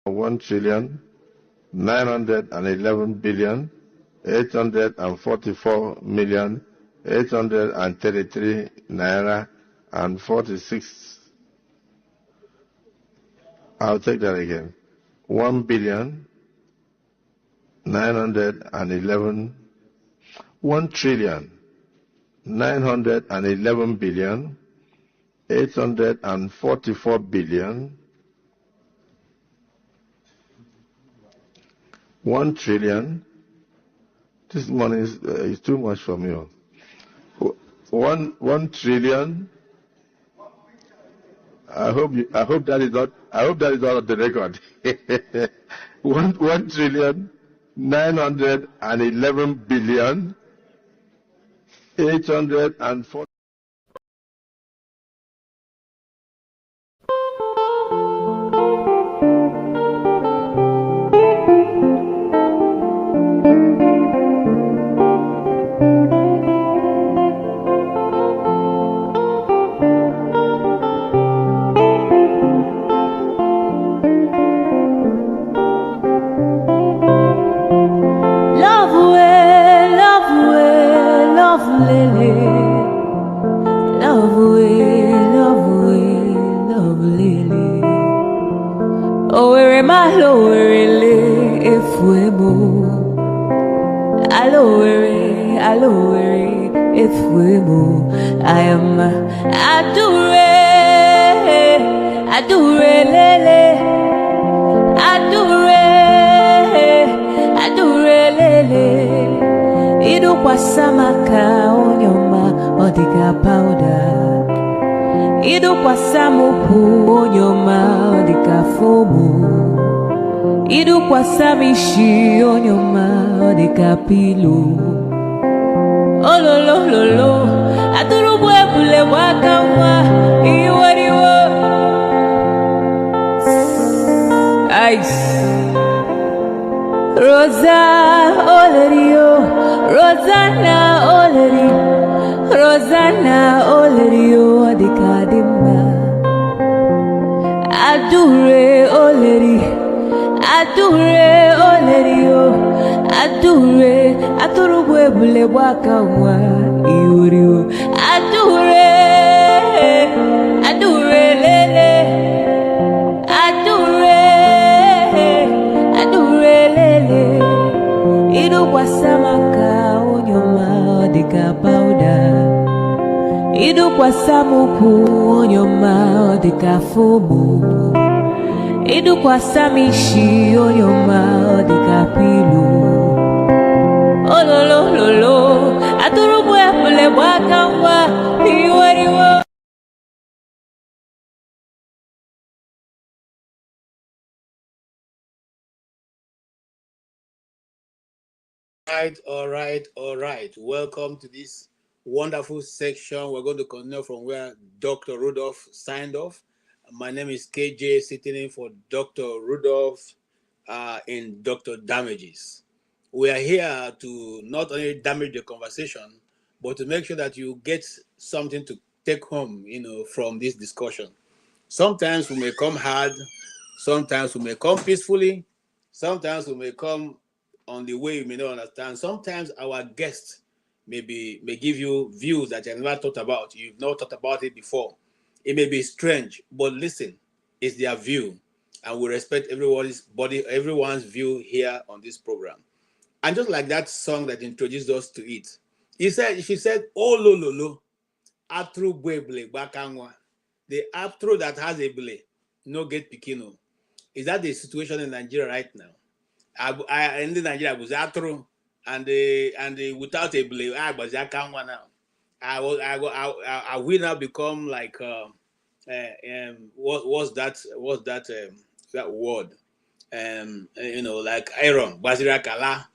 1,911,844,833 naira and 46. I'll take that again. 1,911,000,000 1,911,844,000,000 1,000,000,000. This money is too much for me. 1,000,000,000,000. I hope that is not on the record. 1,911,000,000,840. I am adore lele, adore lele. Idu kwa samaka onyoma odika powder. Idu kwa samuku onyoma odika fomu. Idu kwa samishi onyoma odika pilo. Oh lo lo lo lo, aduru bwebule wakamwa iwariwo. Ice. Rosa Olerio, Rosanna Oleri, Rosanna Olerio adikadimba. Adure Oleri, adure Olerio. Adure bwebule wakamwa iwariwo. Adure lele, adure lele. Idu kwa samaka onyoma odika powder. Idu kwa samuku onyoma odika fomu. Idu kwa samishi onyoma odika pilo. Oh lo lo lo lo, aduru bwebule wakamwa iwariwo. All right. Welcome to this wonderful section. We're going to continue from where Dr. Rudolph signed off. My name is KJ, sitting in for Dr. Rudolph in Dr. Damages. We are here to not only damage the conversation, but to make sure that you get something to take home, from this discussion. Sometimes we may come hard, sometimes we may come peacefully, sometimes we may come on the way you may not understand. Sometimes our guests may give you views that you have never thought about. You've not thought about it before. It may be strange, but listen, it's their view, and we respect everyone's view here on this program. And just like that song that introduced us to it, she said, "Oh lo lo lo, atru bweble bakangwa." The atru that has a ble, no get pikino. Is that the situation in Nigeria right now? In Nigeria was atru and without a ble, I was akangwa now. I will now become like what's that word? Like iron, Basira Kala.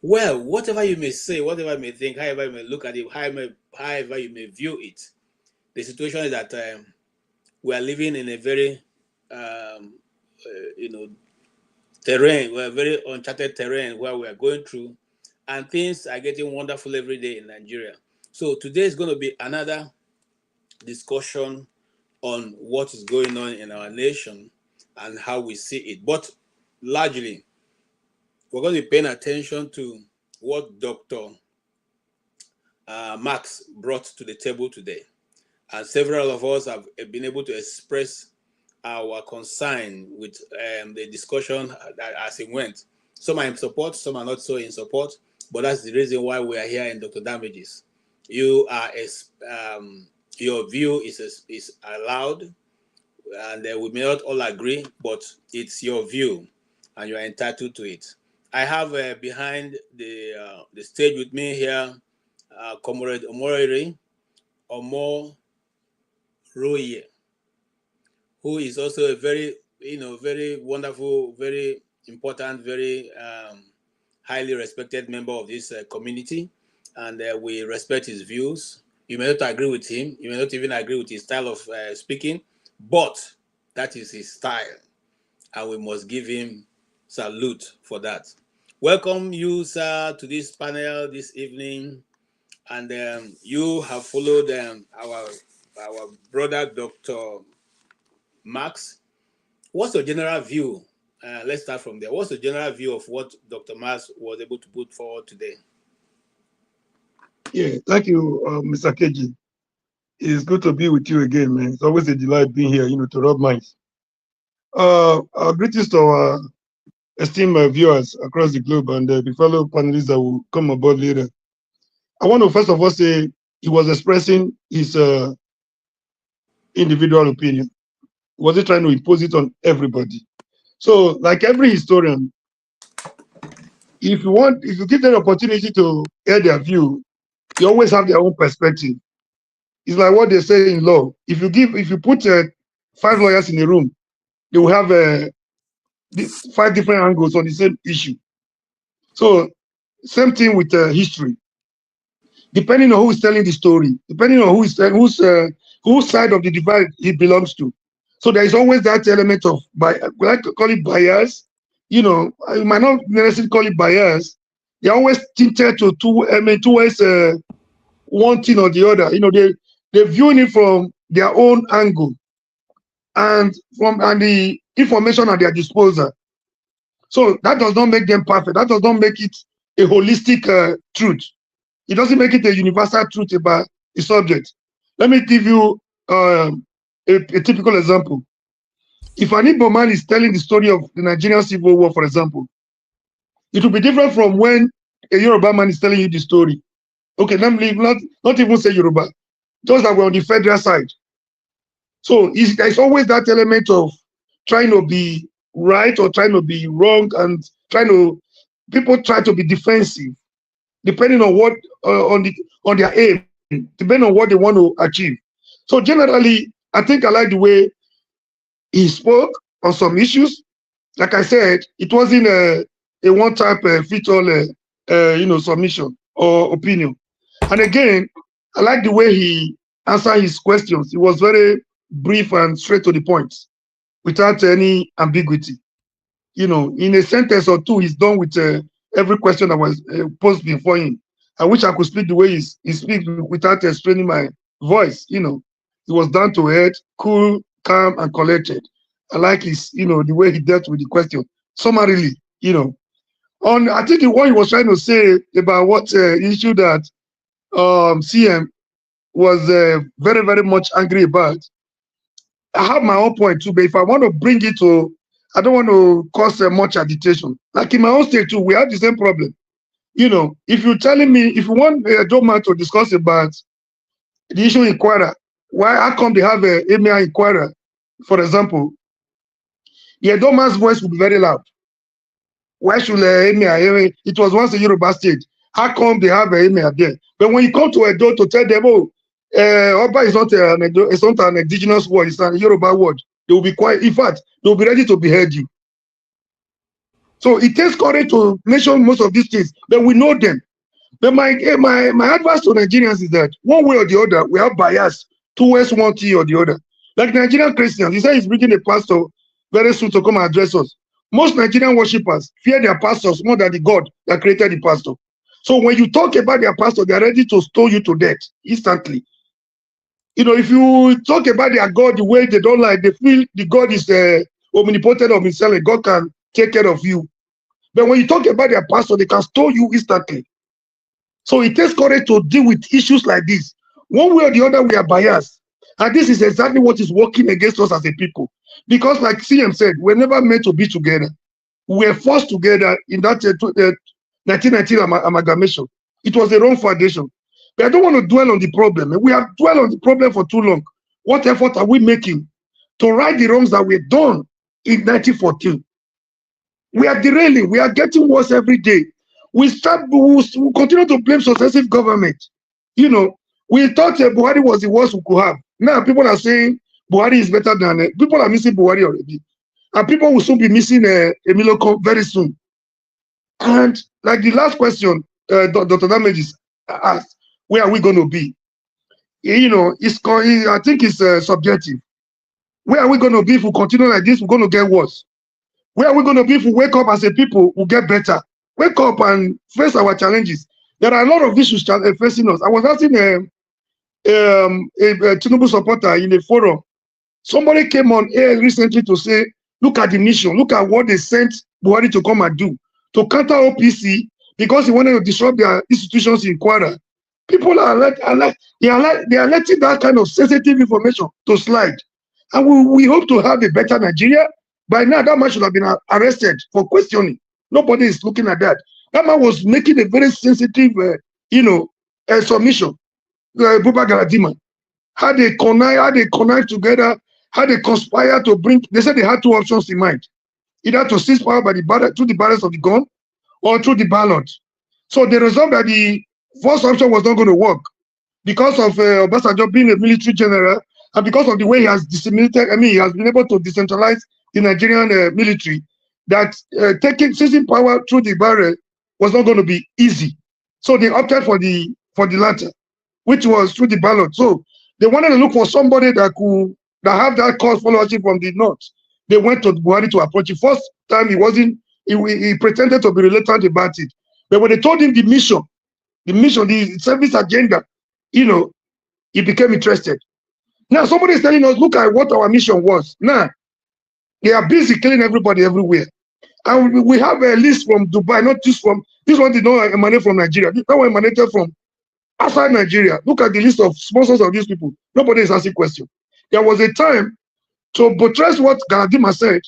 Well, whatever you may say, whatever you may think, however you may look at it, however you may view it, the situation is that we are living in a very, you know, terrain, we're very uncharted terrain where we are going through, and things are getting wonderful every day in Nigeria. So today is going to be another discussion on what is going on in our nation and how we see it. But largely, we're going to be paying attention to what Dr. Max brought to the table today. And several of us have been able to express our concern with the discussion as it went. Some are in support, some are not so in support, but that's the reason why we are here in Dr. Damages. You are your view is allowed, and we may not all agree, but it's your view, and you are entitled to it. I have behind the stage with me here, Comrade Omo Roye, who is also a very, very wonderful, very important, very highly respected member of this community, and we respect his views. You may not agree with him, you may not even agree with his style of speaking, but that is his style, and we must give him salute for that. Welcome you, sir, to this panel this evening, and you have followed our brother, Dr. Max. What's your general view? Let's start from there. What's the general view of what Dr. Max was able to put forward today? Yeah, thank you, Mr. KG. It's good to be with you again, man. It's always a delight being here, to rub minds. Greetings to our esteemed viewers across the globe and the fellow panelists that will come aboard later. I want to first of all say he was expressing his individual opinion. Was he trying to impose it on everybody? So, like every historian, if you give them the opportunity to air their view, you always have their own perspective. It's like what they say in law. If you put 5 lawyers in a room, they will have 5 different angles on the same issue. So, same thing with history. Depending on who is telling the story, depending on whose side of the divide it belongs to. So there is always that element of we like to call it bias. You might not necessarily call it bias. They're always tinted towards one thing or the other. They're viewing it from their own angle and the information at their disposal. So that does not make them perfect. That does not make it a holistic truth. It doesn't make it a universal truth about the subject. Let me give you a typical example. If an Igbo man is telling the story of the Nigerian Civil War, for example, it will be different from when a Yoruba man is telling you the story. Okay, namely, not even say Yoruba, those that were on the federal side. So there's always that element of trying to be right or trying to be wrong, and people try to be defensive, depending on what on their aim, depending on what they want to achieve. So generally, I think I like the way he spoke on some issues. Like I said, it wasn't a one type fit-all submission or opinion. And again, I like the way he answered his questions. It was very brief and straight to the point, without any ambiguity. In a sentence or two, he's done with every question that was posed before him. I wish I could speak the way he speaks without straining my voice. It was down to earth, cool, calm, and collected. I like his, the way he dealt with the question. Summarily, I think what he was trying to say about what issue that CM was very, very much angry about. I have my own point too, but if I want to bring it to, I don't want to cause much agitation. Like in my own state too, we have the same problem. If you're telling me, if you want a doorman to discuss about the issue in Kwara, how come they have a emir in Kwara, for example? The doorman's voice will be very loud. Why should emir? It was once a Yoruba state. How come they have an emir there? But when you come to a door to tell them, Oba is not an indigenous word, it's a Yoruba word, they will be quiet. In fact, they will be ready to behead you. So it takes courage to mention most of these things, but we know them. But my advice to Nigerians is that one way or the other, we have bias towards one thing or the other. Like Nigerian Christians, he said he's bringing a pastor very soon to come and address us. Most Nigerian worshippers fear their pastors more than the God that created the pastor. So when you talk about their pastor, they're ready to stone you to death instantly. You know, if you talk about their God the way they don't like, they feel the God is omnipotent of himself and God can take care of you. But when you talk about their pastor, they can stone you instantly. So it takes courage to deal with issues like this. One way or the other, we are biased. And this is exactly what is working against us as a people. Because like CM said, we're never meant to be together. We were forced together in that 1919 amalgamation. It was the wrong foundation. But I don't want to dwell on the problem. We have dwelled on the problem for too long. What effort are we making to right the wrongs that were done in 1914? We are derailing. We are getting worse every day. We continue to blame successive government. You know, we thought Buhari was the worst we could have. Now people are saying Buhari is better than people are missing Buhari already, and people will soon be missing Emilio very soon. And like the last question, Dr. Damages asked, where are we going to be? You know, I think it's subjective. Where are we going to be if we continue like this? We're going to get worse. Where are we going to be if we wake up as a people? We'll get better. Wake up and face our challenges. There are a lot of issues facing us. I was asking a Tinubu supporter in a forum. Somebody came on air recently to say, look at the mission, look at what they sent Buhari to come and do to counter OPC because he wanted to disrupt their institutions in Kwara. People are they are letting that kind of sensitive information to slide. And we hope to have a better Nigeria. By now, that man should have been arrested for questioning. Nobody is looking at that. That man was making a very sensitive, submission. Buba Galadima. How they connive together, how they conspire to bring. They said they had two options in mind: either to seize power by through the barrels of the gun, or through the ballot. So they resolved that the first option was not going to work because of Obasanjo being a military general, and because of the way he has disseminated. I mean, he has been able to decentralize the Nigerian military. That seizing power through the barrel was not going to be easy. So they opted for the latter, which was through the ballot. So they wanted to look for somebody that have that cause followership from the north. They went to Buhari to approach it. First time he pretended to be reluctant about it. But when they told him the mission, the service agenda, he became interested. Now somebody is telling us, look at what our mission was. Now, they are busy killing everybody everywhere. And we have a list from Dubai, not just from, this one did not emanate from Nigeria. This one emanated from outside Nigeria. Look at the list of sponsors of these people. Nobody is asking questions. There was a time to buttress what Galadima said.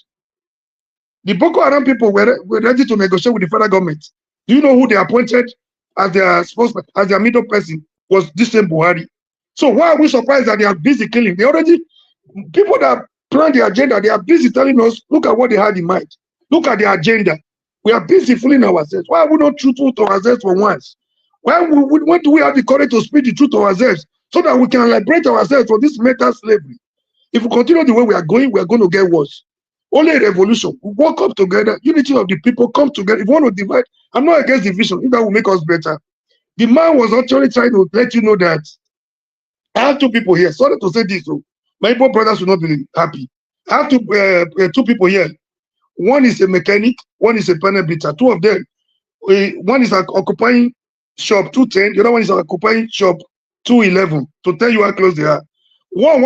The Boko Haram people were ready to negotiate with the federal government. Do you know who they appointed as their sponsor, as their middle person? Was this same Buhari. So why are we surprised that they are busy killing? People that plan the agenda, they are busy telling us, look at what they had in mind. Look at the agenda. We are busy fooling ourselves. Why are we not truthful to ourselves for once? When do we have the courage to speak the truth to ourselves so that we can liberate ourselves from this mental slavery? If we continue the way we are going to get worse. Only a revolution. We walk up together, unity of the people, come together. If we want to divide, I'm not against division, if that will make us better. The man was actually trying to let you know that I have two people here. Sorry to say this, though. My Igbo brothers will not be happy. I have two people here. One is a mechanic, one is a panel beater. Two of them. One is occupying shop 210, the other one is occupying shop 211, to tell you how close they are. One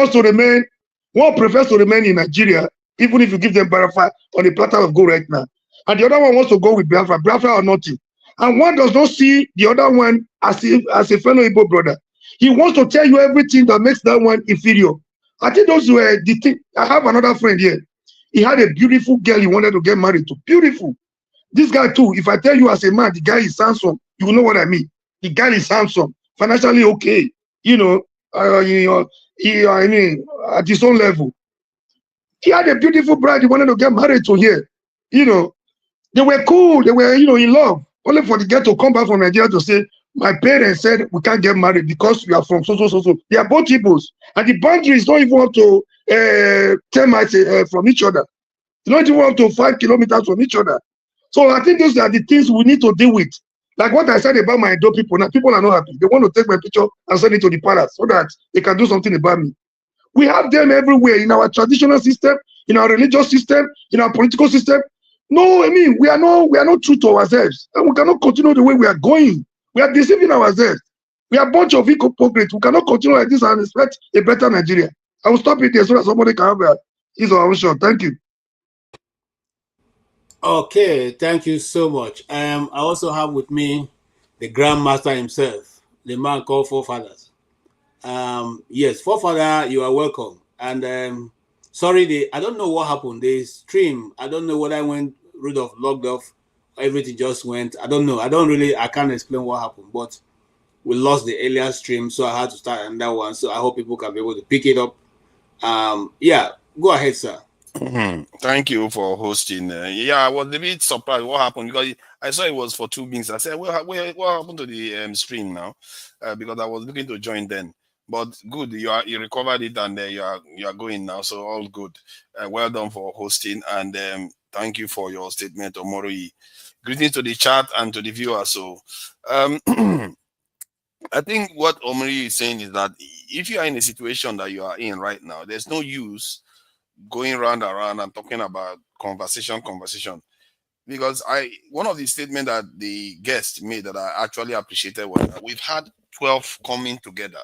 prefers to remain in Nigeria, even if you give them Biafra on a platter of gold right now. And the other one wants to go with Biafra or nothing. And one does not see the other one as a fellow Igbo brother. He wants to tell you everything that makes that one inferior. I think those were the thing. I have another friend here. He had a beautiful girl he wanted to get married to. Beautiful. This guy too, if I tell you as a man, the guy is handsome, you will know what I mean. The guy is handsome, financially okay, I mean, at his own level. He had a beautiful bride he wanted to get married to here. They were cool, they were, in love. Only for the girl to come back from Nigeria to say, my parents said we can't get married because we are from so. They are both Igbos. And the boundary is not even up to 10 miles from each other. It's not even up to 5 kilometers from each other. So I think those are the things we need to deal with. Like what I said about my Edo people. Now people are not happy. They want to take my picture and send it to the palace so that they can do something about me. We have them everywhere in our traditional system, in our religious system, in our political system. No, I mean we are not true to ourselves, and we cannot continue the way we are going. We are deceiving ourselves. We are a bunch of hypocrites. We cannot continue like this and expect a better Nigeria. I will stop it there so that somebody can have his or her shot. Thank you. Okay, thank you so much. I also have with me the Grandmaster himself, the man called Forefathers. Yes, Forefather, you are welcome. And sorry, I don't know what happened. The stream, I don't know whether I went Rudolph logged off, everything just went. I don't know. I can't explain what happened, but we lost the earlier stream, so I had to start another one. So I hope people can be able to pick it up. Yeah, go ahead, sir. Thank you for hosting. Yeah, I was a bit surprised what happened because I saw it was for 2 minutes. I said, what happened to the stream now? Because I was looking to join then. But good, you recovered it and you are going now, so all good. Well done for hosting and thank you for your statement, Omori. Greetings to the chat and to the viewers. So, I think what Omori is saying is that if you are in a situation that you are in right now, there's no use going round and round and talking about conversation, because one of the statements that the guest made that I actually appreciated was that we've had 12 coming together.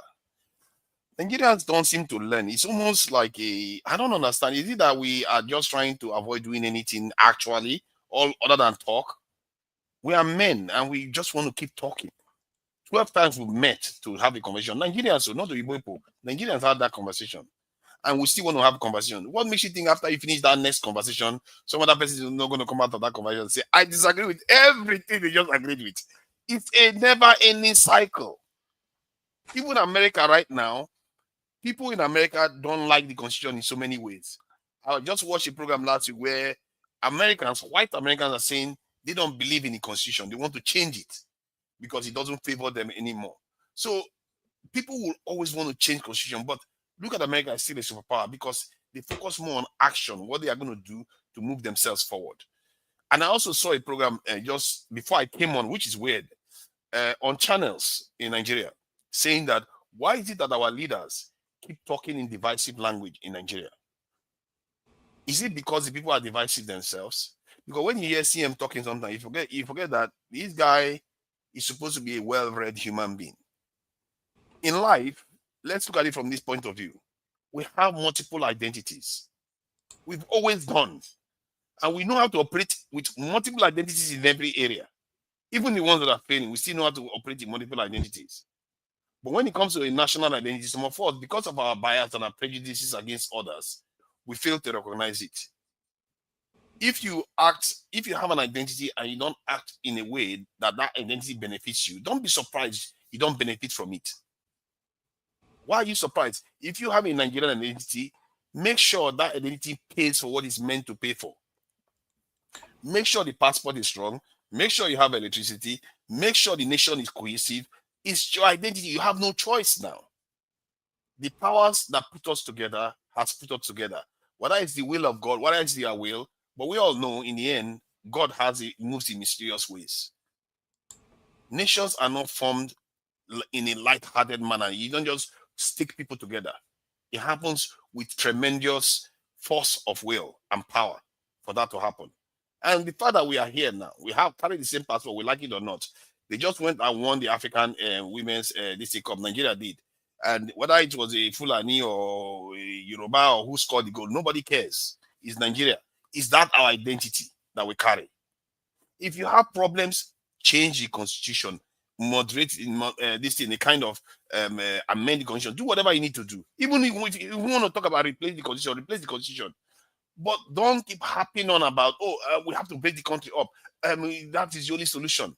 Nigerians don't seem to learn. It's almost like I don't understand. Is it that we are just trying to avoid doing anything actually, all other than talk? We are men and we just want to keep talking. 12 times we met to have a conversation. Nigerians, so not the Igbo people, Nigerians had that conversation. And we still want to have a conversation. What makes you think after you finish that next conversation, some other person is not going to come out of that conversation and say, I disagree with everything they just agreed with? It's a never-ending cycle. Even in America right now, people in America don't like the Constitution in so many ways. I just watched a program last week where white Americans are saying they don't believe in the Constitution. They want to change it because it doesn't favor them anymore. So people will always want to change Constitution, but look at America as still a superpower because they focus more on action, what they are going to do to move themselves forward. And I also saw a program just before I came on, which is weird, on channels in Nigeria, saying that why is it that our leaders keep talking in divisive language in Nigeria? Is it because the people are divisive themselves? Because when you hear CM talking sometimes, you forget that this guy is supposed to be a well-read human being. In life, let's look at it from this point of view. We have multiple identities. We've always done. And we know how to operate with multiple identities in every area. Even the ones that are failing, we still know how to operate in multiple identities. But when it comes to a national identity, some of us, because of our bias and our prejudices against others, we fail to recognize it. If you have an identity and you don't act in a way that identity benefits you, don't be surprised you don't benefit from it. Why are you surprised? If you have a Nigerian identity, make sure that identity pays for what it's meant to pay for. Make sure the passport is strong. Make sure you have electricity. Make sure the nation is cohesive. It's your identity. You have no choice now. The powers that put us together has put us together. Whether it's the will of God, whether it's their will, but we all know in the end, God moves in mysterious ways. Nations are not formed in a light-hearted manner. You don't just stick people together. It happens with tremendous force of will and power for that to happen. And the fact that we are here now, we have carried the same passport, we like it or not. They just went and won the African Women's DC Cup. Nigeria did. And whether it was a Fulani or a Yoruba or who scored the goal, nobody cares. It's Nigeria. Is that our identity that we carry? If you have problems, change the constitution, moderate in this thing, a kind of amend the constitution, do whatever you need to do. Even if you want to talk about replace the constitution. But don't keep harping on about, we have to break the country up. That is the only solution.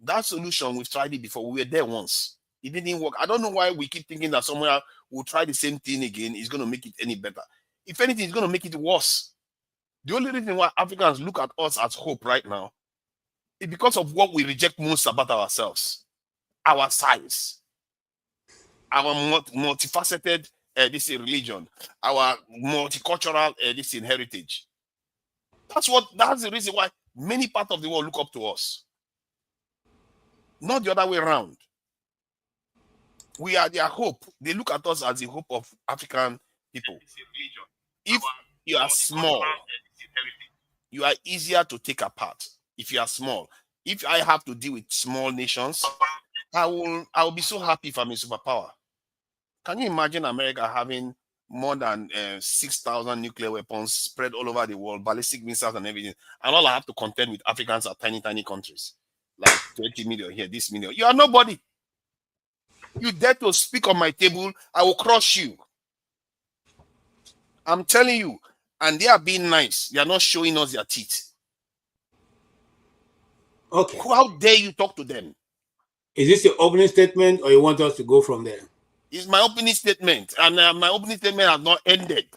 That solution, we've tried it before. We were there once. It didn't work. I don't know why we keep thinking that somewhere we'll try the same thing again. It's going to make it any better. If anything, it's going to make it worse. The only reason why Africans look at us as hope right now is because of what we reject most about ourselves. Our size. Our multifaceted religion. Our multicultural heritage. That's the reason why Many parts of the world look up to us. Not the other way around. We are their hope. They look at us as the hope of African people. If you are small, you are easier to take apart. If you are small, if I have to deal with small nations, I will be so happy if I'm a superpower. Can you imagine America having more than 6,000 nuclear weapons spread all over the world, ballistic missiles and everything, and all I have to contend with Africans are tiny, tiny countries, like 20 million here, this million. You are nobody. You dare to speak on my table, I will crush you. I'm telling you, and they are being nice. They are not showing us their teeth. Okay. How dare you talk to them? Is this your opening statement, or you want us to go from there? It's my opening statement, and my opening statement has not ended.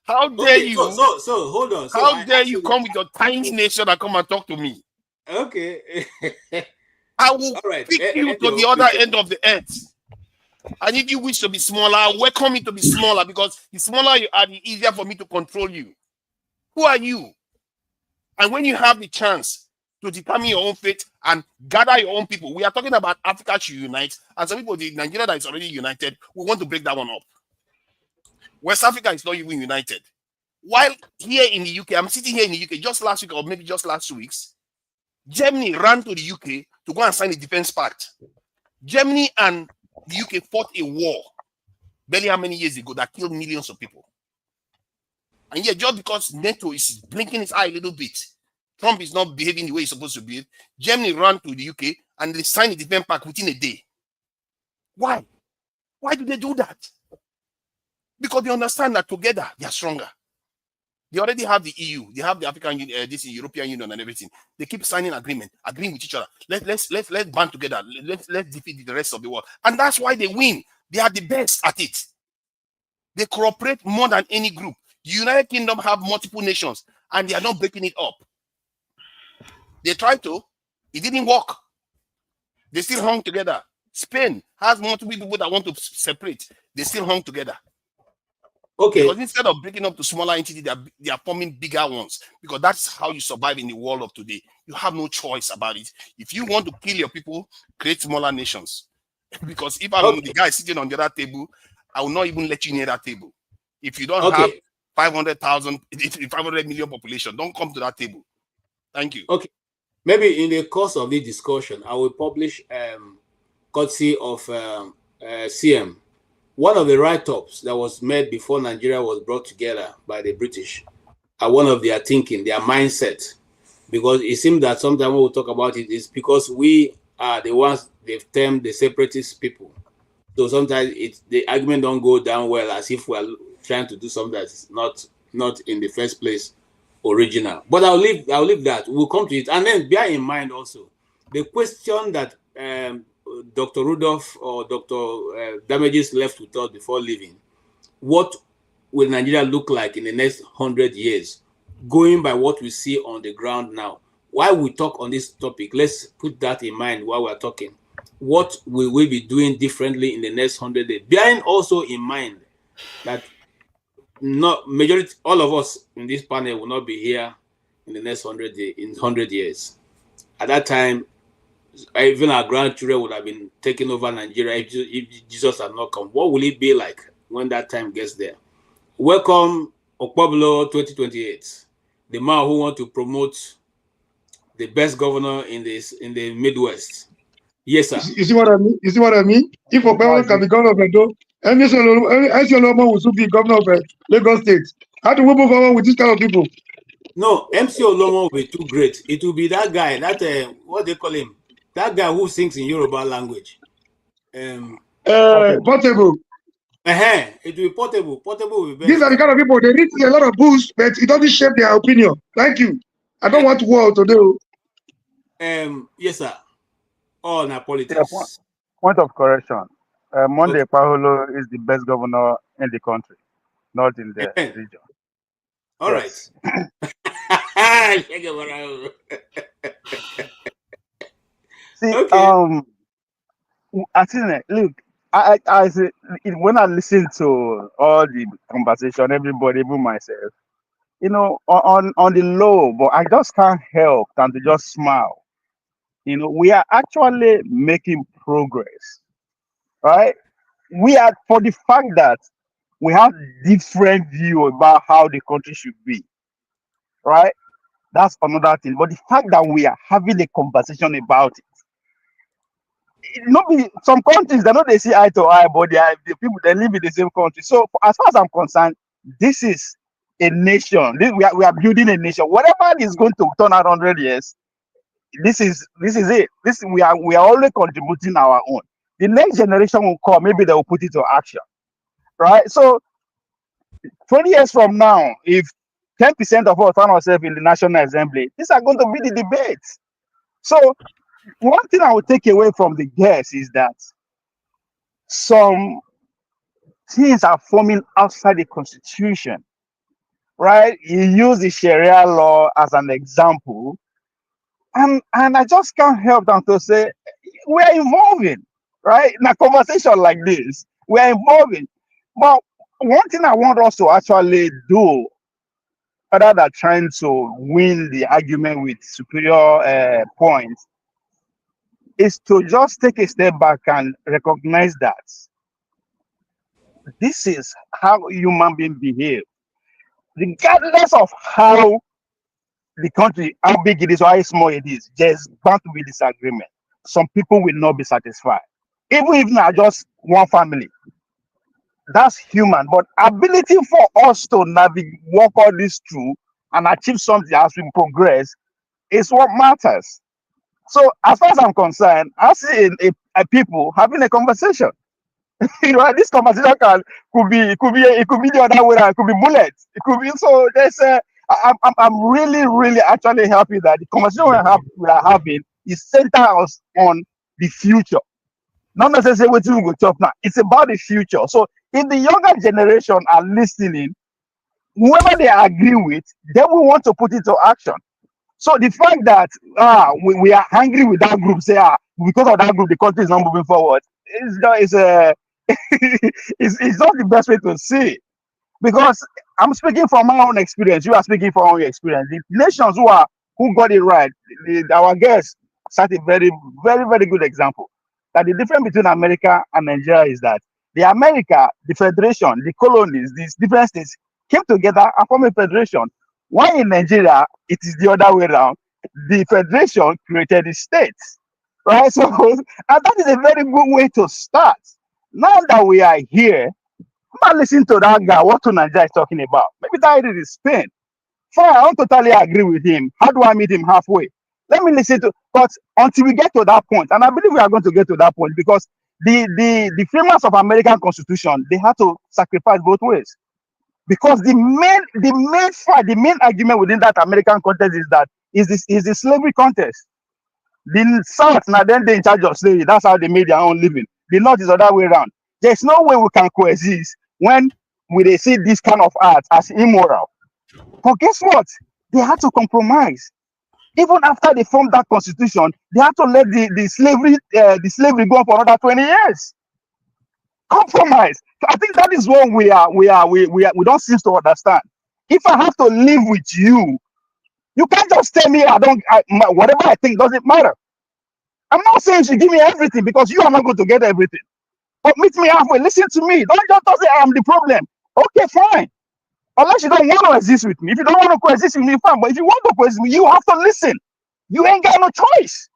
How dare you? So hold on. So how dare you come with your tiny nation and come and talk to me? Okay. I will pick you to the other end of the earth. And if you wish to be smaller, I welcome you to be smaller, because the smaller you are, the easier for me to control you. Who are you? And when you have the chance to determine your own fate and gather your own people, we are talking about Africa should unite, and some people, the Nigeria that is already united, we want to break that one up. West Africa is not even united. While here in the UK, I'm sitting here in the UK just last week, or maybe just last 2 weeks, Germany ran to the UK to go and sign a defense pact. Germany and the UK fought a war barely how many years ago that killed millions of people. And yet, just because NATO is blinking its eye a little bit, Trump is not behaving the way he's supposed to behave, Germany ran to the UK and they signed a defense pact within a day. Why? Why do they do that? Because they understand that together they are stronger. They already have the EU, they have the African Union, this European Union and everything. They keep signing agreement, agreeing with each other. Let's band together. Let's defeat the rest of the world. And that's why they win. They are the best at it. They cooperate more than any group. The United Kingdom have multiple nations and they are not breaking it up. They tried to, it didn't work. They still hung together. Spain has multiple people that want to separate. They still hung together. Okay. Because instead of breaking up to smaller entities, they are forming bigger ones. Because that's how you survive in the world of today. You have no choice about it. If you want to kill your people, create smaller nations. Because if I'm the guy sitting on the other table, I will not even let you near that table. If you don't have 500,000, 500 million population, don't come to that table. Thank you. Okay. Maybe in the course of this discussion, I will publish courtesy of CM. One of the write-ups that was made before Nigeria was brought together by the British are one of their thinking, their mindset. Because it seems that sometimes when we talk about it, it's because we are the ones they've termed the separatist people. So sometimes the argument don't go down well, as if we're trying to do something that's not in the first place original. But I'll leave that. We'll come to it. And then bear in mind also the question that Dr. Rudolph or Dr. Damages left with us before leaving. What will Nigeria look like in the next 100 years? Going by what we see on the ground now. While we talk on this topic, let's put that in mind while we're talking. What will we be doing differently in the next 100 days? Bearing also in mind that all of us in this panel will not be here in the next 100 years. At that time, even our grandchildren would have been taking over Nigeria if Jesus had not come. What will it be like when that time gets there? Welcome, Okpobolo 2028, the man who wants to promote the best governor in the Midwest. Yes, sir. You see what I mean? If Okpobolo can be governor of Edo, Siollun will soon be governor of Lagos State. How do we move forward with this kind of people? No, MC Olomo will be too great. It will be that guy, what they call him, that guy who sings in Yoruba language. Portable. It will be Portable. Portable will be best. These are the kind of people, they read a lot of books, but it doesn't shape their opinion. Thank you. I don't want war today. Yes, sir. All na politics. Yeah, point of correction. Monday Paulo is the best governor in the country, not in the region. All yes. Right. See, I think, look, I say, when I listen to all the conversation, everybody, even myself, on the low, but I just can't help than to just smile. We are actually making progress, right? We are, for the fact that we have different view about how the country should be, right? That's another thing. But the fact that we are having a conversation about it, some countries they know they see eye to eye, but the people they live in the same country. So as far as I'm concerned, this is a nation. We are building a nation. Whatever is going to turn out 100 years, this is it. We are always contributing our own. The next generation will come, maybe they will put it to action, right? So 20 years from now, if 10% of us find ourselves in the National Assembly, these are going to be the debates. So one thing I would take away from the guests is that some things are forming outside the constitution, right? You use the Sharia law as an example, and I just can't help than to say we're evolving, right? In a conversation like this, we're evolving. But one thing I want us to actually do, other than trying to win the argument with superior points, is to just take a step back and recognize that this is how human beings behave, regardless of how the country, how big it is or how small it is. There's bound to be disagreement. Some people will not be satisfied, even if not just one family. That's human, but ability for us to navigate, walk all this through, and achieve something as we progress is what matters. So, as far as I'm concerned, I see a people having a conversation. This conversation could be the other way around. It could be bullets. It could be so. I'm really really actually happy that the conversation we are having is centered us on the future, not necessarily what we go talk now. It's about the future. So if the younger generation are listening, whoever they agree with, they will want to put it to action. So the fact that we are angry with that group, say because of that group the country is not moving forward, is it's not the best way to see it. Because I'm speaking from my own experience, you are speaking from your experience. The nations who got it right, our guests set a very, very, very good example. That the difference between America and Nigeria is that the America, the federation, the colonies, these different states came together and formed a federation. While in Nigeria, it is the other way around. The federation created the states, right? So, and that is a very good way to start. Now that we are here, I'm not listening to that guy. What Nigeria is talking about? Maybe that is Spain. Fine, I don't totally agree with him. How do I meet him halfway? Let me listen to. But until we get to that point, and I believe we are going to get to that point, because the framers of American Constitution, they had to sacrifice both ways. Because the main argument within that American context is the slavery contest. The South now then they in charge of slavery. That's how they made their own living. The North is the other way around. There's no way we can coexist when they see this kind of art as immoral. But guess what? They had to compromise. Even after they formed that constitution, they had to let the slavery go on for another 20 years. Compromise. So I think that is what we don't seem to understand. If I have to live with you, you can't just tell me whatever I think doesn't matter. I'm not saying you should give me everything, because you are not going to get everything. But meet me halfway. Listen to me. Don't just say I'm the problem. Okay, fine. Unless you don't want to exist with me. If you don't want to coexist with me, fine. But if you want to coexist with me, you have to listen. You ain't got no choice.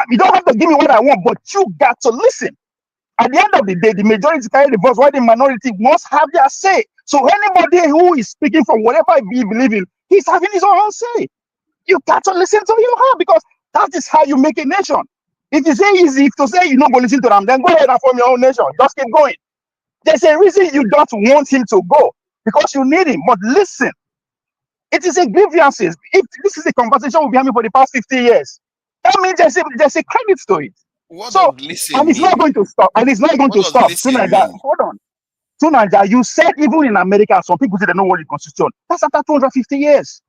You don't have to give me what I want, but you got to listen. At the end of the day, the majority carry the voice, while the minority must have their say. So anybody who is speaking from whatever he believes in, he's having his own say. You got to listen to him, because that is how you make a nation. If you say easy to say you don't go listen to them, then go ahead and form your own nation. Just keep going. There's a reason you don't want him to go, because you need him. But listen, it is a grievances. If this is a conversation we've been having for the past 50 years, that means there's a credit to it. What So, does listen and it's mean? not going to stop. And it's not going What to does stop. listen mean? Hold on. Tunaja, you said even in America, some people say they know what the constitution. That's after 250 years.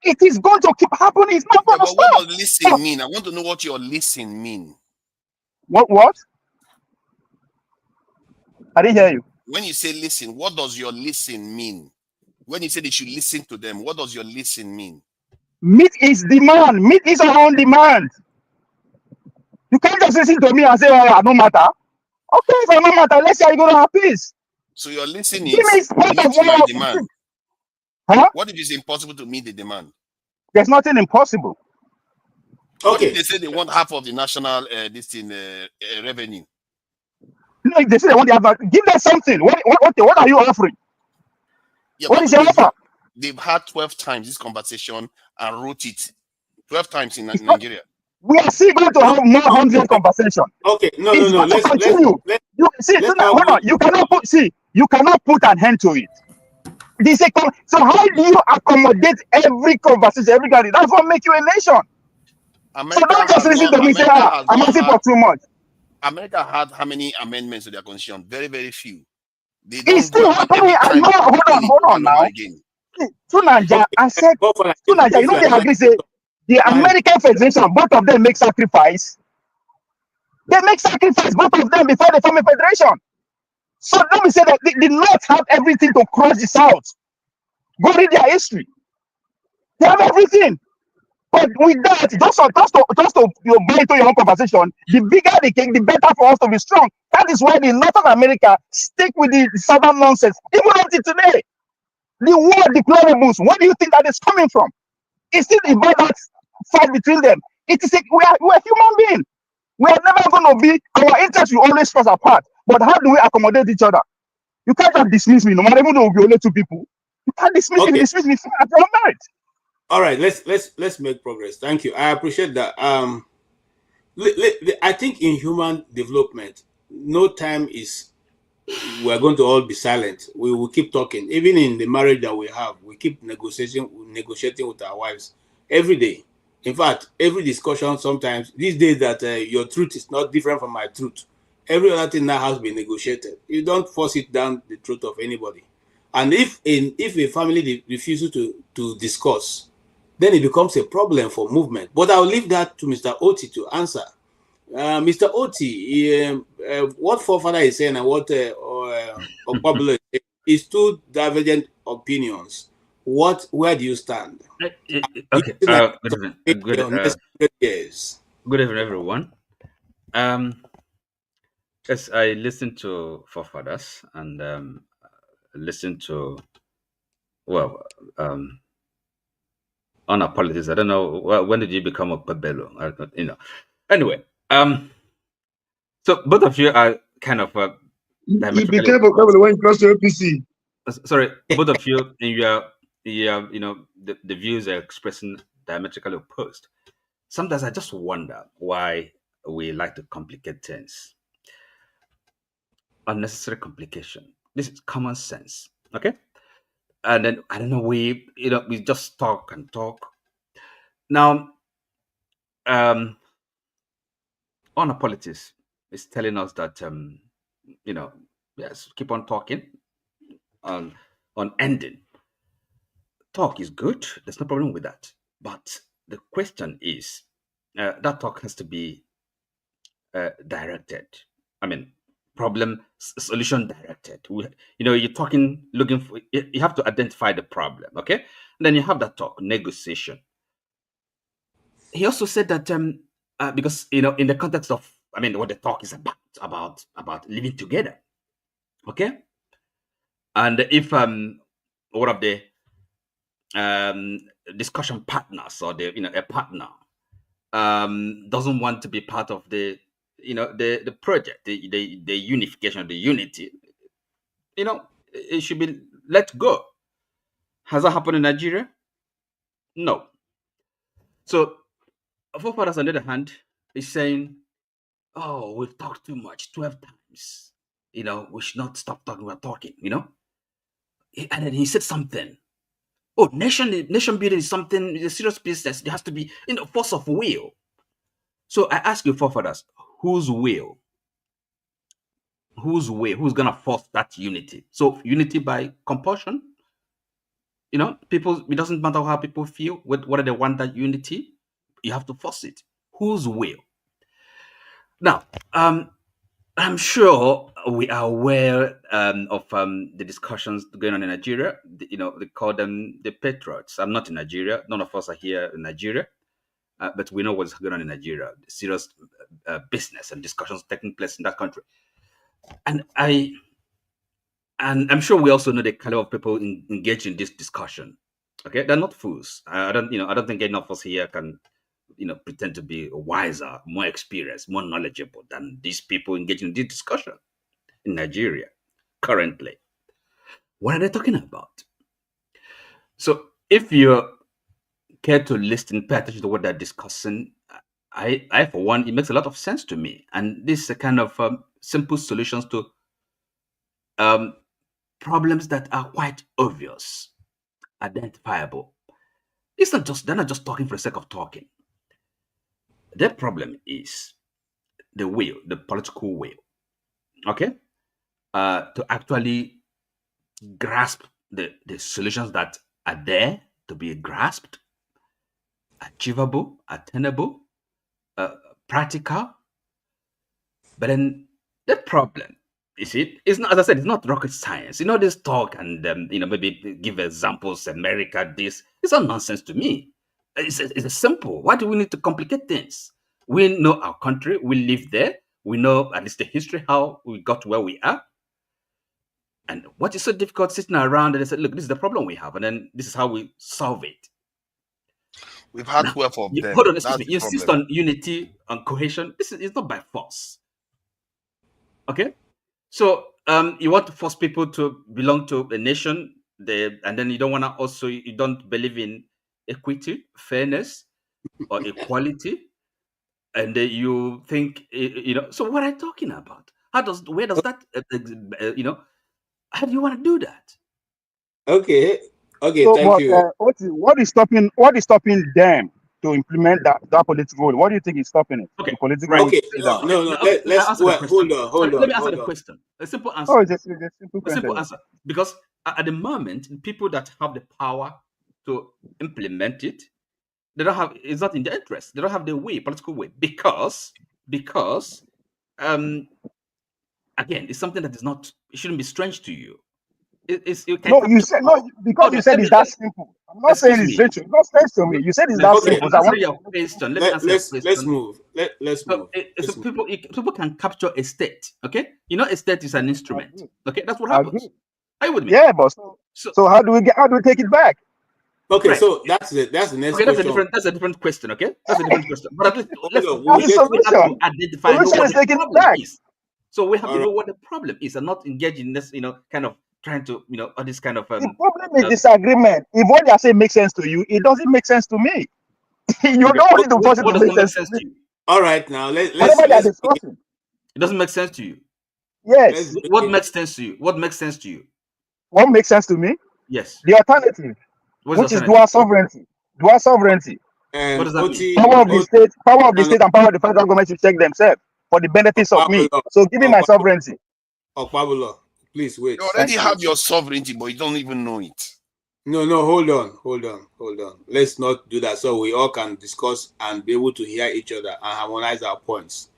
It is going to keep happening. It's not going Yeah, to but what stop. does listen mean? I want to know what your listen mean. What? I didn't hear you. When you say listen, what does your listen mean? When you say they should listen to them, what does your listen mean? Meet is demand. Meet is our own demand. You can't just listen to me and say, "Oh, no matter." Okay, if I no matter, let's say you're gonna have peace. So your listen Give me is part of meet what my I demand. Huh? What if it's impossible to meet the demand? There's nothing impossible. What Okay. if they say they want half of the national revenue? No, if they say they want to have, give them something. What are you offering? Yeah, What but is your offer? they've had 12 times this conversation and wrote it 12 times in It's not, Nigeria. we are still going to No, have more 100 conversation. Okay. No. It's going to continue. You see, let's hold not go. on. You cannot put an end to it. So how do you accommodate every conversation, every guy? That's what makes you a nation. So don't just listen to me say, I'm asking for too much. America had how many amendments to their constitution? Very, very few. They It's don't go still about happening. every time Hold on now. again. To Nigeria, Okay. I said, to Nigeria, you know, they agree, say, the American Federation, both of them make sacrifice. They make sacrifice, both of them, before they form a federation. So let me say that the North have everything to crush the South. Go read their history. They have everything. But with that, just to buy into your own conversation, the bigger the cake, the better for us to be strong. That is why the Northern America stick with the Southern nonsense, even until today. The war deplorables, where do you think that is coming from? It's still about that fight between them. We are human beings. We are never going to be, our interests will always cross apart. But how do we accommodate each other? You can't just dismiss me, no matter even though we'll be only two people. You can't dismiss me, dismiss me at your merit. All right, let's make progress. Thank you. I appreciate that. I think in human development, no time is we're going to all be silent. We will keep talking. Even in the marriage that we have, we keep negotiating with our wives every day. In fact, every discussion sometimes these days that your truth is not different from my truth. Every other thing now has been negotiated. You don't force it down the throat of anybody. And if a family refuses to discuss, then it becomes a problem for movement. But I'll leave that to Mr. Oti to answer. Mr. Oti, what forefather is saying and what Pablo is two divergent opinions. Where do you stand? Okay. Good evening, everyone. Yes, I listened to forefathers and listened to honor politics. I don't know when did you become a Pabelo? Anyway, so both of you are kind of You be careful when you cross to APC. Sorry, both of you in your the views are expressing diametrically opposed. Sometimes I just wonder why we like to complicate things. Unnecessary complication. This is common sense. Okay. And then I don't know, we just talk and talk. Now honor politics is telling us that yes, keep on talking on ending. Talk is good, there's no problem with that. But the question is, that talk has to be directed. I mean, solution directed. You're talking, looking for, you have to identify the problem, okay? And then you have that talk, negotiation. He also said that because in the context of, I mean, what the talk is about living together, okay? And if one of the discussion partners or a partner doesn't want to be part of the the project, the unification, the unity, it should be let go. Has that happened in Nigeria? No. So forefathers, on the other hand, is saying, oh, we've talked too much, 12 times. We should not stop talking, we're talking, And then he said something. Oh, nation building is something, it's a serious business. There has to be, force of will. So I ask you, forefathers, whose will? Whose way? Who's gonna force that unity? So unity by compulsion. People. It doesn't matter how people feel. Whether they want that unity, you have to force it. Whose will? Now, I'm sure we are aware of the discussions going on in Nigeria. They call them the patriots. I'm not in Nigeria. None of us are here in Nigeria. But we know what's going on in Nigeria. Serious business and discussions taking place in that country. And I'm sure we also know the caliber of people engaged in this discussion. Okay, they're not fools. I don't think any of us here can, pretend to be wiser, more experienced, more knowledgeable than these people engaging in this discussion in Nigeria currently. What are they talking about? So, if you care to listen, pay attention to what they're discussing, I for one, it makes a lot of sense to me. And this is a kind of simple solutions to problems that are quite obvious, identifiable. They're not just talking for the sake of talking. Their problem is the will, the political will, okay, to actually grasp the solutions that are there to be grasped, achievable, attainable, practical. But then the problem, you see, it's not, as I said, it's not rocket science. This talk and maybe give examples, America, this, it's all nonsense to me. It's simple. Why do we need to complicate things? We know our country, we live there, we know at least the history, how we got to where we are. And what is so difficult sitting around and they said, look, this is the problem we have, and then this is how we solve it. We've had 12 of them. Hold on, excuse me. You insist on unity, on cohesion. It's not by force. Okay? So you want to force people to belong to a nation, and then you don't want to also, you don't believe in equity, fairness, or equality, and you think, so what are you talking about? Where does that, how do you want to do that? Okay, So, thank you. What is stopping them to implement that political will? What do you think is stopping it? Okay, The political right. will Okay, to down. let's hold on. Let me answer the question. A simple answer. Oh, it's a simple A simple question. answer. Because at the moment, people that have the power to implement it, they don't have. It's not in their interest. They don't have the political way, because again, it's something that is not. It shouldn't be strange to you. No, you said no because you said it's that simple. I'm not saying it's strange. It's not strange to me. You said it's that simple. Let me answer your question. Let's move. Let's move. So people can capture a state. Okay, a state is an instrument. Okay, that's what happens. Are you with me? Yeah, but so how do we take it back? Okay, right. So that's the next question. That's a different question. Okay, that's a different question. But at least we have to identify what the problem is. So we have to know what the problem is, and not engage in this, kind of trying to, all this kind of. The problem is disagreement. If what they are saying makes sense to you, it doesn't make sense to me. You don't want to force it to make sense to me. All right, now let's discussing. It doesn't make sense to you. Yes. What makes sense to you? What makes sense to you? What makes sense to me? Yes. The alternative, which is dual sovereignty. Dual sovereignty. What does that mean? Power of the state, and power of the federal government to check themselves for the benefits of me. So give me my sovereignty. Pablo, please wait. You already have your sovereignty, but you don't even know it. No, hold on. Let's not do that, so we all can discuss and be able to hear each other and harmonize our points.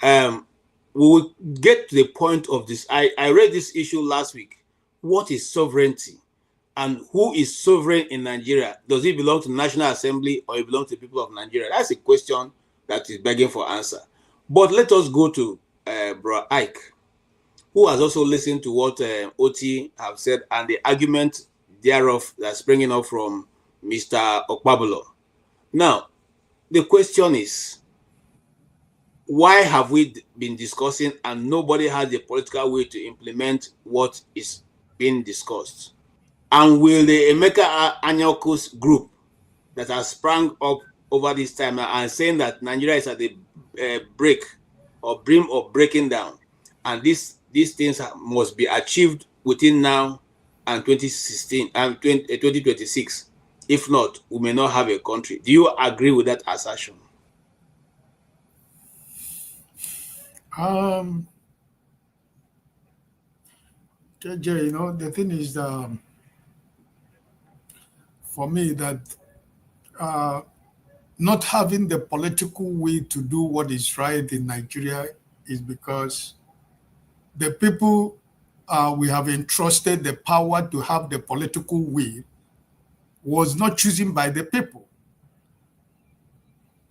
We will get to the point of this. I read this issue last week. What is sovereignty? And who is sovereign in Nigeria? Does it belong to the National Assembly or it belongs to the people of Nigeria? That's a question that is begging for answer. But let us go to Bro Ike, who has also listened to what Oti have said and the argument thereof that's springing up from Mr. Okpabolo. Now, the question is, why have we been discussing and nobody has the political will to implement what is being discussed? And will the Emeka Anyaoku's group that has sprung up over this time and saying that Nigeria is at the brink or brim of breaking down, and these things must be achieved within now and 2016 and 2026. If not, we may not have a country. Do you agree with that assertion? JJ, the thing is, for me, that not having the political will to do what is right in Nigeria is because the people we have entrusted the power to have the political will was not chosen by the people.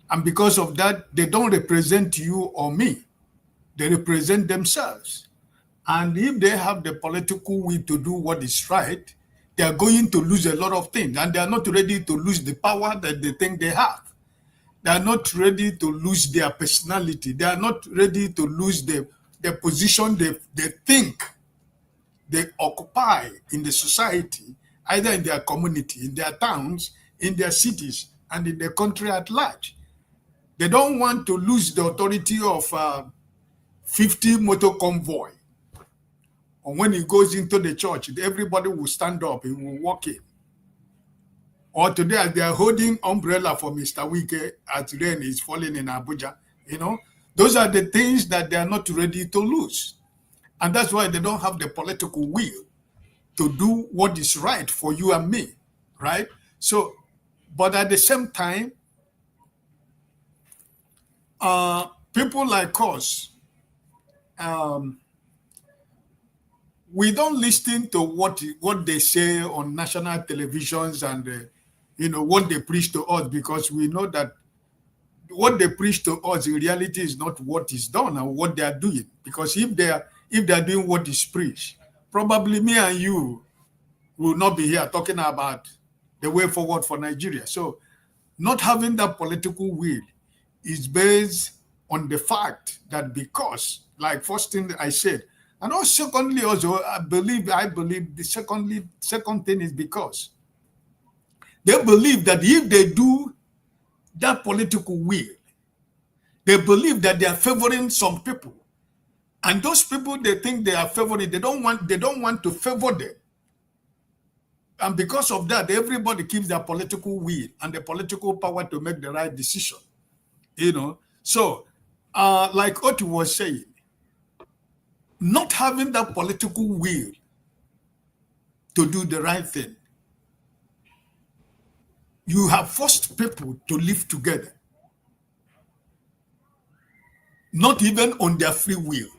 And because of that, they don't represent you or me. They represent themselves. And if they have the political will to do what is right, they are going to lose a lot of things. And they are not ready to lose the power that they think they have. They are not ready to lose their personality. They are not ready to lose the position they think they occupy in the society, either in their community, in their towns, in their cities, and in the country at large. They don't want to lose the authority of 50 motor convoy. And when he goes into the church, everybody will stand up, he will walk in. Or today, as they are holding umbrella for Mr. Wike as rain is falling in Abuja, those are the things that they are not ready to lose. And that's why they don't have the political will to do what is right for you and me, right? So, but at the same time, people like us, we don't listen to what they say on national televisions and what they preach to us, because we know that what they preach to us in reality is not what is done and what they are doing. Because if they are doing what is preached, probably me and you will not be here talking about the way forward for Nigeria. So not having that political will is based on the fact that, because, like first thing I said, and also secondly, also I believe the second thing is because they believe that if they do that political will, they believe that they are favoring some people, and those people they think they are favoring, they don't want to favor them, and because of that, everybody keeps their political will and the political power to make the right decision. So like Oti was saying, not having that political will to do the right thing, you have forced people to live together, not even on their free will.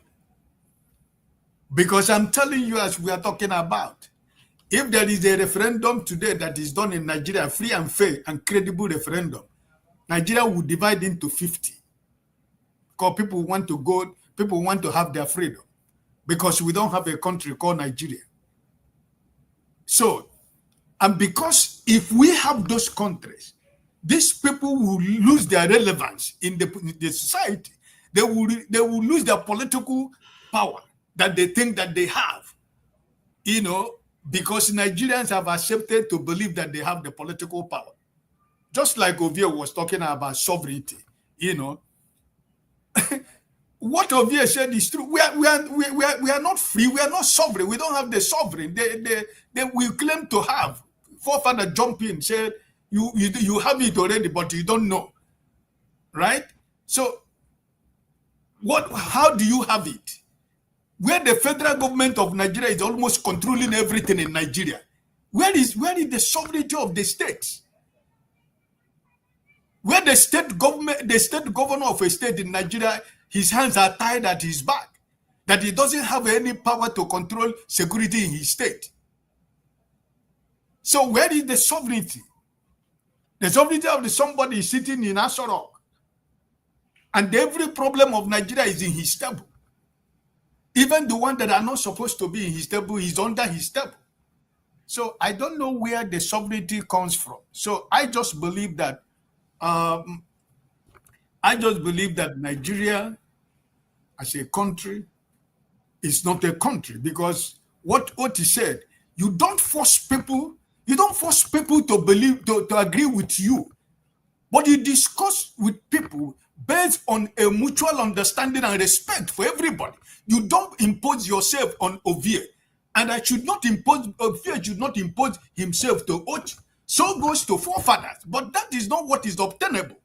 Because I'm telling you, as we are talking about, if there is a referendum today that is done in Nigeria, free and fair and credible referendum, Nigeria will divide into 50. Because people want to have their freedom, because we don't have a country called Nigeria. So, and because if we have those countries, these people will lose their relevance in the society. They will lose their political power that they think that they have, because Nigerians have accepted to believe that they have the political power. Just like Ovie was talking about sovereignty, what Ovie said is true. We are not free. We are not sovereign. We don't have the sovereign. They will claim to have. Forefather jump in, said you have it already, but you don't know, right? So, how do you have it? Where the federal government of Nigeria is almost controlling everything in Nigeria. Where is the sovereignty of the states? Where the state governor of a state in Nigeria, his hands are tied at his back, that he doesn't have any power to control security in his state. So where is the sovereignty? The sovereignty of somebody sitting in Asorok, and every problem of Nigeria is in his table. Even the one that are not supposed to be in his table is under his table. So I don't know where the sovereignty comes from. So I just believe that Nigeria as a country is not a country, because what Oti said, you don't force people to believe, to agree with you, but you discuss with people based on a mutual understanding and respect for everybody. You don't impose yourself on Ovie, and Ovie should not impose himself to Oti. So goes to forefathers, but that is not what is obtainable.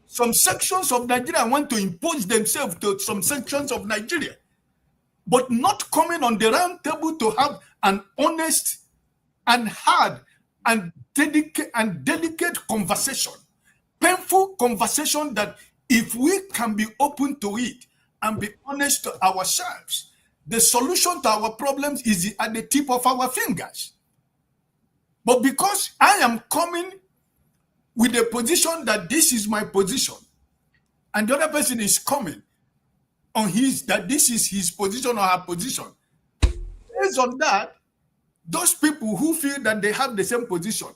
Some sections of Nigeria want to impose themselves to some sections of Nigeria, but not coming on the round table to have an honest and hard and delicate conversation, painful conversation, that if we can be open to it and be honest to ourselves. The solution to our problems is at the tip of our fingers. But because I am coming with a position that this is my position, and the other person is coming on that this is his position or her position, based on that, those people who feel that they have the same position,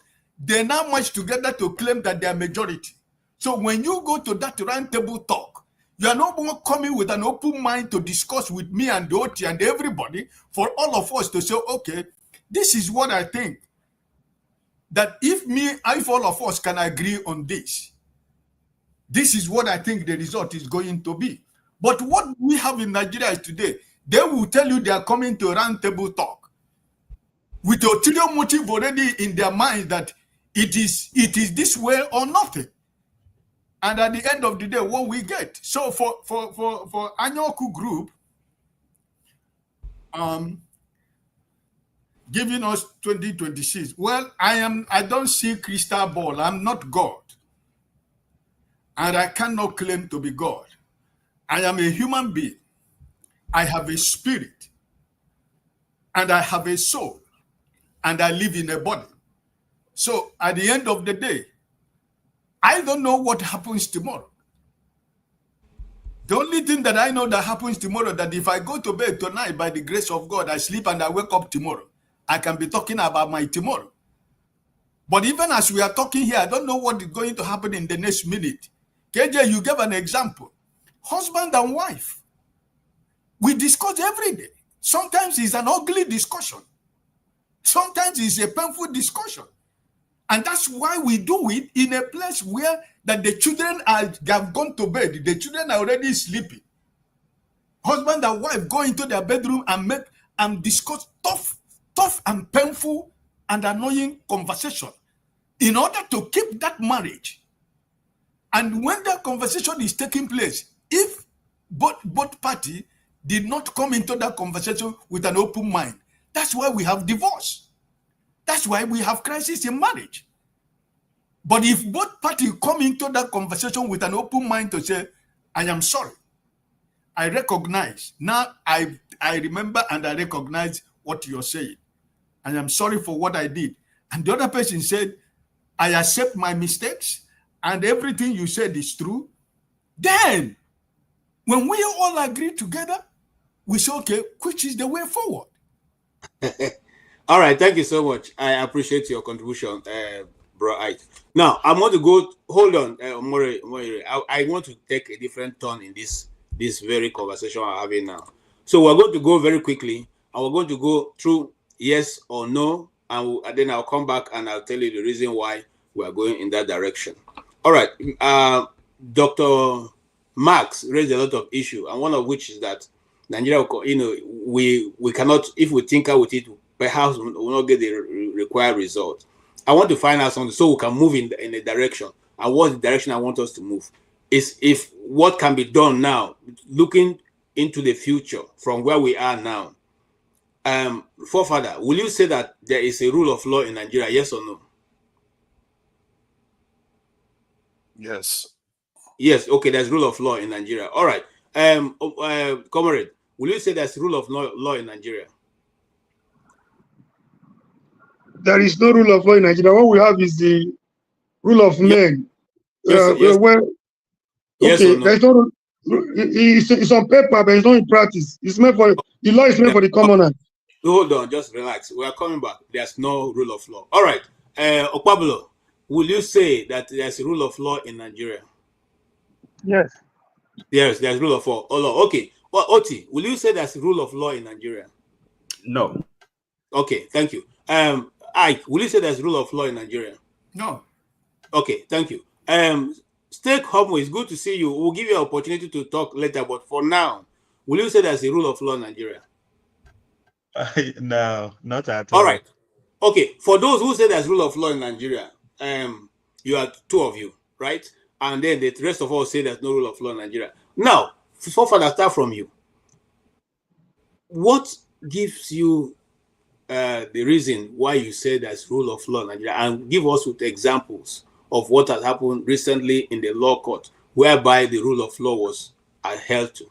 they now march together to claim that they are majority. So when you go to that round table talk, you are no more coming with an open mind to discuss with me and Oti and everybody, for all of us to say, okay, this is what I think. That if all of us can agree on this, this is what I think the result is going to be. But what we have in Nigeria today, they will tell you they are coming to a round table talk with a ulterior motive already in their mind that it is this way or nothing. And at the end of the day, what we get. So for Anyoku Group, giving us 2026. Well, I don't see crystal ball. I'm not God. And I cannot claim to be God. I am a human being. I have a spirit. And I have a soul. And I live in a body. So at the end of the day, I don't know what happens tomorrow. The only thing that I know that happens tomorrow, that if I go to bed tonight, by the grace of God, I sleep and I wake up tomorrow, I can be talking about my tomorrow. But even as we are talking here, I don't know what is going to happen in the next minute. KJ, you gave an example. Husband and wife. We discuss every day. Sometimes it's an ugly discussion. Sometimes it's a painful discussion. And that's why we do it in a place where that the children have gone to bed. The children are already sleeping. Husband and wife go into their bedroom and discuss tough and painful and annoying conversation in order to keep that marriage. And when that conversation is taking place, if both parties did not come into that conversation with an open mind, that's why we have divorce. That's why we have crisis in marriage. But if both parties come into that conversation with an open mind to say, I am sorry, I recognize, now I remember and I recognize what you're saying. I am sorry for what I did. And the other person said, I accept my mistakes and everything you said is true. Then, when we all agree together, we say, okay, which is the way forward? All right, thank you so much. I appreciate your contribution, bro. Now, I want to go, hold on, Moire. I want to take a different turn in this very conversation we're having now. So we're going to go very quickly, and we're going to go through yes or no, and then I'll come back and I'll tell you the reason why we're going in that direction. All right, Dr. Marx raised a lot of issues, and one of which is that Nigeria, we cannot, if we tinker with it, perhaps we will not get the required result. I want to find out something so we can move in a direction. And what the direction I want us to move is if what can be done now, looking into the future from where we are now. Forefather, will you say that there is a rule of law in Nigeria, yes or no? Yes. Yes, okay, there's rule of law in Nigeria. All right. Comrade, will you say there's rule of law in Nigeria? There is no rule of law in Nigeria. What we have is the rule of men. Yes, yes okay, there's no. It's on paper, but it's not in practice. It's meant for the law is meant for the commoner. Hold on, just relax. We are coming back. There's no rule of law. All right, Okpablo, will you say that there's a rule of law in Nigeria? Yes. Yes, there's rule of law. Okay. Well, Oti, will you say there's a rule of law in Nigeria? No. Okay, thank you. Ike, will you say there's rule of law in Nigeria? No. Okay, thank you. Stake Homo, it's good to see you. We'll give you an opportunity to talk later, but for now, will you say there's a rule of law in Nigeria? No, not at all. All right. Okay, for those who say there's rule of law in Nigeria, you are two of you, right? And then the rest of us say there's no rule of law in Nigeria. Now, so far, I start from you. What gives you the reason why you say there's rule of law in Nigeria, and give us with examples of what has happened recently in the law court, whereby the rule of law was held to?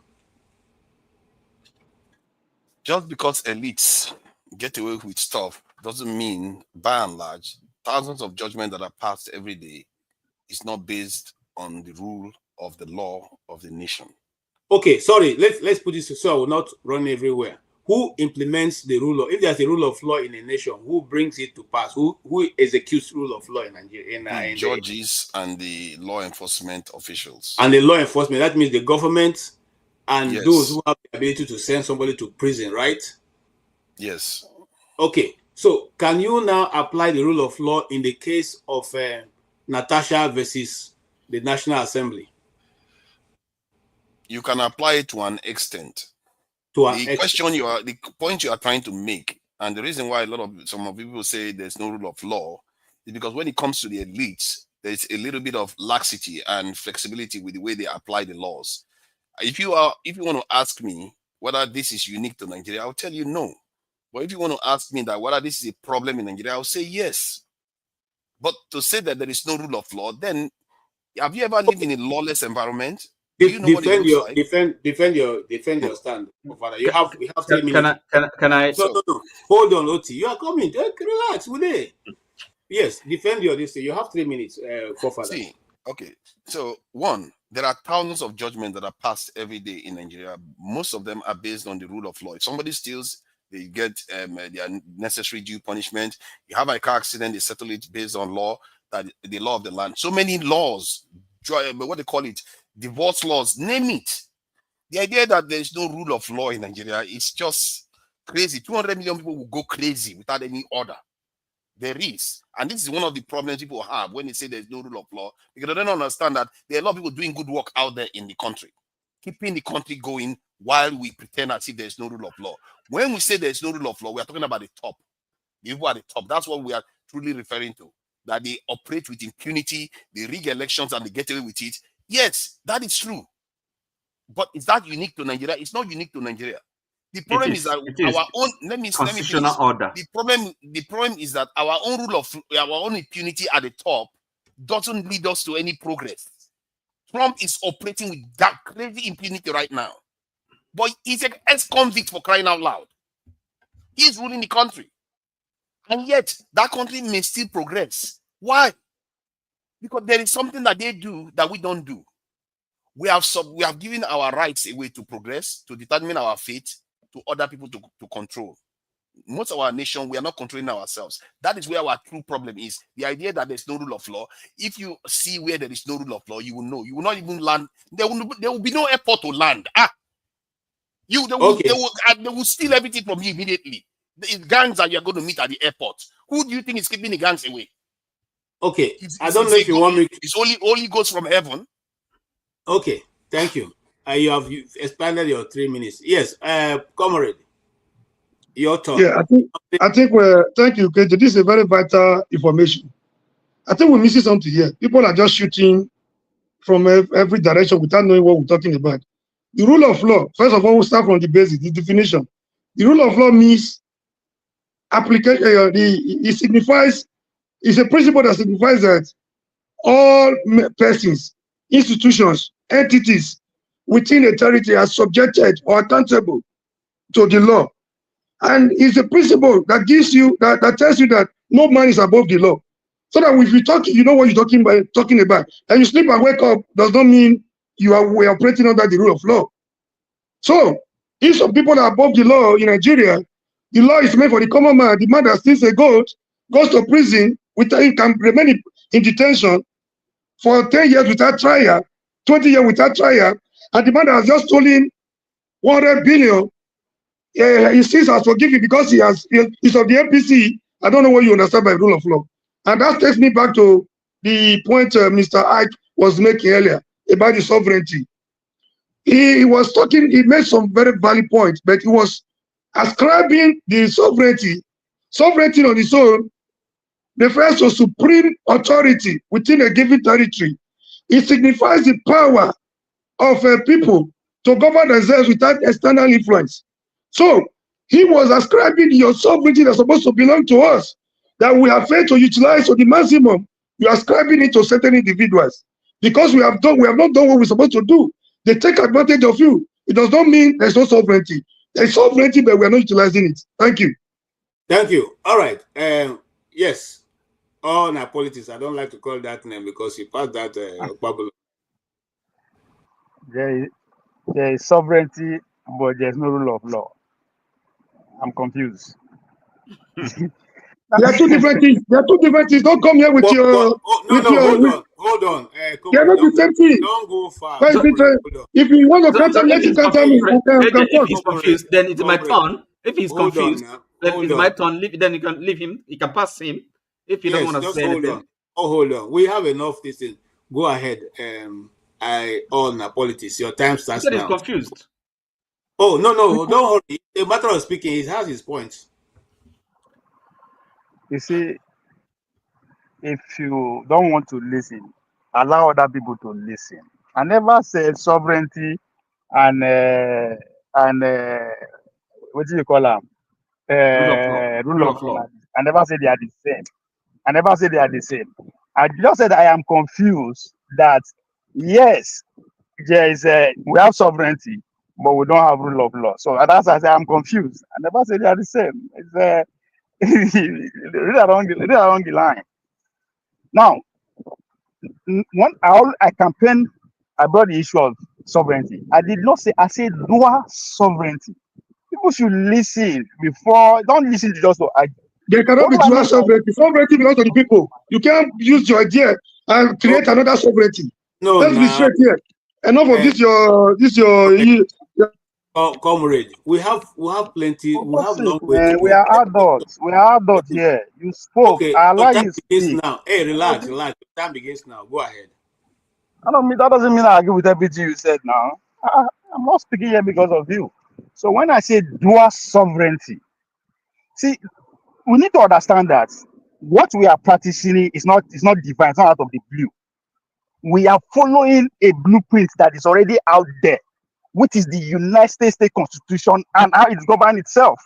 Just because elites get away with stuff doesn't mean, by and large, thousands of judgments that are passed every day is not based on the rule of the law of the nation. Okay, sorry, let's put this so I will not run everywhere. Who implements the rule of, if there's a rule of law in a nation, who brings it to pass? Who executes rule of law in Nigeria? The judges and the law enforcement officials. And the law enforcement, that means the government and Yes. those who have the ability to send somebody to prison, right? Yes. Okay, so can you now apply the rule of law in the case of Natasha versus the National Assembly? You can apply it to an extent. The point you are trying to make, and the reason why some people say there's no rule of law, is because when it comes to the elites, there's a little bit of laxity and flexibility with the way they apply the laws. If you want to ask me whether this is unique to Nigeria, I'll tell you no. But if you want to ask me that whether this is a problem in Nigeria, I'll say yes. But to say that there is no rule of law, then have you ever lived in a lawless environment? Do you know what it looks like? Defend your stand, Father. We have 3 minutes. Can I? No. Hold on, Oti. You are coming. Relax, will they? Yes, defend your this. You have 3 minutes, Father. See, okay. So one, there are thousands of judgments that are passed every day in Nigeria. Most of them are based on the rule of law. If somebody steals, they get their necessary due punishment. You have a car accident, they settle it based on law, that the law of the land. So many laws, what they call it, divorce laws, name it. The idea that there is no rule of law in Nigeria is just crazy. 200 million people will go crazy without any order. There is. And this is one of the problems people have when they say there's no rule of law, because they don't understand that there are a lot of people doing good work out there in the country, keeping the country going while we pretend as if there's no rule of law. When we say there's no rule of law, we are talking about the top. The people at the top. That's what we are truly referring to. That they operate with impunity, they rig elections and they get away with it. Yes, that is true. But is that unique to Nigeria? It's not unique to Nigeria. The problem is that our own constitutional order. The problem is that our own rule of our own impunity at the top doesn't lead us to any progress. Trump is operating with that crazy impunity right now. But he's an ex-convict, for crying out loud. He's ruling the country. And yet that country may still progress. Why? Because there is something that they do that we don't do. We have given our rights away to progress, to determine our fate, to other people to control. Most of our nation, we are not controlling ourselves. That is where our true problem is. The idea that there's no rule of law. If you see where there is no rule of law, you will know. You will not even land. There will be no airport to land. They will steal everything from you immediately. The gangs that you're going to meet at the airport. Who do you think is keeping the gangs away? Okay, I don't know if you want me. It's only goes from heaven. Okay, thank you. You've expanded your 3 minutes. Yes, comrade, your turn. Yeah, I think thank you, KJ. This is a very vital information. I think we're missing something here. People are just shooting from every direction without knowing what we're talking about. The rule of law, first of all, we'll start from the basic, the definition. The rule of law means application. It signifies, it's a principle that signifies that all persons, institutions, entities within a territory are subjected or accountable to the law. And it's a principle that gives you, that tells you that no man is above the law. So that if you talk, you know what you're talking about. And you sleep and wake up does not mean we're operating under the rule of law. So if some people are above the law in Nigeria, the law is made for the common man. The man that steals a goat goes to prison, he can remain in detention for 10 years without trial, 20 years without trial, and the man that has just stolen 100 billion, he sees as forgiven because he's of the APC. I don't know what you understand by rule of law. And that takes me back to the point Mr. Ike was making earlier about the sovereignty. He was talking, he made some very valid points, but he was ascribing the sovereignty on its own refers to supreme authority within a given territory. It signifies the power of people to govern themselves without external influence. So he was ascribing your sovereignty that's supposed to belong to us, that we have failed to utilize to the maximum. You are ascribing it to certain individuals because we have not done what we're supposed to do. They take advantage of you. It does not mean there's no sovereignty. There's sovereignty, but we're not utilizing it. Thank you. Thank you. All right. Yes. All politics. I don't like to call that name because he passed that bubble. There is sovereignty, but there's no rule of law. I'm confused. There are two different things. There are two different things. Don't come here with your. Hold on. They're not the same thing. Don't go far. If you want to counter, let him counter me. If he's confused, then it's my turn. If he's confused, then it's my turn. Then you can leave him. You can pass him. If you don't want to say anything. Hold on. We have enough this thing. Go ahead. I own politics. Your time starts now. He's confused. Oh, no. Don't hurry. A matter of speaking, he has his points. You see, if you don't want to listen, allow other people to listen. I never said sovereignty and what do you call them? Rule of law. I never said they are the same. I just said I am confused that yes, there is we have sovereignty, but we don't have rule of law. So that's why I say I'm confused. I never said they are the same. It's read along the line. Now, I campaigned, I brought the issue of sovereignty. I did not say, I said dual sovereignty. People should listen before, don't listen to just to argue. There cannot be dual sovereignty. Sovereignty belongs to the people. You can't use your idea and create another sovereignty. No, let's be straight here. Enough of this. Comrade, we have plenty. We have long way. We are adults. We are adults here. You spoke. Okay, I allow you to speak. Now. Hey, relax. Time begins now. Go ahead. That doesn't mean I agree with everything you said now. I'm not speaking here because of you. So when I say dual sovereignty, see, we need to understand that what we are practicing is not divine. It's not out of the blue. We are following a blueprint that is already out there, which is the United States Constitution and how it governs itself.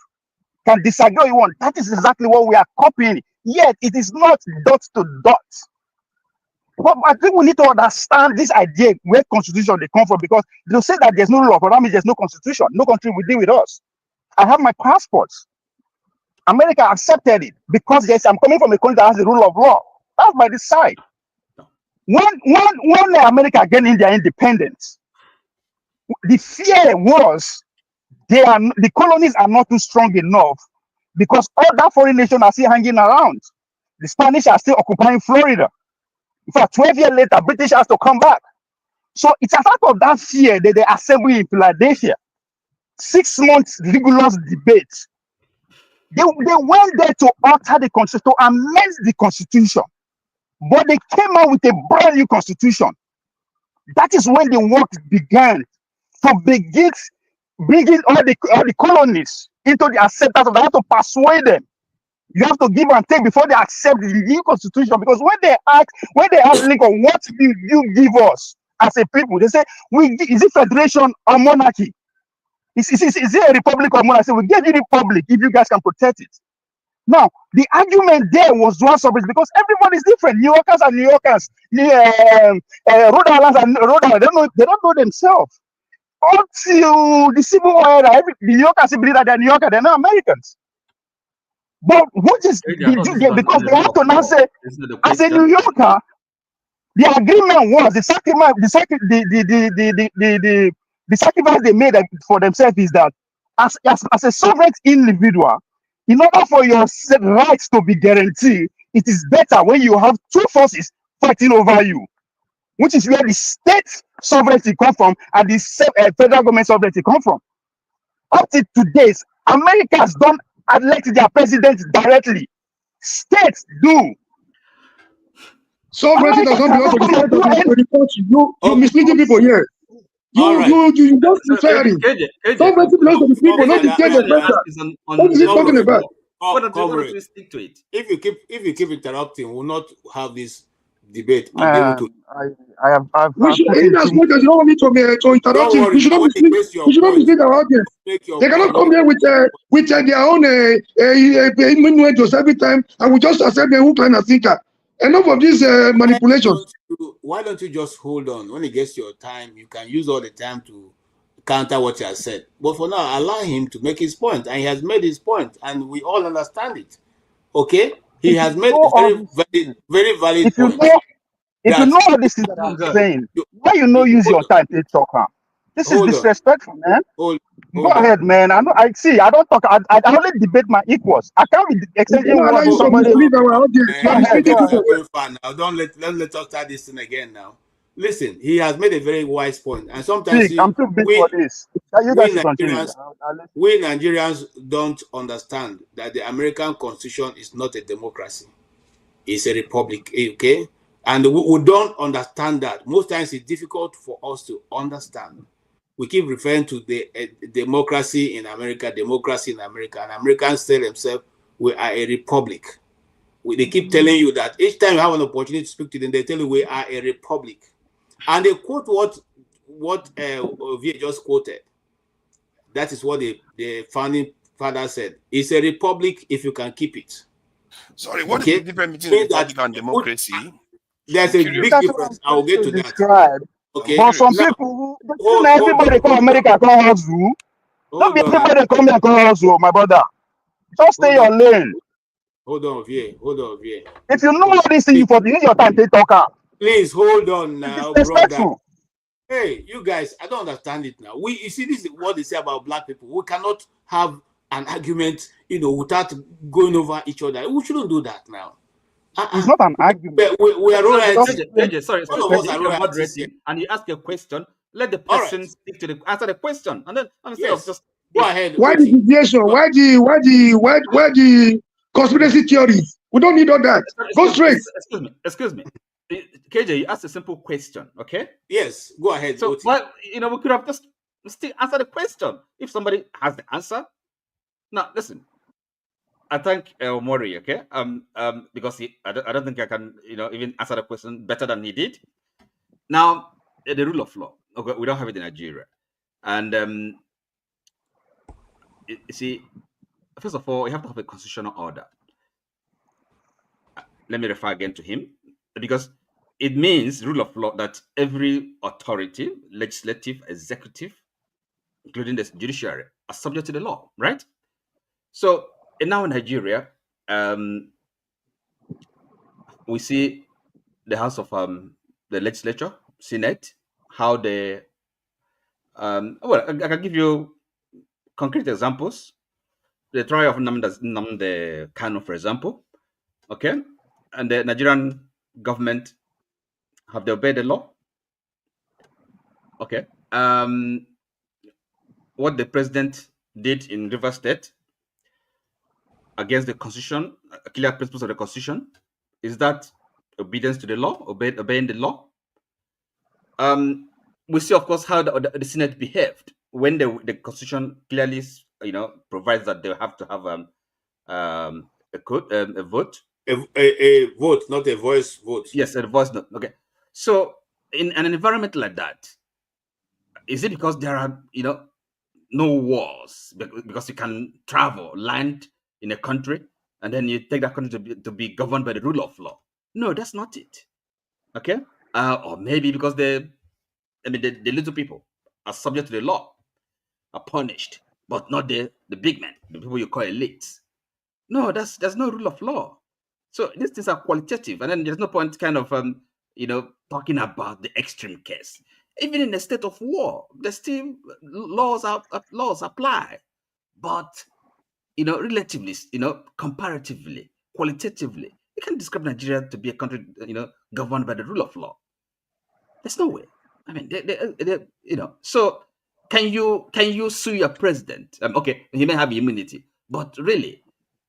Can disagree you want. That is exactly what we are copying. Yet it is not dot to dot. But I think we need to understand this idea where constitution they come from, because they'll say that there's no law, but that means there's no constitution. No country will deal with us. I have my passport. America accepted it because yes, I'm coming from a country that has the rule of law. That's by the side. When America getting their independence, the fear was the colonies are not too strong enough because all that foreign nations are still hanging around. The Spanish are still occupying Florida. In fact, 12 years later, British has to come back. So it's a part of that fear that they assembled in Philadelphia. 6 months rigorous debate. They went there to alter the constitution, to amend the constitution. But they came out with a brand new constitution. That is when the work began to begin bringing all the colonies into the acceptance of that. You have to persuade them. You have to give and take before they accept the new constitution. Because when they ask Lincoln, what will you give us as a people? They say, is it federation or monarchy? Is it a republic or monarchy? We give you the republic if you guys can protect it. Now, the argument there was dual sovereignty because everybody is different. New Yorkers are New Yorkers. Rhode Islanders are Rhode Islanders. They don't know themselves. Until the Civil War era, the New Yorkers believe that they're New Yorkers, they're not Americans. But what is because they have to now say, as a New Yorker, the agreement was the sacrifice they made for themselves is that as a sovereign individual, in order for your rights to be guaranteed, it is better when you have two forces fighting over you, which is where the state sovereignty come from and the federal government sovereignty come from. Up to today, Americans don't elect their president directly. States do. Sovereignty does not belong to the state, to the country. You're misleading people here. You don't decide it. Sovereignty belongs to the people, not the state. What is he talking about? If you keep interrupting, we'll not have this debate. We should, in as much as you don't want me to interrupt him, we should not mislead our audience. They cannot come here with their own innuendos every time, and we just accept them hook, line, and sinker. Enough of these manipulations. Why don't you just hold on? When it gets your time, you can use all the time to counter what he has said. But for now, allow him to make his point, and he has made his point, and we all understand it. Okay, he If has you made know a all very, these very, things, very valid if you point know, if you that know all these things that Oh I'm God. saying, why you no use your time to talk? This is hold on, disrespectful, man. hold Go on. ahead, man. I know. I see. I don't talk. I only debate my equals. I can't be We exchanging cannot allow words you with to somebody. mislead our audience. You Go are ahead. misleading Go We ahead. are people. going far now. Let us start this thing again now. Listen, he has made a very wise point, and sometimes Speak. I'm too big for this. You we guys should continue. Nigerians we Nigerians don't understand that the American Constitution is not a democracy; it's a republic. Okay, and we don't understand that. Most times, it's difficult for us to understand. We keep referring to the democracy in America, and Americans tell themselves we are a republic. They keep telling you that each time you have an opportunity to speak to them, they tell you we are a republic, and they quote what Ovie just quoted. That is what the founding father said. It's a republic if you can keep it. Sorry, what is Okay, the difference between means that republic and democracy? there's I'm a curious. big That's what I'm difference. I will trying get to to that. describe. I'm Okay, But some now curious. people, everybody hold call on, America call zoo. Don't hold be on, everybody come here call zoo, my brother. Just stay hold on, your lane. hold on, Ovie, hold on, Ovie. If you know all these things, you use your time to talk. Please hold on It's now, brother. disrespectful. Hey, you guys, I don't understand it now. You see, this is what they say about black people. We cannot have an argument, without going over each other. We shouldn't do that now. It's not an argument. We are Just royalty. Sorry, All excuse of me. us are If you're royalties here. moderating and you ask a question, let the All person right. speak to answer the question, and then instead of Yes. just Go ahead, Why the Oti. deviation? Why the conspiracy theories? We don't need all that. Go straight. excuse me. KJ, you asked a simple question, okay? Yes, go ahead, So, Oti. well, we could have just still answer the question if somebody has the answer. Now, listen. I thank Mori, okay? Because I don't think I can, even answer the question better than he did. Now, the rule of law, okay, we don't have it in Nigeria, and you see, first of all, you have to have a constitutional order. Let me refer again to him, because it means rule of law that every authority, legislative, executive, including the judiciary, are subject to the law, right? So in now Nigeria, we see the House of the Legislature, Senate, how they well, I can give you concrete examples. The trial of Nnamdi Kanu, for example, okay, and the Nigerian government, have they obeyed the law? Okay. What the president did in River State against the Constitution, clear principles of the Constitution, is that obedience to the law, obeying the law? We see, of course, how the Senate behaved when the Constitution clearly, provides that they have to have a vote. A vote, not a voice vote. Yes, a voice note. Okay. So in an environment like that, is it because there are, no wars, because you can travel, land in a country, and then you take that country to be governed by the rule of law? No, that's not it. Okay. Or maybe because the little people are subject to the law, are punished, but not the big men, the people you call elites. No, there's no rule of law. So these things are qualitative, and then there's no point kind of talking about the extreme case. Even in a state of war, there's still laws apply, but relatively, comparatively, qualitatively, you can describe Nigeria to be a country governed by the rule of law. There's no way. I mean, So can you sue your president? Okay, he may have immunity, but really,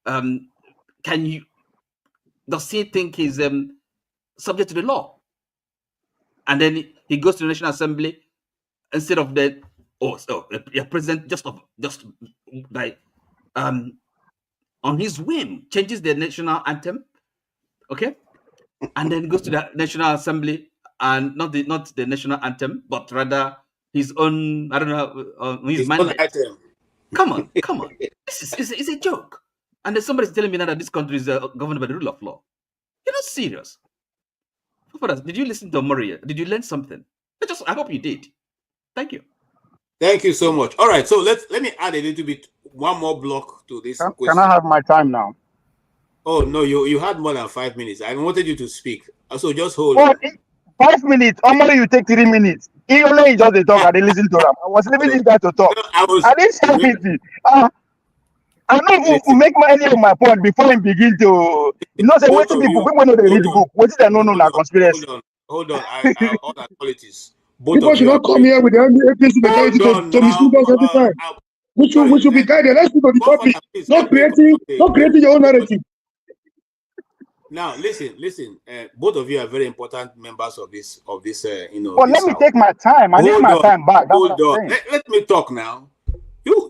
can you? Does he think he's subject to the law? And then he goes to the National Assembly instead of the your president just by on his whim changes the national anthem, okay, and then goes to the National Assembly and not the national anthem, but rather his own, I don't know, his mandate. Come on. This is a joke. And then somebody's telling me now that this country is governed by the rule of law. You're not serious. Did you listen to Maria? Did you learn something? I hope you did. Thank you. Thank you so much. All right, so let me add a little bit, one more block to this question. Can I have my time now? Oh no, you had more than 5 minutes. I wanted you to speak, so just hold on. 5 minutes. How many you take 3 minutes? He only just the talk. I didn't listen to him. I was leaving this guy to talk. No, I didn't say anything. I know who make any of my point before he begin to. You know, say what people know they read the book. What is that? No, na conspiracy. Hold on. I all that qualities. People should not come here with their APC mentality to mislead us every time. We should be guided. Let's go to the topic. Not creating your own narrative. Now, listen. Both of you are very important members of this. But let me take my time. I need my time back. Hold on. Let me talk now.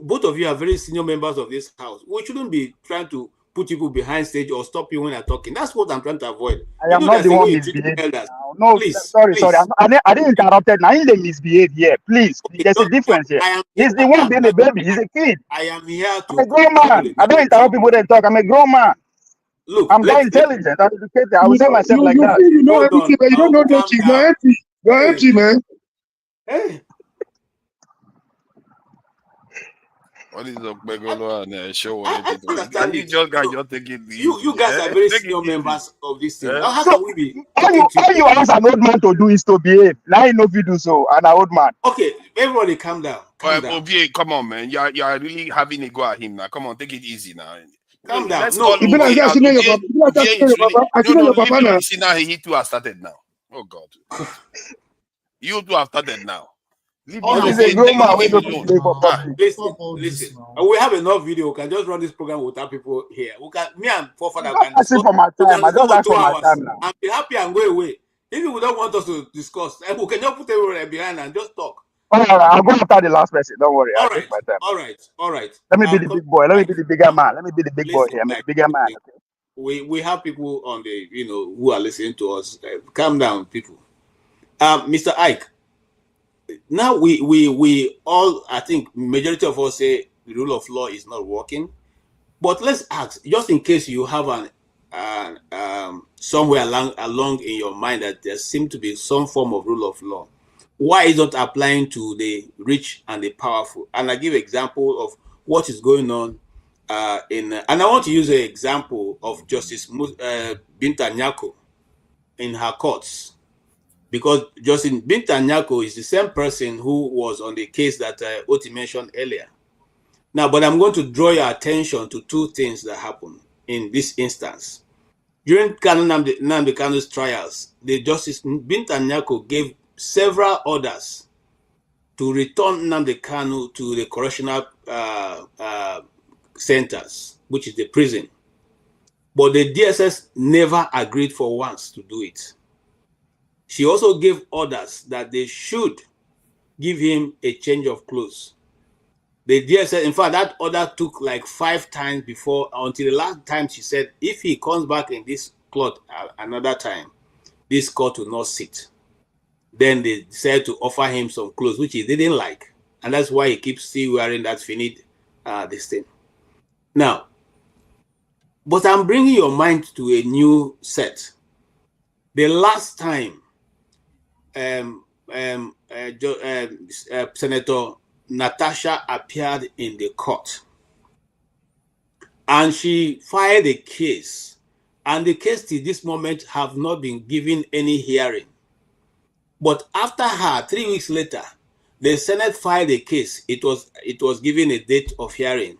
Both of you are very senior members of this house. We shouldn't be trying to put people behind stage or stop you when you're talking. That's what I'm trying to avoid. I am not the one misbehaving. No, please, sorry. I didn't interrupt it. Now they misbehave here. Please, there's a difference here. He's the one being a baby. He's a kid. I am here to. I'm a grown man. I don't interrupt people that talk. I'm a grown man. Look, I'm very intelligent. I'm educated. I will say myself like that. You know everything, but you don't know nothing. You're empty. You're empty, man. Hey. What is up, Begolo and show? You just guys, you're taking you guys are very senior members of this thing. How can we be? All you ask an old man to do is to behave. Now you know if you do so, an old man. Okay, everybody, calm down. Come on, man. You are really having a go at him now. Come on, take it easy now. Calm down. No, he too has started now. Oh God, you two have started now. Listen. We have enough video. We can just run this program without people here. Me and forefather can discuss for my time. I just ask for my time now. And be happy and go away. If you don't want us to discuss, we can just put everyone behind and just talk. All right, I'll go after the last person. Don't worry. I'll take my time. All right. Let me be the big boy. Let me be the bigger man. Let me be the big boy here. I'm a bigger man. Okay? We have people on the who are listening to us. Calm down, people. Mr. Ike. Now we all, I think majority of us say the rule of law is not working, but let's ask, just in case you have somewhere along in your mind that there seems to be some form of rule of law, why is it applying to the rich and the powerful? And I give example of what is going on and I want to use an example of Justice Binta Nyako in her courts. Because Justice Binta Nyako is the same person who was on the case that Oti mentioned earlier. Now, but I'm going to draw your attention to two things that happened in this instance. During Nnamdi Kanu's trials, the Justice Binta Nyako gave several orders to return Nnamdi Kanu to the correctional centers, which is the prison. But the DSS never agreed for once to do it. She also gave orders that they should give him a change of clothes. The DSS, in fact, that order took like 5 times before, until the last time she said, if he comes back in this cloth another time, this court will not sit. Then they decided to offer him some clothes, which he didn't like. And that's why he keeps still wearing that finite this thing. Now, but I'm bringing your mind to a new set. The last time Senator Natasha appeared in the court and she filed a case, and the case to this moment have not been given any hearing. But after her, 3 weeks later, the Senate filed a case. It was given a date of hearing,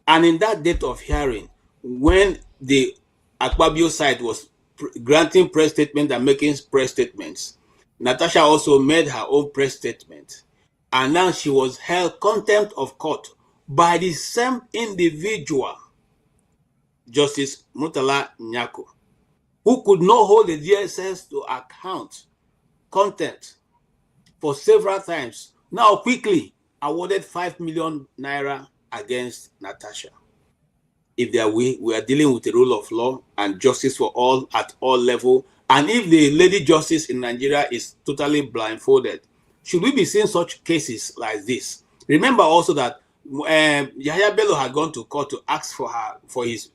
and in that date of hearing, when the Akpabio side was granting press statements and making press statements, Natasha also made her own press statement, and now she was held contempt of court by the same individual, Justice Murtala Nyako, who could not hold the DSS to account contempt for several times. Now quickly awarded 5 million naira against Natasha. If we are dealing with the rule of law and justice for all at all levels, and if the lady justice in Nigeria is totally blindfolded, should we be seeing such cases like this? Remember also that Yahya Bello had gone to court to ask for his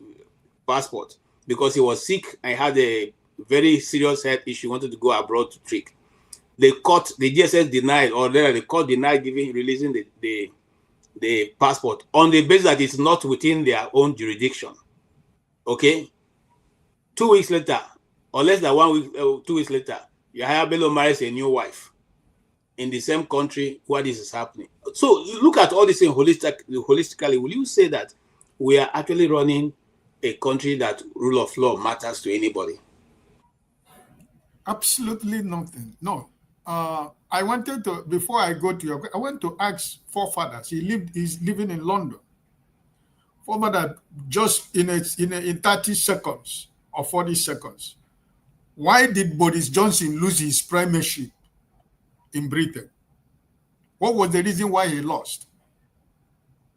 passport because he was sick and had a very serious health issue, wanted to go abroad to treat. the court, the GSS denied, or the court denied releasing the passport on the basis that it's not within their own jurisdiction. Okay? 2 weeks later, or less than 1 week, 2 weeks later, Yahya Bello marries a new wife in the same country where this is happening. So look at all this thing holistically. Will you say that we are actually running a country that rule of law matters to anybody? Absolutely nothing. No. I wanted to, before I go to your, I want to ask forefathers. He's living in London. Forefather, just in 30 seconds or 40 seconds, why did Boris Johnson lose his premiership in Britain? What was the reason why he lost?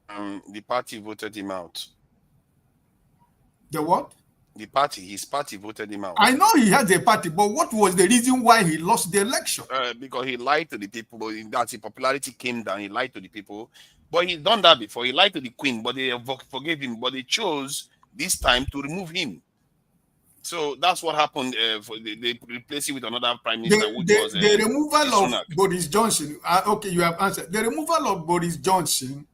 The party voted him out. The what? His party voted him out. I know he has a party, but what was the reason why he lost the election? Because he lied to the people. That his popularity came down. He lied to the people. But he's done that before. He lied to the Queen, but they forgave him. But they chose this time to remove him. So that's what happened. They replaced him with another prime minister, the removal of Boris Johnson. Okay, you have answered. The removal of Boris Johnson,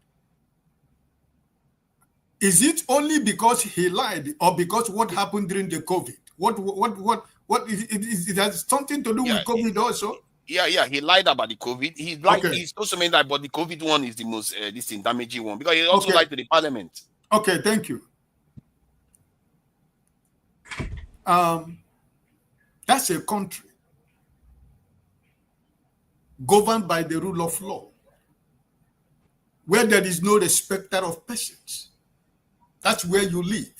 is it only because he lied, or because what happened during the COVID? It has something to do with COVID also? Yeah, he lied about the COVID. He lied. Okay. He's also made that, but the COVID one is the most damaging one, because he also lied to the parliament. Okay, thank you. That's a country governed by the rule of law, where there is no respecter of persons. That's where you live.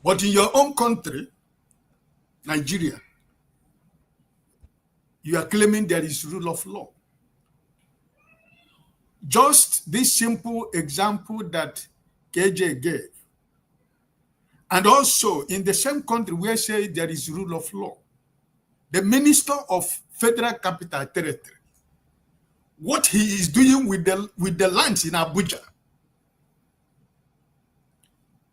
But in your own country, Nigeria, you are claiming there is rule of law. Just this simple example that KJ gave. And also in the same country where say there is rule of law, the Minister of Federal Capital Territory, what he is doing with the lands in Abuja,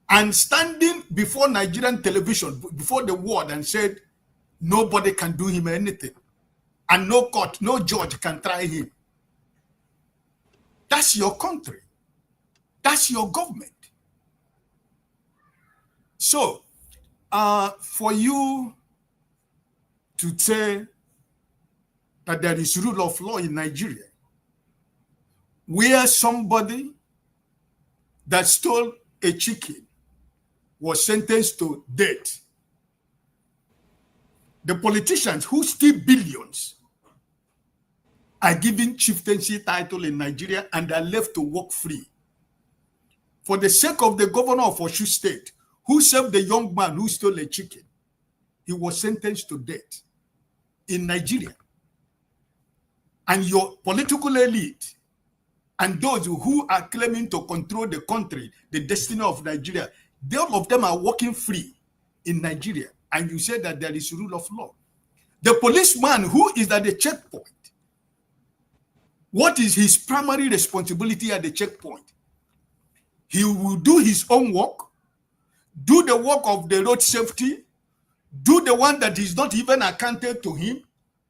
and standing before Nigerian television, before the world, and said nobody can do him anything, and no court, no judge can try him. That's your country. That's your government. So, for you to say that there is rule of law in Nigeria, where somebody that stole a chicken was sentenced to death, the politicians who steal billions are given chieftaincy title in Nigeria and are left to walk free. For the sake of the governor of Osun State, who saved the young man who stole a chicken, he was sentenced to death in Nigeria. And your political elite and those who are claiming to control the country, the destiny of Nigeria, all of them are walking free in Nigeria. And you say that there is rule of law. The policeman who is at the checkpoint, what is his primary responsibility at the checkpoint? He will do his own work, do the work of the road safety, do the one that is not even accounted to him,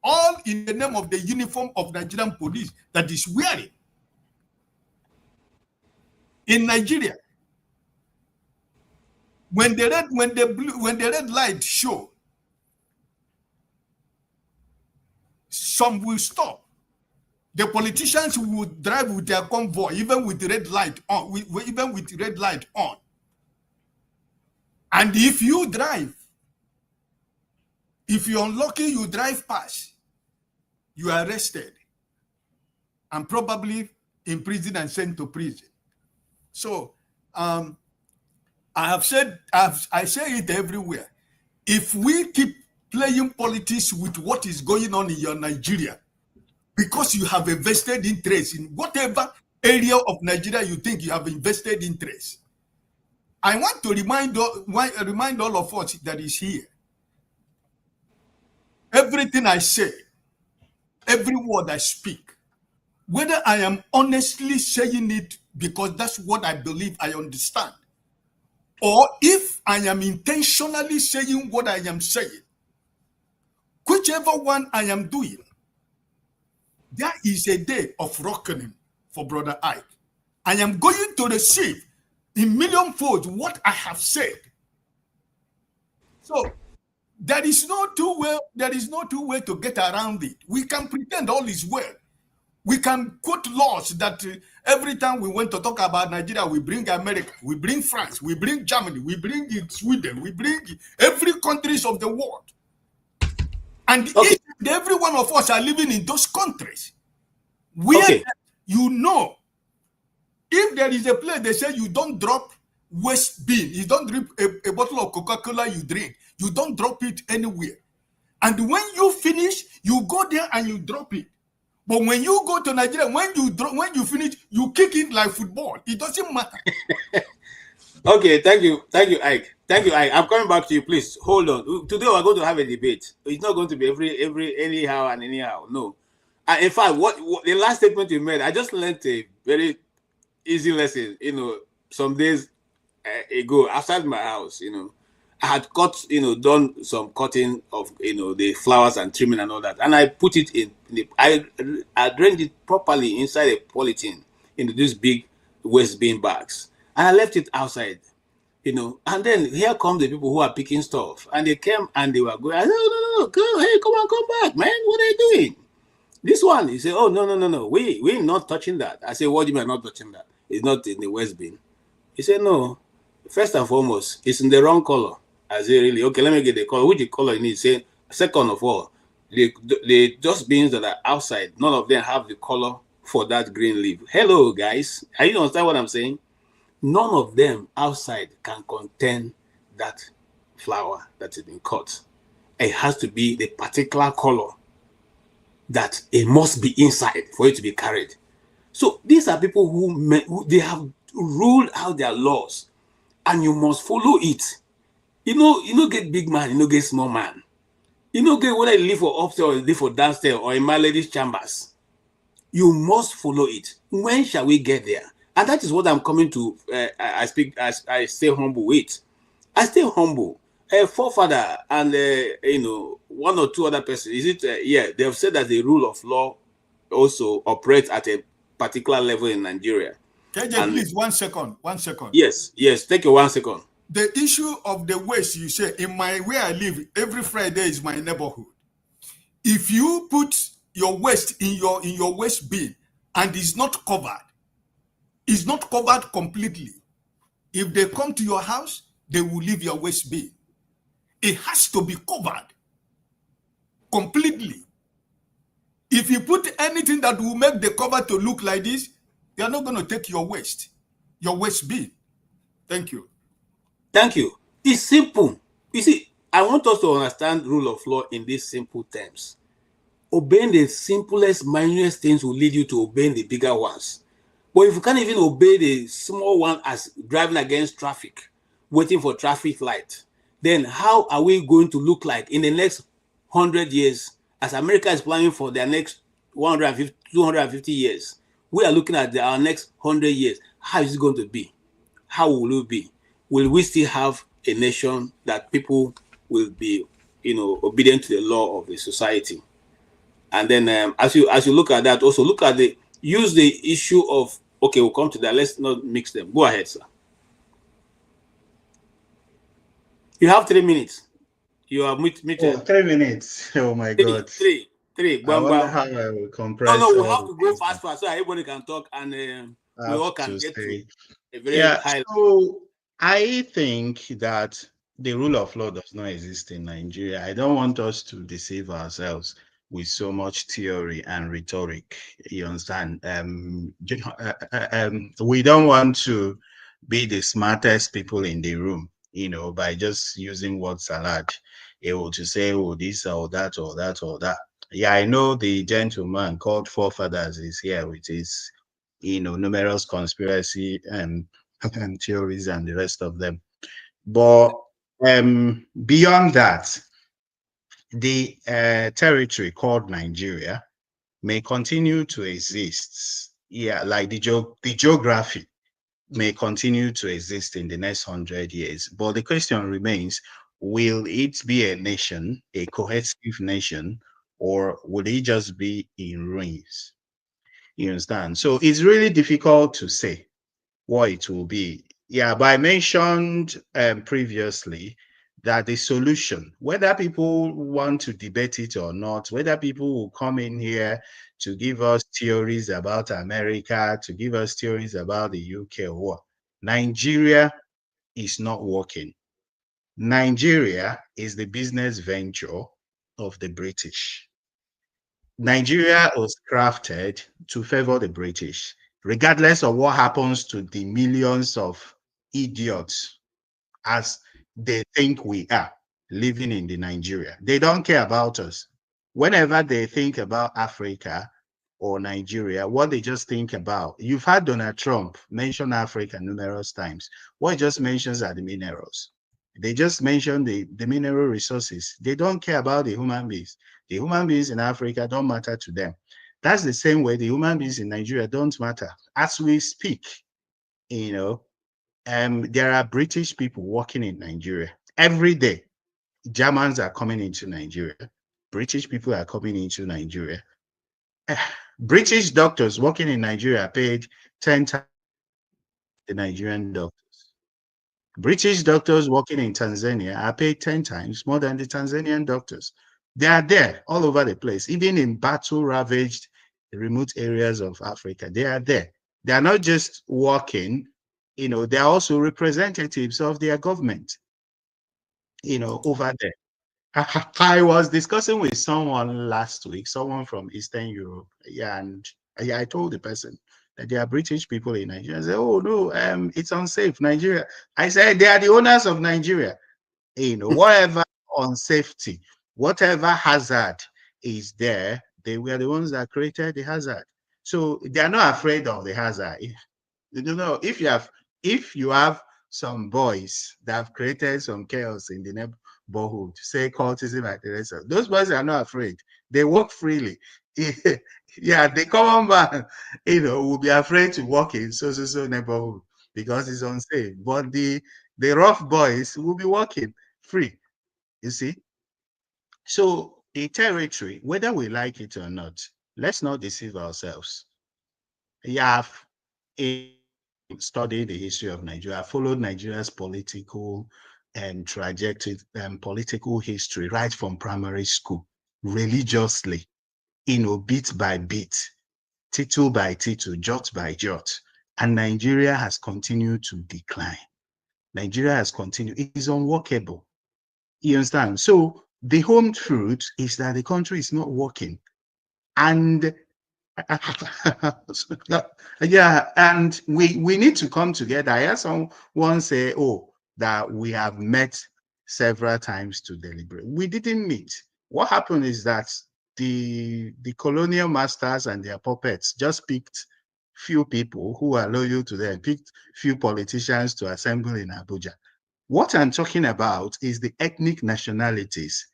all in the name of the uniform of Nigerian police that is wearing. In Nigeria, when the red light show, some will stop. The politicians will drive with their convoy, even with the red light on, And if you drive, if you're unlucky, you drive past, you are arrested and probably imprisoned and sent to prison. So I say it everywhere. If we keep playing politics with what is going on in your Nigeria, because you have a vested interest in whatever area of Nigeria you think you have invested interest, I want to remind all of us that is here. Everything I say, every word I speak, whether I am honestly saying it because that's what I believe I understand, or if I am intentionally saying what I am saying, which whichever one I am doing, there is a day of reckoning for Brother Ike. I am going to receive in millionfold what I have said. So there is no two way to get around it. We can pretend all is well. We can quote laws that every time we want to talk about Nigeria, we bring America, we bring France, we bring Germany, we bring Sweden, we bring every countries of the world. And each and every one of us are living in those countries. Where you know, if there is a place they say you don't drop waste bin, you don't drink a bottle of Coca-Cola you drink, you don't drop it anywhere. And when you finish, you go there and you drop it. But when you go to Nigeria, when you finish, you kick it like football. It doesn't matter. Okay, thank you, Ike. Thank you, Ike. I'm coming back to you. Please hold on. Today we're going to have a debate. It's not going to be every anyhow and anyhow. No. In fact, what the last statement you made, I just learned a very easy lesson. Some days ago outside my house. I had done some cutting of the flowers and trimming and all that, and I put it in I drained it properly inside a polythene into these big waste bin bags, and I left it outside, and then here come the people who are picking stuff, and they came and they were going, no, go, hey, come back, man, what are you doing? This one, he said, oh, no, we're not touching that. I said, what do you mean not touching that? It's not in the waste bin. He said, no, first and foremost, it's in the wrong color. I say, really? Okay, let me get the color. Which color you need? Say, second of all, the dustbins that are outside, none of them have the color for that green leaf. Hello, guys. Are you understand what I'm saying? None of them outside can contain that flower that has been cut. It has to be the particular color that it must be inside for it to be carried. So these are people who they have ruled out their laws, and you must follow it. You know, get big man, you know, get small man. You know, get whether you live for upstairs or you live for downstairs or in my lady's chambers. You must follow it. When shall we get there? And that is what I'm coming to. I stay humble with. I stay humble. A forefather and one or two other persons. Is it? Yeah, they have said that the rule of law also operates at a particular level in Nigeria. KJ, please, 1 second. 1 second. Yes. Take a 1 second. The issue of the waste, you say, where I live, every Friday is my neighborhood. If you put your waste in your waste bin and it's not covered completely, if they come to your house, they will leave your waste bin. It has to be covered completely. If you put anything that will make the cover to look like this, they are not going to take your waste bin. Thank you. Thank you. It's simple. You see, I want us to understand rule of law in these simple terms. Obeying the simplest, minutest things will lead you to obeying the bigger ones. But if you can't even obey the small one as driving against traffic, waiting for traffic light, then how are we going to look like in the next 100 years as America is planning for their next 150, 250 years? We are looking at our next 100 years. How is it going to be? How will it be? Will we still have a nation that people will be, obedient to the law of the society? And then as you look at that, also look at use the issue of, okay, we'll come to that. Let's not mix them. Go ahead, sir. You have 3 minutes. You are muted. Oh, 3 minutes. Oh my God. Three. I wonder how I will compress. No, we have to go fast so everybody can talk and we all can get to a very high. So I think that the rule of law does not exist in Nigeria. I don't want us to deceive ourselves with so much theory and rhetoric. You understand? We don't want to be the smartest people in the room, by just using word salad, able to say, oh, this or that or that or that. Yeah, I know the gentleman called Forefathers is here with his, numerous conspiracy and theories and the rest of them. But beyond that, the territory called Nigeria may continue to exist. Yeah, like the geography may continue to exist in the next 100 years. But the question remains, will it be a nation, a cohesive nation, or will it just be in ruins? You understand? So it's really difficult to say what it will be. Yeah, but I mentioned previously that the solution, whether people want to debate it or not, whether people will come in here to give us theories about America, to give us theories about the UK or what, Nigeria is not working. Nigeria is the business venture of the British. Nigeria was crafted to favor the British, regardless of what happens to the millions of idiots as they think we are living in the Nigeria. They don't care about us. Whenever they think about Africa or Nigeria, what they just think about, you've had Donald Trump mention Africa numerous times. What he just mentions are the minerals. They just mention the mineral resources. They don't care about the human beings. The human beings in Africa don't matter to them. That's the same way the human beings in Nigeria don't matter. As we speak, you know, there are British people working in Nigeria. Every day, Germans are coming into Nigeria. British people are coming into Nigeria. British doctors working in Nigeria are paid 10 times the Nigerian doctors. British doctors working in Tanzania are paid 10 times more than the Tanzanian doctors. They are there all over the place, even in battle-ravaged remote areas of Africa. They are there. They are not just working, you know, they are also representatives of their government, you know, over there. I was discussing with someone last week, someone from Eastern Europe, yeah, and I told the person that there are British people in Nigeria. I said, "Oh no, it's unsafe, Nigeria." I said, "They are the owners of Nigeria. You know, whatever unsafety, whatever hazard is there, they were the ones that created the hazard. So they are not afraid of the hazard. You know, if you have some boys that have created some chaos in the neighborhood, say cultism and the rest of those boys are not afraid. They walk freely. Yeah, the common man, you know, will be afraid to walk in so neighborhood because it's unsafe. But the rough boys will be walking free. You see? So the territory, whether we like it or not, let's not deceive ourselves. You have studied the history of Nigeria, followed Nigeria's political trajectory and political history right from primary school, religiously, you know, bit by bit, tittle by tittle, jot by jot. And Nigeria has continued to decline. Nigeria has continued, it is unworkable. You understand? So the home truth is that the country is not working. And yeah, and we need to come together. I heard someone say, "Oh, that we have met several times to deliberate." We didn't meet. What happened is that the colonial masters and their puppets just picked few people who are loyal to them, picked few politicians to assemble in Abuja. What I'm talking about is the ethnic nationalities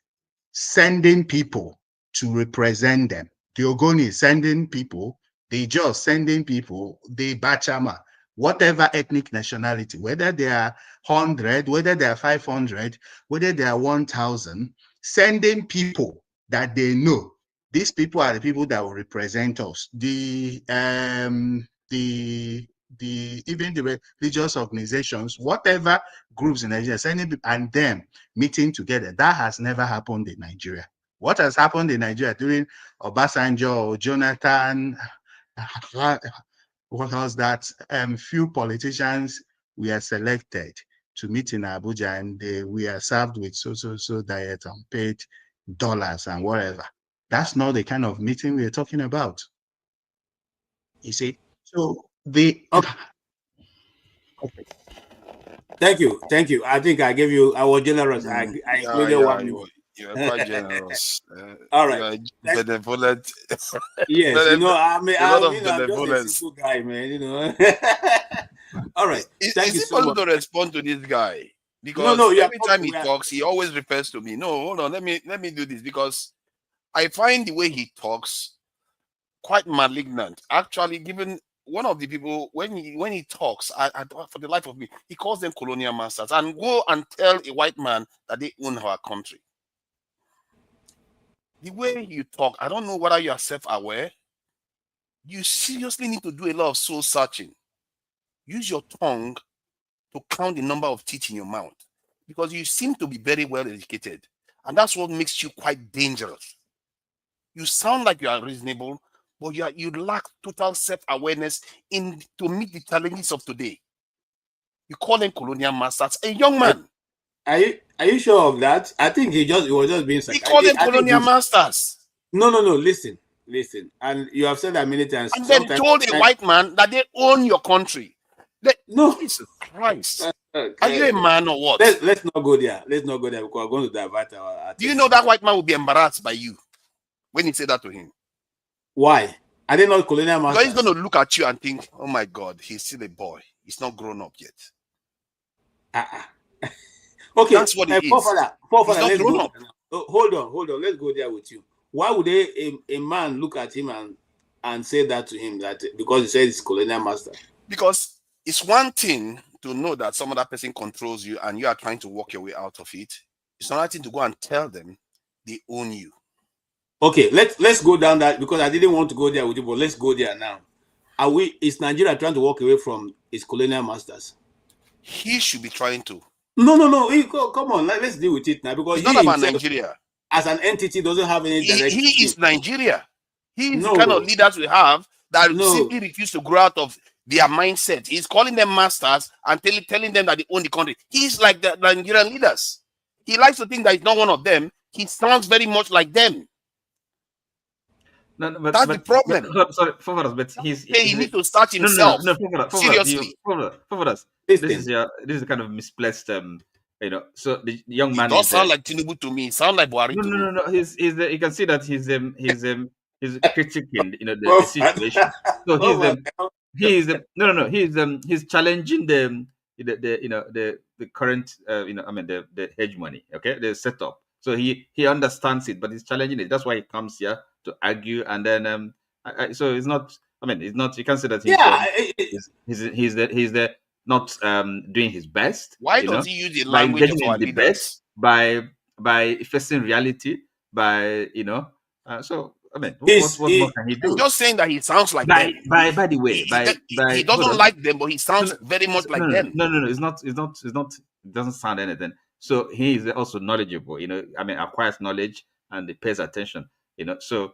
sending people to represent them. The Ogoni sending people, the Jos sending people, the Bachama, whatever ethnic nationality, whether they are 100, whether they are 500, whether they are 1,000, sending people that they know. These people are the people that will represent us. Even the religious organizations, whatever groups in Nigeria, sending people and them meeting together. That has never happened in Nigeria. What has happened in Nigeria during Obasanjo or Jonathan, what was that? Few politicians were selected to meet in Abuja and we are served with so diet and paid dollars and whatever. That's not the kind of meeting we're talking about. You see? So the okay. Thank you. I think I gave you. I was generous. I included 1 minute. You are quite generous. All You right. are benevolent. Yes, you know, a lot of I'm just a benevolence. simple guy, man. You know. All right. Thank you Is it so possible much. to respond to this guy? No, Because you are every time talking. he talks, he always refers to me. No, hold on. Let me do this because I find the way he talks quite malignant. Actually, given one of the people, when he talks, for the life of me, he calls them colonial masters, and go and tell a white man that they own our country. The way you talk, I don't know whether you are self-aware. You seriously need to do a lot of soul searching. Use your tongue to count the number of teeth in your mouth, because you seem to be very well educated, and that's what makes you quite dangerous. You sound like you are reasonable, but you lack total self-awareness to meet the challenges of today. You call them colonial masters. A young man. Are you sure of that? I think he was just being sarcastic. He called them colonial masters. No. Listen. And you have said that many times. And then told a white man that they own your country. No. Jesus Christ. Are you a man or what? Let's not go there. Let's not go there, because we're going to divert our Do you know that white man will be embarrassed by you when you say that to him? Why? Are they not colonial masters? Because he's going to look at you and think, oh my God, he's still a boy. He's not grown up yet. Okay, that's what it is. Forefather, let's grown up. Hold on. Let's go there with you. Why would a man look at him and say that to him, that because he says he's colonial master? Because it's one thing to know that some other person controls you and you are trying to walk your way out of it. It's another thing to go and tell them they own you. Okay, let's go down that, because I didn't want to go there with you, but let's go there now. Is Nigeria trying to walk away from its colonial masters? He should be trying to. No. Come on, let's deal with it now, because it's not about Nigeria. As an entity, doesn't have any direction. He is Nigeria. He is the kind of leaders we have that simply refuse to grow out of their mindset. He's calling them masters and telling them that they own the country. He's like the Nigerian leaders. He likes to think that he's not one of them. He sounds very much like them. No, but, that's the problem. But he needs to start himself. Seriously. This is the kind of misplaced, So the young man. He does sound like Tinubu to me. Sound like Buhari. No. You can see that he's critiquing, the situation. So he's challenging the current, the hegemony. Okay, the setup. So he understands it, but he's challenging it. That's why he comes here to argue, and then so it's not. It's not. You can't say that he's not doing his best. Why does he use the language of our leaders? By facing reality, by So what more can he do? He's just saying that he sounds like them. By the way, he doesn't like them, but he sounds very much like them. No. It's not. It doesn't sound anything. So he is also knowledgeable. Acquires knowledge and he pays attention. So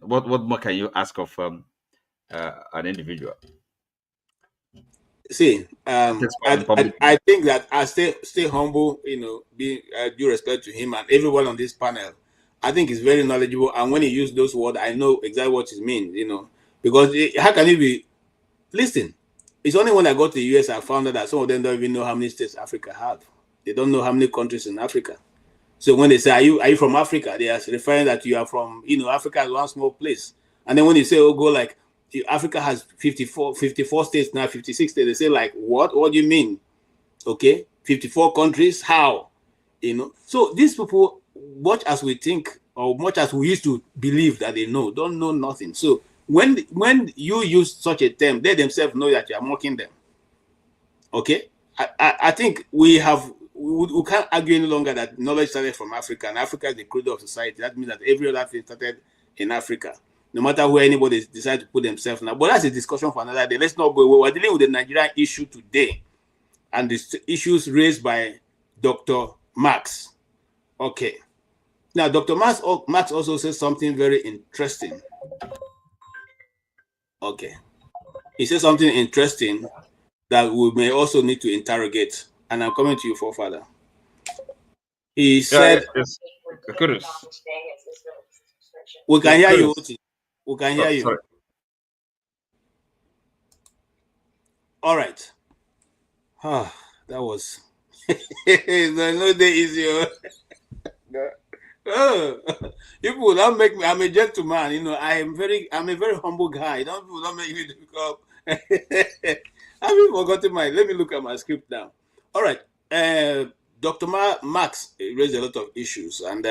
what more can you ask of an individual? See, I think that I stay humble. Be due respect to him and everyone on this panel. I think he's very knowledgeable, and when he used those words, I know exactly what it means. Because how can it be? Listen, it's only when I got to the US I found out that some of them don't even know how many states Africa have. They don't know how many countries in Africa. So when they say, are you from Africa? They are referring that you are from, Africa is one small place. And then when they say, Africa has 54 states now, 56 states, they say, like, what? What do you mean? Okay, 54 countries? How? So these people, much as we think, or much as we used to believe that they know, don't know nothing. So when you use such a term, they themselves know that you are mocking them. Okay? I think we can't argue any longer that knowledge started from Africa, and Africa is the cradle of society. That means that every other thing started in Africa, no matter where anybody decides to put themselves now. But that's a discussion for another day. Let's not go away. We're dealing with the Nigerian issue today, and the issues raised by Dr. Marx. Okay. Now, Dr. Marx also says something very interesting. Okay. He says something interesting that we may also need to interrogate. And I'm coming to you, Forefather. He said, we can hear you. We can hear you. Sorry. All right. That was no day easier. People don't make me. I'm a gentleman, I'm a very humble guy. Don't make me difficult. I've forgotten let me look at my script now. All right. Dr. Marx raised a lot of issues, and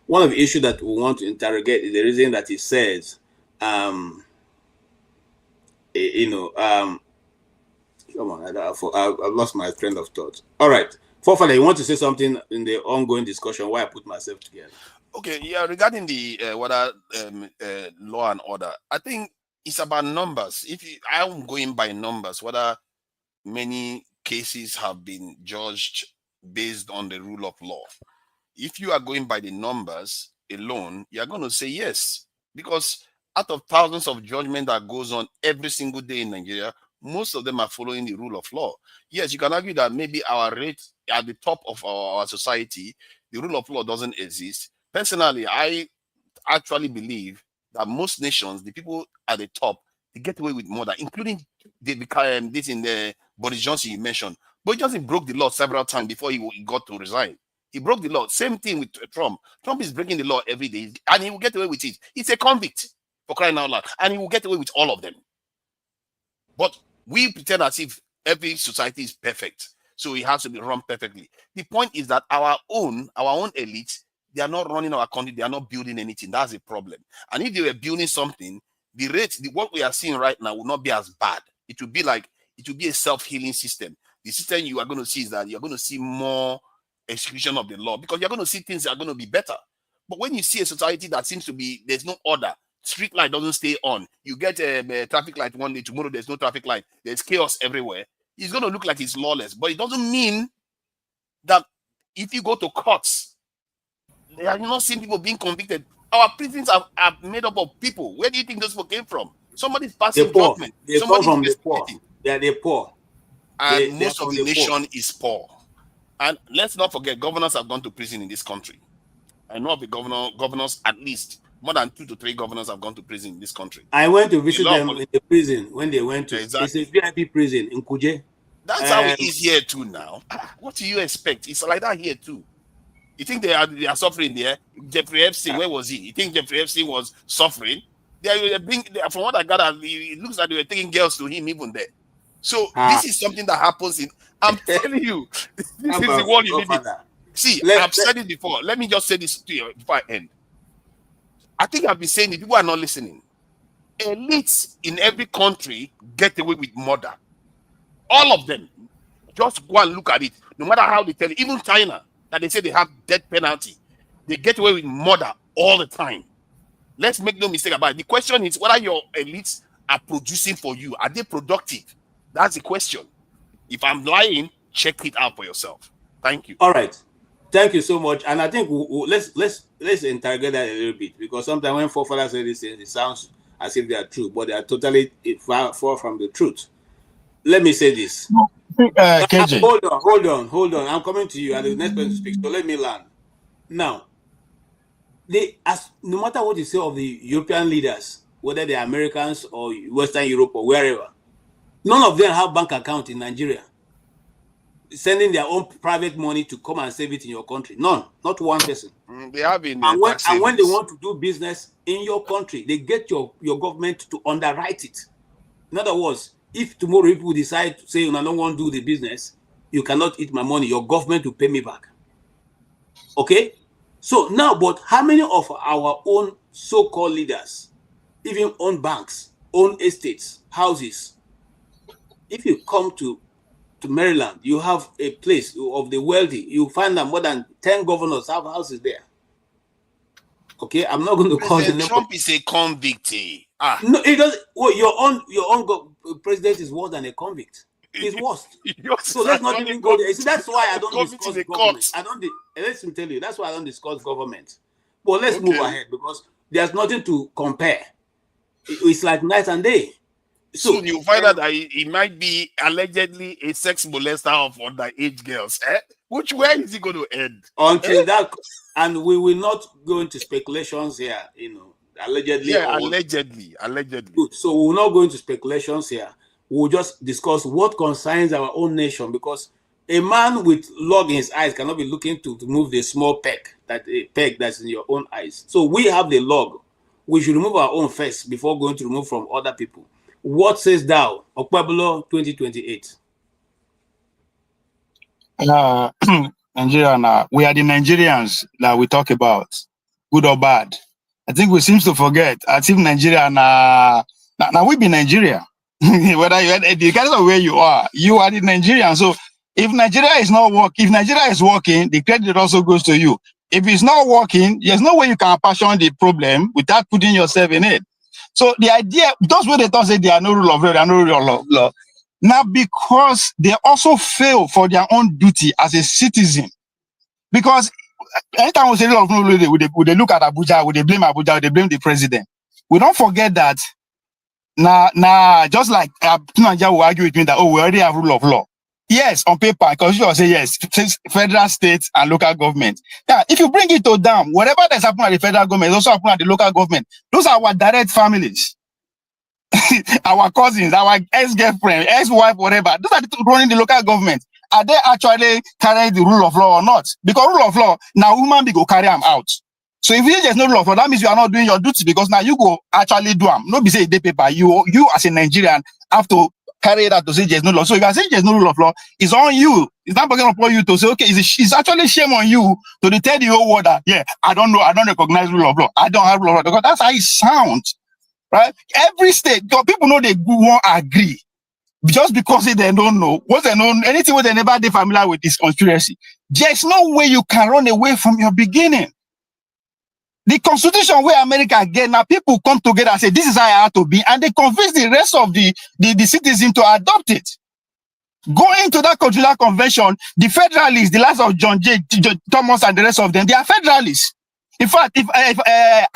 one of the issues that we want to interrogate is the reason that he says Come on, I've lost my train of thought. All right. Fofana, you want to say something in the ongoing discussion why I put myself together? Okay, yeah, regarding the law and order, I think it's about numbers. I'm going by numbers, whether many cases have been judged based on the rule of law. If you are going by the numbers alone, you're going to say yes, because out of thousands of judgments that goes on every single day in Nigeria, most of them are following the rule of law. Yes, you can argue that maybe our rate at the top of our society, the rule of law doesn't exist. Personally, I actually believe that most nations, the people at the top, they get away with murder, including this in the Boris Johnson you mentioned. Boris Johnson broke the law several times before he got to resign. He broke the law. Same thing with Trump. Trump is breaking the law every day, and he will get away with it. He's a convict, for crying out loud, and he will get away with all of them. But we pretend as if every society is perfect, so it has to be run perfectly. The point is that our own elites, they are not running our country. They are not building anything. That's a problem. And if they were building something, the rate, what we are seeing right now will not be as bad. It will be a self-healing system. The system you are going to see is that you're going to see more execution of the law, because you're going to see things that are going to be better. But when you see a society that seems to be, there's no order, street light doesn't stay on, you get a traffic light one day, tomorrow there's no traffic light, there's chaos everywhere, it's going to look like it's lawless. But it doesn't mean that if you go to courts, they are not seeing people being convicted. Our prisons are made up of people. Where do you think those people came from? Somebody's passing judgment. They come from the poor. They are the poor. And most of the nation is poor. And let's not forget, governors have gone to prison in this country. I know of the governors, at least more than 2 to 3 governors have gone to prison in this country. I went to visit them in the prison when they went to. Exactly. It's a VIP prison in Kuje. That's how it is here too now. What do you expect? It's like that here too. You think they are suffering there? Jeffrey Epstein, where was he? You think Jeffrey Epstein was suffering? From what I got, it looks like they were taking girls to him even there. So this is something that happens I'm telling you, this is the world you need. See, I've said it before. Let me just say this to you before I end. I think I've been saying it. People are not listening. Elites in every country get away with murder. All of them. Just go and look at it. No matter how they tell you, even China, that they say they have death penalty, they get away with murder all the time. Let's make no mistake about it. The question is whether your elites are producing for you. Are they productive? That's the question. If I'm lying, check it out for yourself. Thank you. All right. Thank you so much. And I think let's interrogate that a little bit, because sometimes when forefathers say these things, it sounds as if they are true, but they are totally far from the truth. Let me say this. KJ. Hold on. I'm coming to you, and the next person to speak. So let me learn. Now, no matter what you say of the European leaders, whether they're Americans or Western Europe or wherever, none of them have bank account in Nigeria, sending their own private money to come and save it in your country. None, not one person. They have been. And when they want to do business in your country, they get your government to underwrite it. In other words, if tomorrow people decide to say, I don't want to do the business, you cannot eat my money, your government will pay me back. Okay? So now, but how many of our own so-called leaders even own banks, own estates, houses? If you come to Maryland, you have a place of the wealthy. You find that more than 10 governors have houses there. Okay, I'm not going to call the name. Trump is a convict. No, it doesn't. Well, your own president is worse than a convict. He's worse. So let's not even go there. See, that's why I don't discuss government. Let me tell you, that's why I don't discuss government. But let's move ahead, because there's nothing to compare. It's like night and day. So soon you find out that he might be allegedly a sex molester of underage girls. Where is he going to end? Until that, and we will not go into speculations here, allegedly. Yeah, allegedly. Good. So we will not go into speculations here. We'll just discuss what concerns our own nation, because a man with log in his eyes cannot be looking to move the small peg that's in your own eyes. So we have the log. We should remove our own first before going to remove from other people. What says thou? Okpebolo 2028. Nigeria, we are the Nigerians that we talk about, good or bad. I think we seem to forget. I think Nigeria now we be Nigeria. Whether you regardless of where you are the Nigerian. So if Nigeria is not working, if Nigeria is working, the credit also goes to you. If it's not working, there's no way you can passion the problem without putting yourself in it. So the idea, those way they don't say there are no rule of law, there are no rule of law. Now, because they also fail for their own duty as a citizen. Because anytime we say rule of law, they look at Abuja, would they blame Abuja, would they blame the president? We don't forget that just like Nigeria will argue with me that, oh, we already have rule of law. Yes, on paper, because you say yes, federal, state, and local government. Yeah, if you bring it to them, whatever that's happening at the federal government is also happening at the local government. Those are our direct families. Our cousins, our ex-girlfriend, ex-wife, whatever. Those are the people running the local government. Are they actually carrying the rule of law or not? Because rule of law, now woman be go carry them out. So if there's no rule of law, that means you are not doing your duty, because now you go actually do them. No be say they paper. You as a Nigerian have to carry that to say there's no law. So if I say there's no rule of law, it's on you. It's not going upon you to say, okay, it's actually shame on you to tell the whole world that, yeah, I don't know, I don't recognize rule of law. I don't have rule of law. Because that's how it sounds, right? Every state, people know they won't agree. Just because they don't know, what they know, anything what they never be familiar with is conspiracy. There's no way you can run away from your beginning. The constitution where America get, now people come together and say, this is how I have to be, and they convince the rest of the citizens to adopt it. Going to that constitutional convention, the Federalists, the likes of John J. Thomas and the rest of them, they are Federalists. In fact, if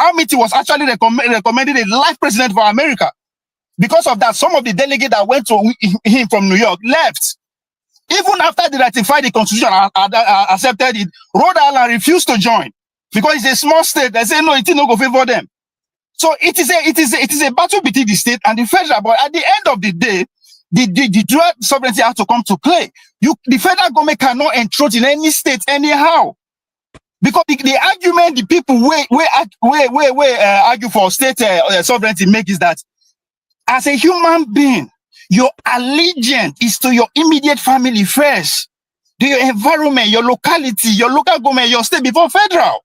Impunity was actually recommended a life president for America, because of that, some of the delegates that went to him from New York left. Even after they ratified the constitution, accepted it, Rhode Island refused to join because it's a small state. They say no, it is not going to favor them. So it is a battle between the state and the federal. But at the end of the day, the dual sovereignty has to come to play. The federal government cannot encroach in any state anyhow. Because the argument the people argue for state sovereignty make is that as a human being, your allegiance is to your immediate family first, to your environment, your locality, your local government, your state before federal.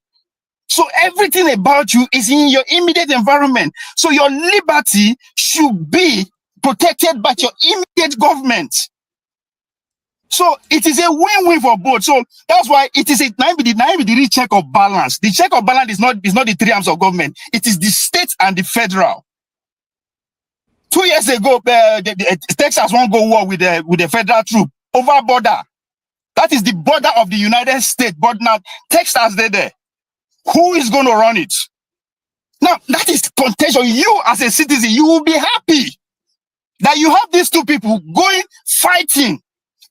So everything about you is in your immediate environment. So your liberty should be protected by your immediate government. So it is a win-win for both. So that's why it is the real check of balance. The check of balance is not the three arms of government. It is the state and the federal. 2 years ago, Texas won't go war with the federal troop over border. That is the border of the United States. But now Texas there. Who is going to run it? Now that is contention. You as a citizen, you will be happy that you have these two people going fighting.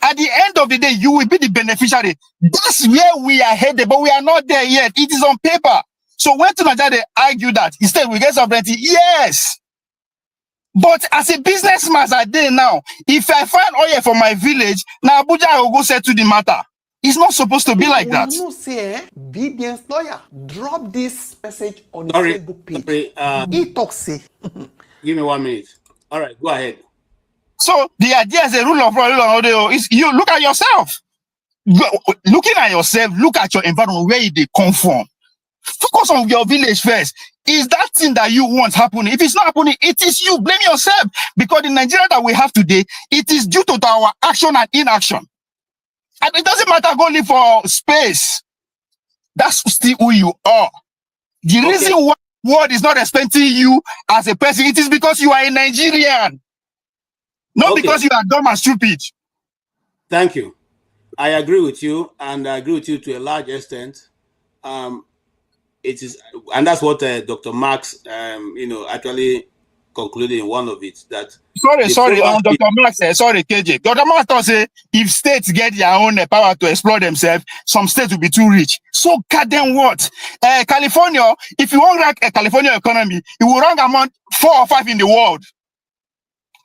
At the end of the day, you will be the beneficiary. That's where we are headed, but we are not there yet. It is on paper. So when Nigeria they argue that instead we get sovereignty, yes. But as a businessman as I did now, if I find oil for my village, now Abuja I will go settle the matter. It's not supposed to be like that. You say, BBN's lawyer, drop this message on the Facebook page. He talks. Give me 1 minute. All right, go ahead. So the idea is a rule of law. Is you look at yourself. Looking at yourself, look at your environment, where they come from. Focus on your village first. Is that thing that you want happening? If it's not happening, it is you. Blame yourself. Because the Nigeria that we have today, it is due to our action and inaction. And it doesn't matter going for space. That's still who you are. The reason why the world is not respecting you as a person, it is because you are a Nigerian. Not because you are dumb and stupid. Thank you. I agree with you, and I agree with you to a large extent. It is, and that's what Dr. Marx, actually concluded in one of it. That sorry, Dr. Marx. Sorry, KJ. Dr. Marx say if states get their own power to exploit themselves, some states will be too rich. So goddamn what? California, if you want rank a California economy, it will rank among 4 or 5 in the world.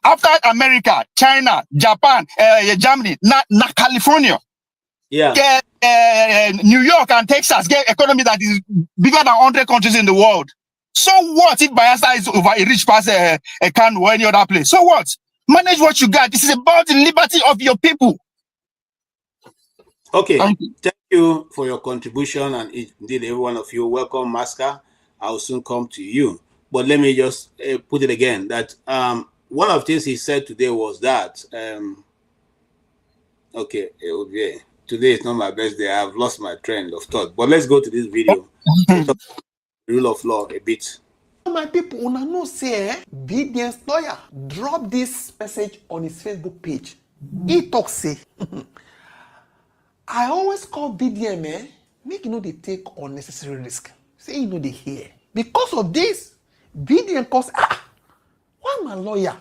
After America, China, Japan, Germany, not California. Yeah. New York and Texas get economy that is bigger than 100 countries in the world. So what if Bayelsa is over a rich past a Kano or any other place? So what? Manage what you got. This is about the liberty of your people. Okay. Thank you for your contribution, and indeed every one of you. Welcome, Masker. I'll soon come to you. But let me just put it again that one of the things he said today was that, okay, today is not my best day. I've lost my train of thought. But let's go to this video. We'll talk about the rule of law a bit. My people, una know say BDM's lawyer drop this message on his Facebook page. He talk say, I always call BDM, make you know they take unnecessary risk. Say you know they hear. Because of this, BDM calls, why my lawyer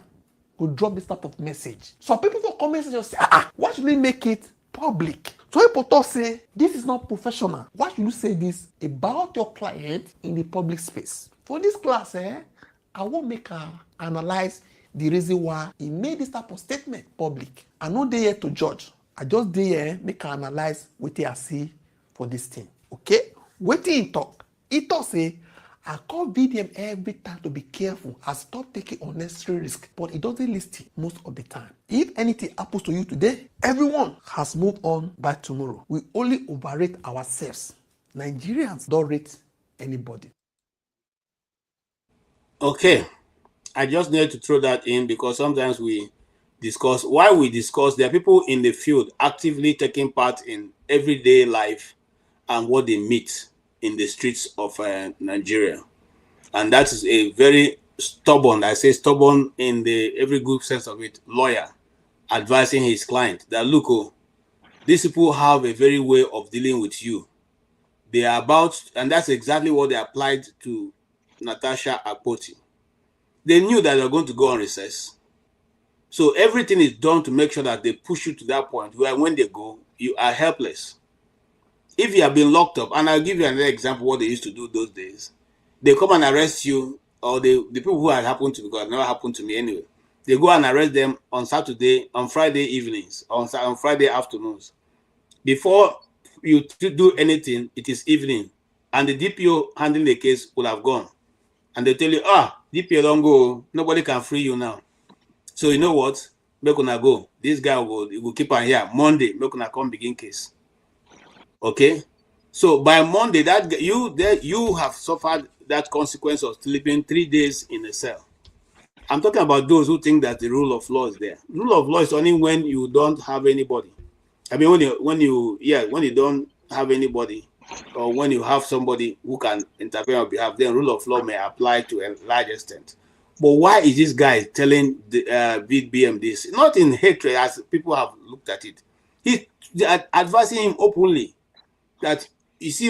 would drop this type of message? Some people for comment just say, why should they make it public? So people say, this is not professional. Why should you say this about your client in the public space? For this class, I won't make her analyze the reason why he made this type of statement public. I no dey here to judge. I just dey here make her analyze what I see for this thing. Okay? Wetin he talk? He talk say, I call BDM every time to be careful and stop taking unnecessary risk, but it doesn't listen most of the time. If anything happens to you today, everyone has moved on by tomorrow. We only overrate ourselves. Nigerians don't rate anybody. Okay, I just need to throw that in because sometimes we discuss, while we discuss, there are people in the field actively taking part in everyday life and what they meet in the streets of Nigeria. And that is a very stubborn, I say stubborn in the every good sense of it, lawyer advising his client that, look, these people have a very way of dealing with you. They are about, and that's exactly what they applied to Natasha Akpoti. They knew that they were going to go on recess. So everything is done to make sure that they push you to that point where when they go, you are helpless. If you have been locked up, and I'll give you another example what they used to do those days. They come and arrest you, or the people who had happened to me, because it never happened to me anyway. They go and arrest them on Saturday, on Friday evenings, on Friday afternoons. Before you do anything, it is evening, and the DPO handling the case will have gone. And they tell you, DPO don't go, nobody can free you now. So you know what? Make una go. This guy will keep on here. Monday, make una come begin case. Okay? So by Monday, that you have suffered that consequence of sleeping 3 days in a cell. I'm talking about those who think that the rule of law is there. Rule of law is only when you don't have anybody. I mean, when you don't have anybody, or when you have somebody who can intervene on behalf, then rule of law may apply to a large extent. But why is this guy telling the BDM this? Not in hatred, as people have looked at it. He's advising him openly that, you see,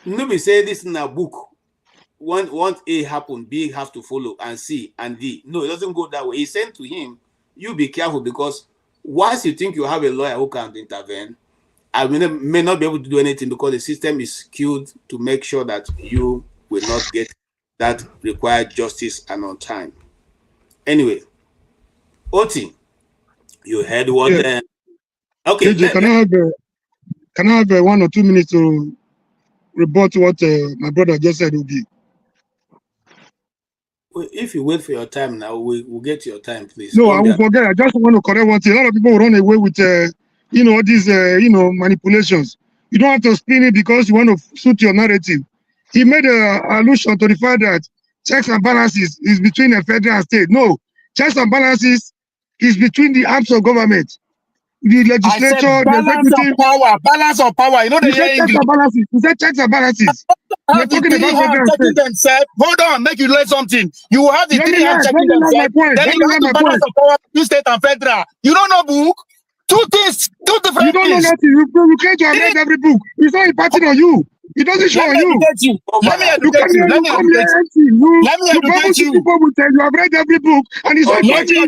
nobody say this in a book. Once A happen, B have to follow, and C and D. No, it doesn't go that way. He's saying to him, you be careful, because once you think you have a lawyer who can intervene, I may not be able to do anything because the system is skewed to make sure that you will not get that required justice and on time. Anyway, Oti, you heard what? Yeah. Okay. KJ, can I have 1 or 2 minutes to rebut what my brother just said, Obi? If you wait for your time now, we'll get your time, please. No, I will forget. I just want to correct one thing. A lot of people will run away with, these, manipulations. You don't have to spin it because you want to suit your narrative. He made an allusion to the fact that checks and balances is between a federal and state. No, checks and balances is between the arms of government, the legislature, the executive. Balance of power. You know the checks and balances. You said checks and balances. We're talking about federal and state. Themselves. Hold on, make you learn something. You have the three hands checking themselves. Then you have the balance of power between state and federal. You don't know book. Two things, two different things. You don't know nothing. You can't have read every book. It's not imparting on you. It doesn't show you. Let me educate you. Let me educate you. People will tell you have read every book and it's not imparting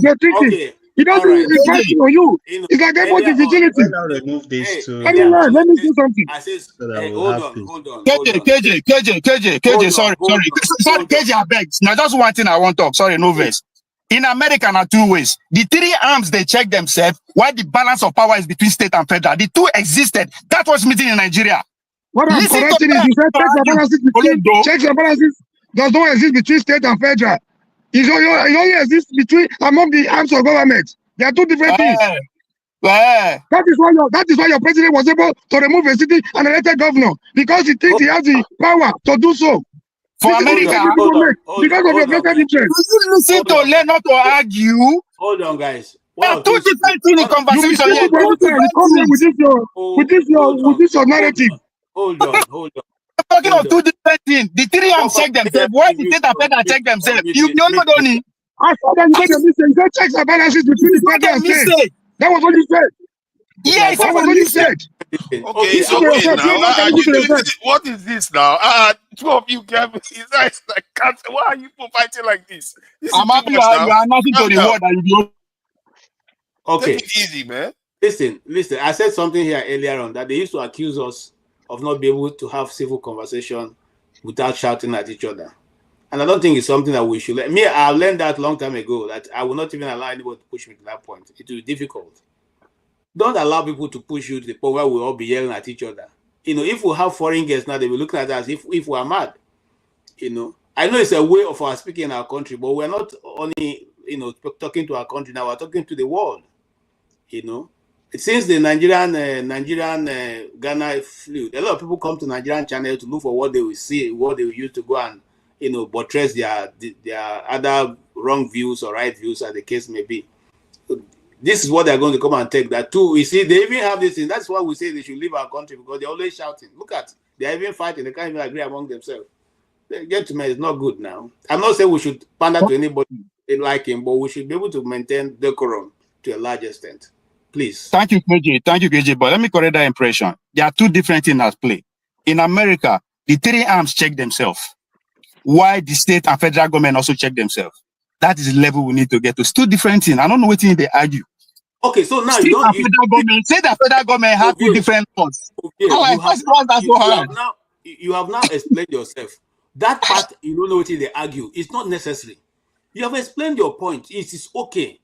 your thinking. It doesn't impart on you. It's like about the vigility. Remove this to. Let me do something. I says, hold on. KJ, sorry, KJ, I beg. Now, just one thing I want to talk. Sorry, no verse. In America, there are two ways. The three arms, they check themselves, while the balance of power is between state and federal. The two existed. That was meeting in Nigeria. What I'm correcting is you said checks and balances does not exist between state and federal. It only exists among the arms of government. There are two different things. That is why your president was able to remove a city and elected governor, because he thinks he has the power to do so. For America, because of your vested interest. you listen to learn not to argue. Hold on, guys. There are two different things in conversation You here. people come here with this your narrative. Hold on. Talking of two different things. The three arms check themselves. Why the state and federal check themselves? You don't know, Donny. I saw that you made a mistake. You said checks and balances between the federal and state. That was what you said. Yes, that was what you said. Okay, it's okay now. What is this now? Two of you can. It's like cancer. Why are you fighting like this? I'm happy you are nothing to the word and you. Okay, take it easy, man. Listen. I said something here earlier on that they used to accuse us of not being able to have civil conversation without shouting at each other, and I don't think it's something that we should. I learned that long time ago that I will not even allow anybody to push me to that point. It will be difficult. Don't allow people to push you to the point where we'll all be yelling at each other. If we have foreign guests now, they will look at us if we are mad. I know it's a way of our speaking in our country, but we're not only, talking to our country now, we're talking to the world. Since the Nigerian Ghana flew, a lot of people come to Nigerian channel to look for what they will see, what they will use to go and, buttress their other wrong views or right views, as the case may be. This is what they're going to come and take. That too. You see, they even have this thing. That's why we say they should leave our country, because they're always shouting. Look at, they're even fighting. They can't even agree among themselves. Gentlemen, it's not good now. I'm not saying we should pander to anybody like him, but we should be able to maintain decorum to a large extent. Please. Thank you, KJ. But let me correct that impression. There are two different things at play. In America, the three arms check themselves. Why the state and federal government also check themselves? That is the level we need to get to. It's two different things. I don't know what they argue. Okay, so now state and federal government have two different thoughts. You have now explained yourself. That part, you don't know what they argue. It's not necessary. You have explained your point. It is okay.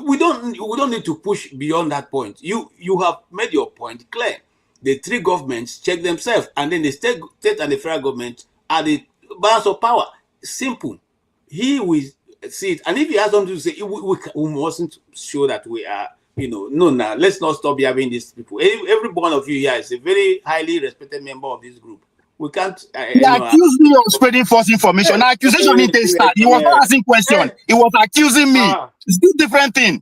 We don't need to push beyond that point. You have made your point clear. The three governments check themselves, and then the state and the federal government are the balance of power. Simple. He will see it, and if he has something to say, we mustn't show that we are, no, now let's not stop having these people. Every one of you here is a very highly respected member of this group. We can't. He accused me of spreading false information. Now, accusation didn't start. He was not asking question. He was accusing me. It's two different things.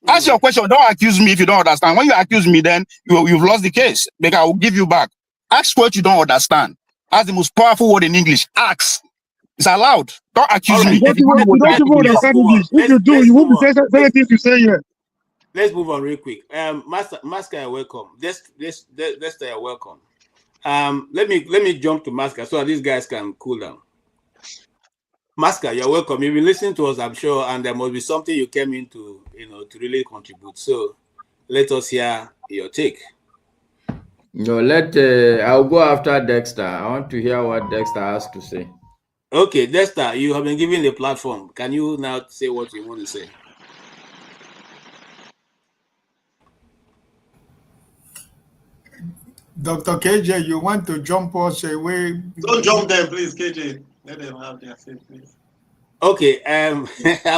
Ask your question. Don't accuse me if you don't understand. When you accuse me, then you've lost the case. Because I will give you back. Ask what you don't understand. That's the most powerful word in English. Ask. It's allowed. Don't accuse me. If you do, you won't be saying things you say here. Let's move on real quick. Masker, you're welcome. Let's you're welcome. Let me jump to Masker so that these guys can cool down. Masker, you're welcome. You've been listening to us, I'm sure, and there must be something you came into, to really contribute. So let us hear your take. No, I'll go after Dexter. I want to hear what Dexter has to say. Okay, Dexter, you have been given the platform. Can you now say what you want to say? Dr. KJ, you want to jump us away? Don't jump them, please, KJ. Let them have their say, please. Okay, I'm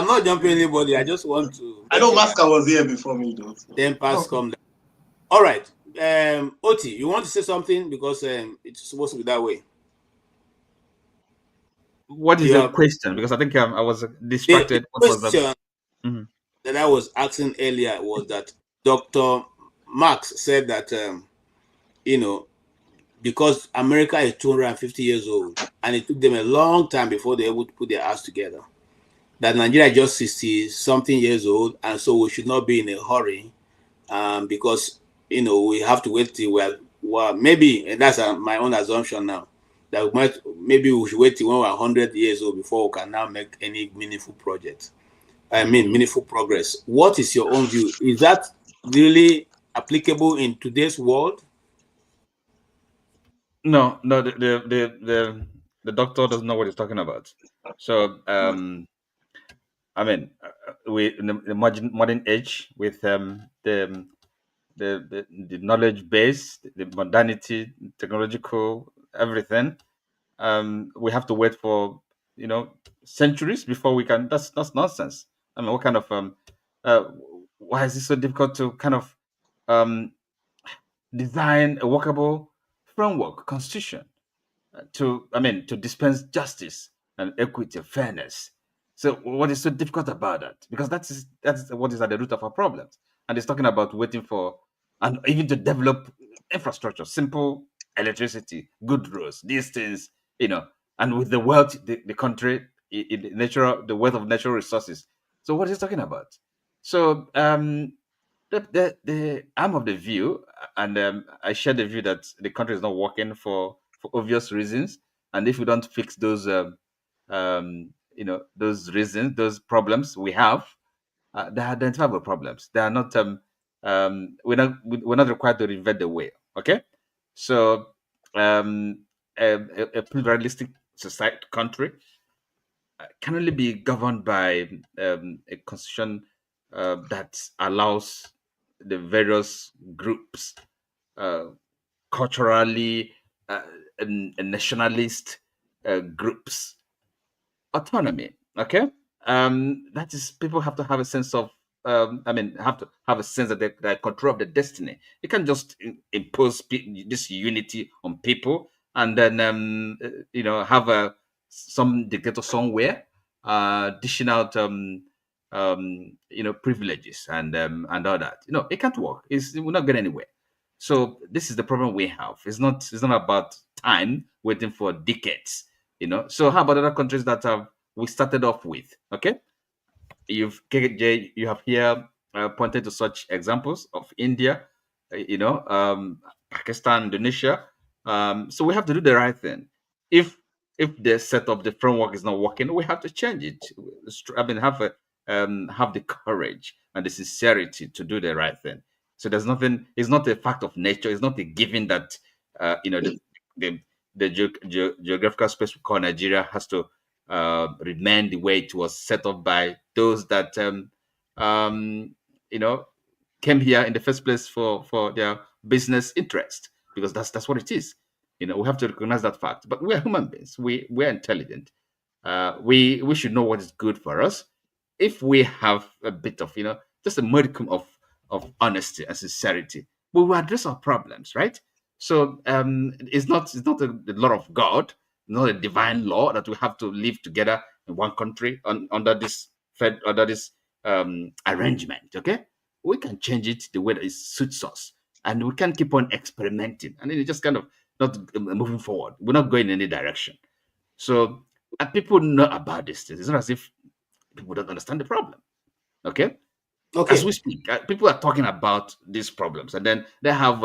not jumping anybody. I just want to. I know Masker was here before me, though. So. Then pass come down. All right, Oti, you want to say something because it's supposed to be that way. What is the question? Because I think I was distracted. The question that I was asking earlier was that Dr. Marx said that because America is 250 years old and it took them a long time before they were able to put their ass together, that Nigeria is just 60-something years old, and so we should not be in a hurry because we have to wait till maybe, and that's my own assumption now, that maybe we should wait till when we're 100 years old before we can now make any meaningful project. Meaningful progress. What is your own view? Is that really applicable in today's world? No, the doctor doesn't know what he's talking about. So, we in the modern age with the knowledge base, the modernity, technological everything, we have to wait for centuries before we can. That's nonsense. I mean, what kind of why is it so difficult to kind of design a workable framework, constitution, to dispense justice and equity, fairness. So what is so difficult about that? Because that's what is at the root of our problems. And it's talking about waiting for, and even to develop infrastructure, simple electricity, good roads, these things, and with the wealth, the country, the wealth of natural resources. So what is he talking about? So I'm of the view, and I share the view that the country is not working for obvious reasons, and if we don't fix those, those reasons, those problems we have, they're identifiable problems. They are not. We're not required to reinvent the wheel. Okay, so a pluralistic society country can only be governed by a constitution that allows the various groups, uh, culturally and nationalist groups, autonomy. Okay, that is, people have to have a sense of, have to have a sense that they control of the destiny. You can't just impose this unity on people and then have some dictator somewhere dishing out privileges and all that. It can't work. We're not getting anywhere. So this is the problem we have. It's not about time waiting for decades. So how about other countries that we started off with? Okay, KJ, you have here pointed to such examples of India, Pakistan, Indonesia. So we have to do the right thing. If the setup, the framework is not working, we have to change it. Have the courage and the sincerity to do the right thing. So there's nothing. It's not a fact of nature. It's not a given that the geographical space we call Nigeria has to remain the way it was set up by those that came here in the first place for their business interest, because that's what it is. We have to recognize that fact. But we're human beings. We're intelligent. We should know what is good for us. If we have a bit of just a modicum of honesty and sincerity, we will address our problems, right? So it's not the law of God, not a divine law that we have to live together in one country under this arrangement. Okay, we can change it the way that it suits us, and we can keep on experimenting, and then it's just kind of not moving forward. We're not going in any direction. So people know about this. It's not as if people don't understand the problem. Okay. As we speak, people are talking about these problems, and then they have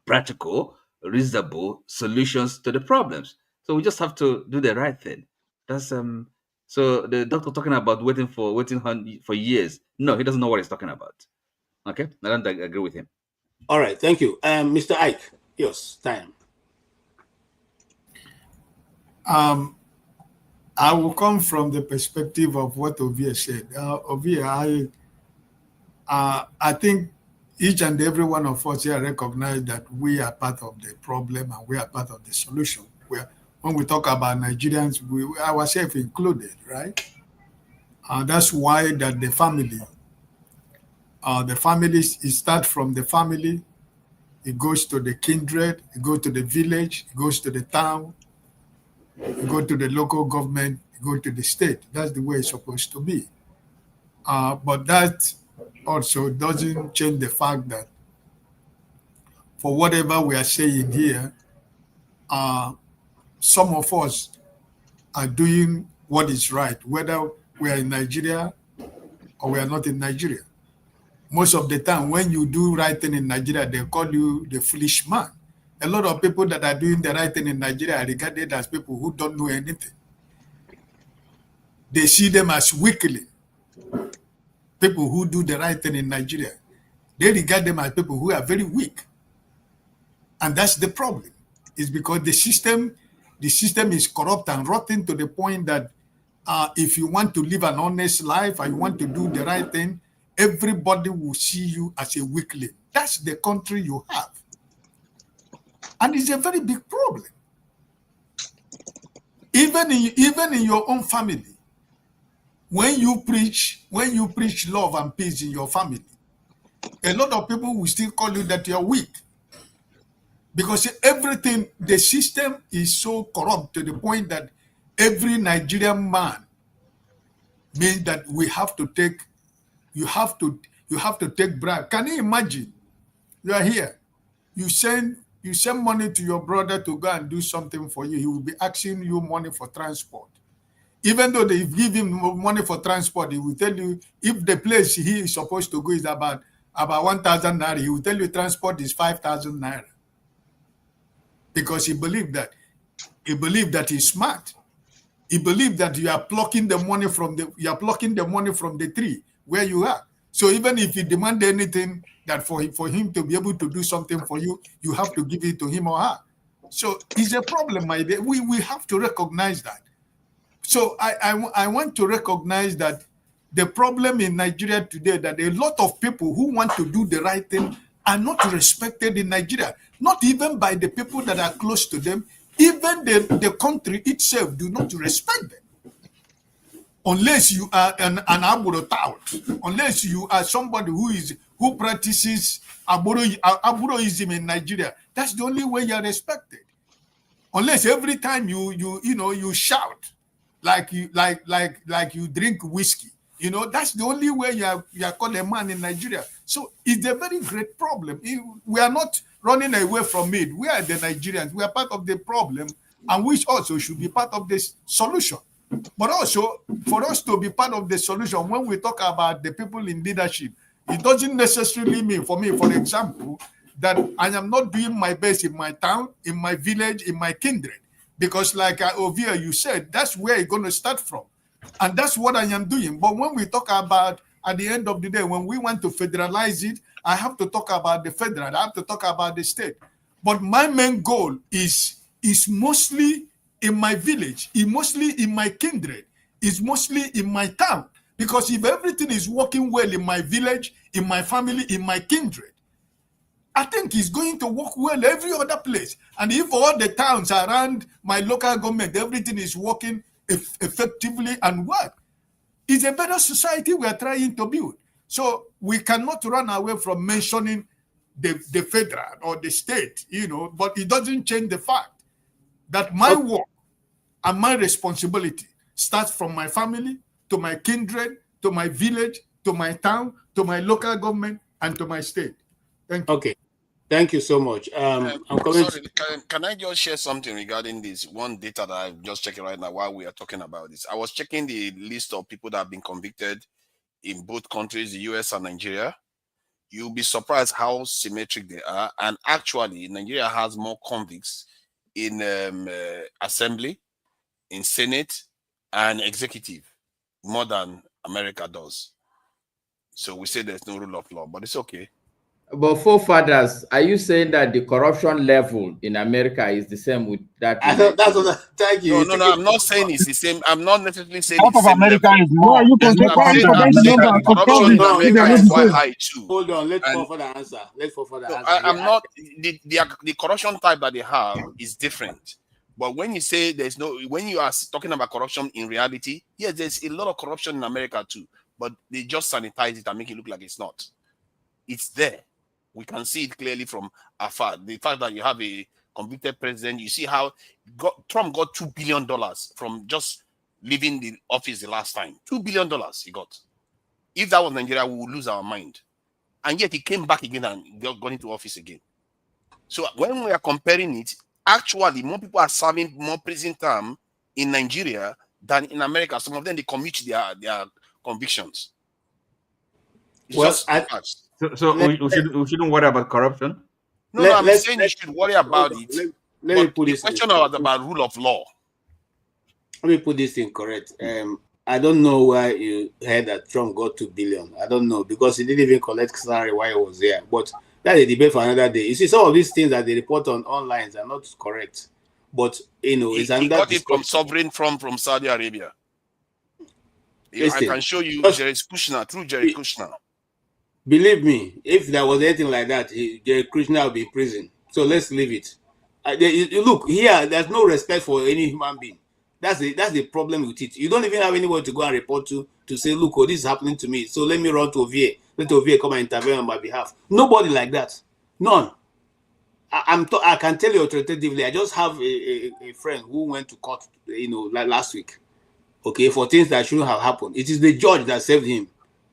practical, reasonable solutions to the problems. So we just have to do the right thing. That's So the doctor talking about waiting for years. No, he doesn't know what he's talking about. Okay, I don't agree with him. All right, thank you, Mr. Ike. Yes, time. I will come from the perspective of what Ovia said. Ovia, I think each and every one of us here recognize that we are part of the problem and we are part of the solution. When we talk about Nigerians, we ourselves included, right? That's why that the family it starts from the family, it goes to the kindred, it goes to the village, it goes to the town, you go to the local government, you go to the state. That's the way it's supposed to be. But that also doesn't change the fact that for whatever we are saying here, some of us are doing what is right, whether we are in Nigeria or we are not in Nigeria. Most of the time, when you do right thing in Nigeria, they call you the foolish man. A lot of people that are doing the right thing in Nigeria are regarded as people who don't know anything. They see them as weakling. People who do the right thing in Nigeria, they regard them as people who are very weak. And that's the problem. It's because the system is corrupt and rotten to the point that if you want to live an honest life and you want to do the right thing, everybody will see you as a weakling. That's the country you have. And it's a very big problem. Even in your own family, when you preach love and peace in your family, a lot of people will still call you that you're weak. Because everything, the system is so corrupt to the point that every Nigerian man means that we have to take, you have to take bribe. Can you imagine? You are here, you send money to your brother to go and do something for you. He will be asking you money for transport. Even though they give him money for transport, he will tell you if the place he is supposed to go is about 1,000 naira, he will tell you transport is 5,000 naira. Because he believed that he's smart. He believed that you are plucking the money from the tree where you are. So even if you demand anything that for him to be able to do something for you, you have to give it to him or her. So it's a problem, my dear. We have to recognize that. So I want to recognize that the problem in Nigeria today, that a lot of people who want to do the right thing are not respected in Nigeria, not even by the people that are close to them. Even the country itself do not respect them. Unless you are an Aburotao, unless you are somebody who practices Aburoism in Nigeria, that's the only way you are respected. Unless every time you shout like you drink whiskey, that's the only way you are called a man in Nigeria. So it's a very great problem. We are not running away from it. We are the Nigerians. We are part of the problem, and which also should be part of the solution. But also, for us to be part of the solution, when we talk about the people in leadership, it doesn't necessarily mean, for me, for example, that I am not doing my best in my town, in my village, in my kindred. Because like Ovia, you said, that's where it's going to start from. And that's what I am doing. But when we talk about, at the end of the day, when we want to federalize it, I have to talk about the federal, I have to talk about the state. But my main goal is mostly in my village, is mostly in my kindred, is mostly in my town. Because if everything is working well in my village, in my family, in my kindred, I think it's going to work well every other place. And if all the towns around my local government, everything is working effectively and well, it's a better society we are trying to build. So we cannot run away from mentioning the federal or the state, but it doesn't change the fact that my work and my responsibility starts from my family, to my kindred, to my village, to my town, to my local government, and to my state. Thank you. Okay. Thank you so much. I'm coming. Sorry, can I just share something regarding this one data that I'm just checking right now while we are talking about this? I was checking the list of people that have been convicted in both countries, the US and Nigeria. You'll be surprised how symmetric they are. And actually, Nigeria has more convicts in assembly, in Senate, and executive, more than America does. So we say there's no rule of law, but it's okay. But forefathers, are you saying that the corruption level in America is the same with that? That's what thank you. No, I'm not saying it's the same. I'm not necessarily saying Half it's of the same America level. is more. you I'm can saying that corruption in America is quite high too. Hold on, let's go for the answer. I'm not the corruption type that they have is different. But when you say when you are talking about corruption in reality, yes, there's a lot of corruption in America too. But they just sanitize it and make it look like it's not. It's there. We can see it clearly from afar. The fact that you have a convicted president, you see how Trump got $2 billion from just leaving the office the last time. $2 billion he got. If that was Nigeria, we would lose our mind. And yet he came back again and got into office again. So when we are comparing it, actually more people are serving more prison time in Nigeria than in America. Some of them, they commit their convictions. So we shouldn't worry about corruption? No, I'm saying you should worry about it. Let me put the this question about rule of law. Let me put this in correct. I don't know why you heard that Trump got $2 billion. I don't know, because he didn't even collect salary while he was there. But that's a debate for another day. You see, some of these things that they report online are not correct. But it's he got it from sovereign from Saudi Arabia. I can show you Jerry Kushner, through Jerry Kushner. Believe me, if there was anything like that, Jerry Kushner would be in prison. So let's leave it. Look, here, there's no respect for any human being. That's the problem with it. You don't even have anyone to go and report to say, look, this is happening to me. So let me run to OVA. Let OVA come and intervene on my behalf. Nobody like that. None. I can tell you authoritatively. I just have a friend who went to court, like last week, okay, for things that shouldn't have happened. It is the judge that saved him,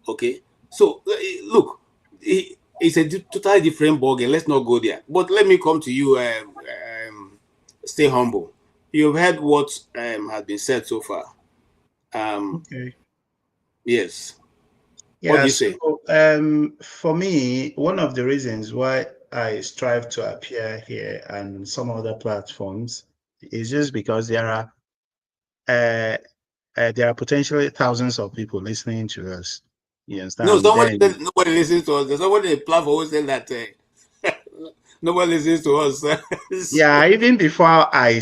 okay. So look, it's a totally different ballgame. Let's not go there. But let me come to you. Stay humble. You've heard what has been said so far. Okay. Yes. What do Yeah, you say? so for me, one of the reasons why I strive to appear here and some other platforms is just because uh, there are potentially thousands of people listening to us. You No, understand? Then, nobody listens to us. There's somebody in the platform who said that nobody listens to us. yeah, even before I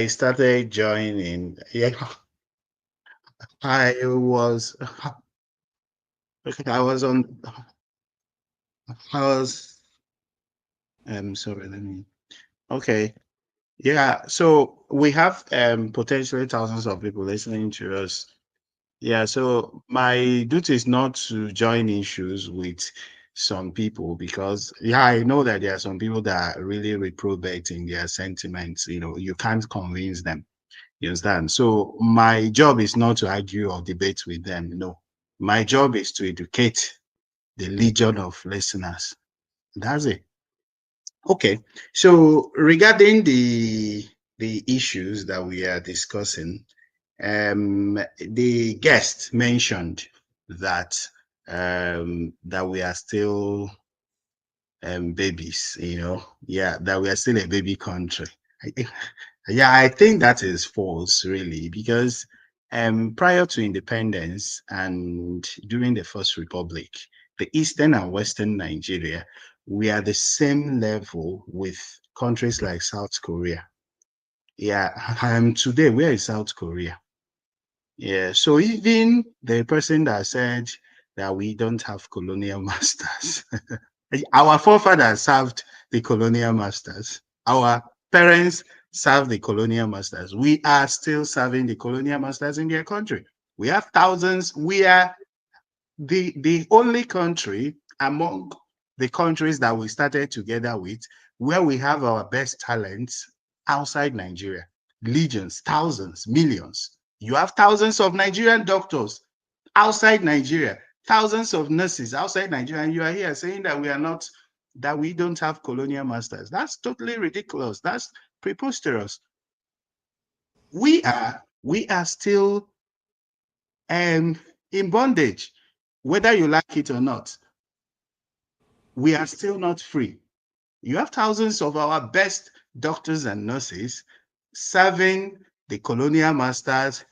started joining, yeah, I was I was on I was sorry, let me okay. Yeah, so we have potentially thousands of people listening to us. Yeah, so my duty is not to join issues with some people because yeah, I know that there are some people that are really reprobate in their sentiments. You can't convince them. You understand? So my job is not to argue or debate with them. No, my job is to educate the legion of listeners. That's it. Okay. So regarding the issues that we are discussing, the guest mentioned that that we are still babies, yeah, that we are still a baby country. Yeah, I think that is false, really, because prior to independence and during the First Republic, the Eastern and Western Nigeria, we are the same level with countries like South Korea. Yeah, today, where is South Korea? Yeah, so even the person that said that we don't have colonial masters, our forefathers served the colonial masters. Our parents served the colonial masters. We are still serving the colonial masters in their country. We have thousands. We are the only country among the countries that we started together with where we have our best talents outside Nigeria. Legions, thousands, millions. You have thousands of Nigerian doctors outside Nigeria, thousands of nurses outside Nigeria, and you are here saying that we don't have colonial masters. That's totally ridiculous. That's preposterous. We are still in bondage, whether you like it or not. We are still not free. You have thousands of our best doctors and nurses serving the colonial masters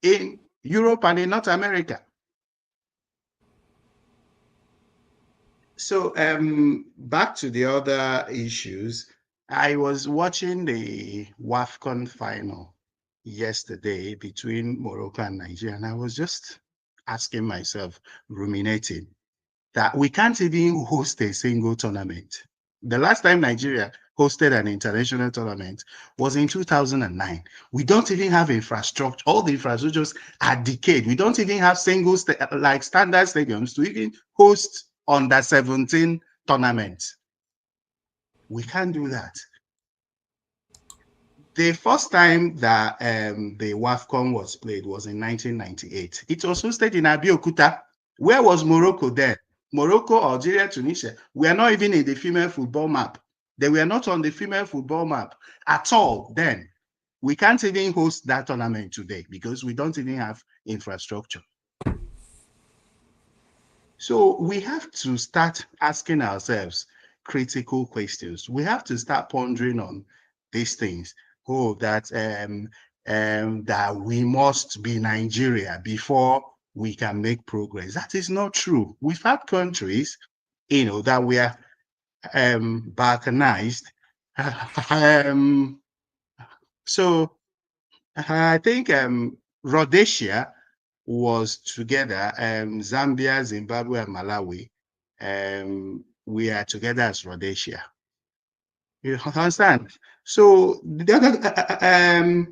in Europe and in North America. So back to the other issues. I was watching the WAFCON final yesterday between Morocco and Nigeria, and I was just asking myself, ruminating, that we can't even host a single tournament. The last time Nigeria hosted an international tournament was in 2009. We don't even have infrastructure. All the infrastructures are decayed. We don't even have single like standard stadiums to even host under 17 tournaments. We can't do that. The first time that the WAFCON was played was in 1998. It was hosted in Abeokuta. Where was Morocco then? Morocco, Algeria, Tunisia were not even in the female football map. They were not on the female football map at all then. We can't even host that tournament today because we don't even have infrastructure. So we have to start asking ourselves critical questions. We have to start pondering on these things. Oh, that that we must be Nigeria before we can make progress. That is not true. We've had countries, that we are balkanized. So I think Rhodesia was together, Zambia, Zimbabwe, and Malawi. We are together as Rhodesia. You understand? So the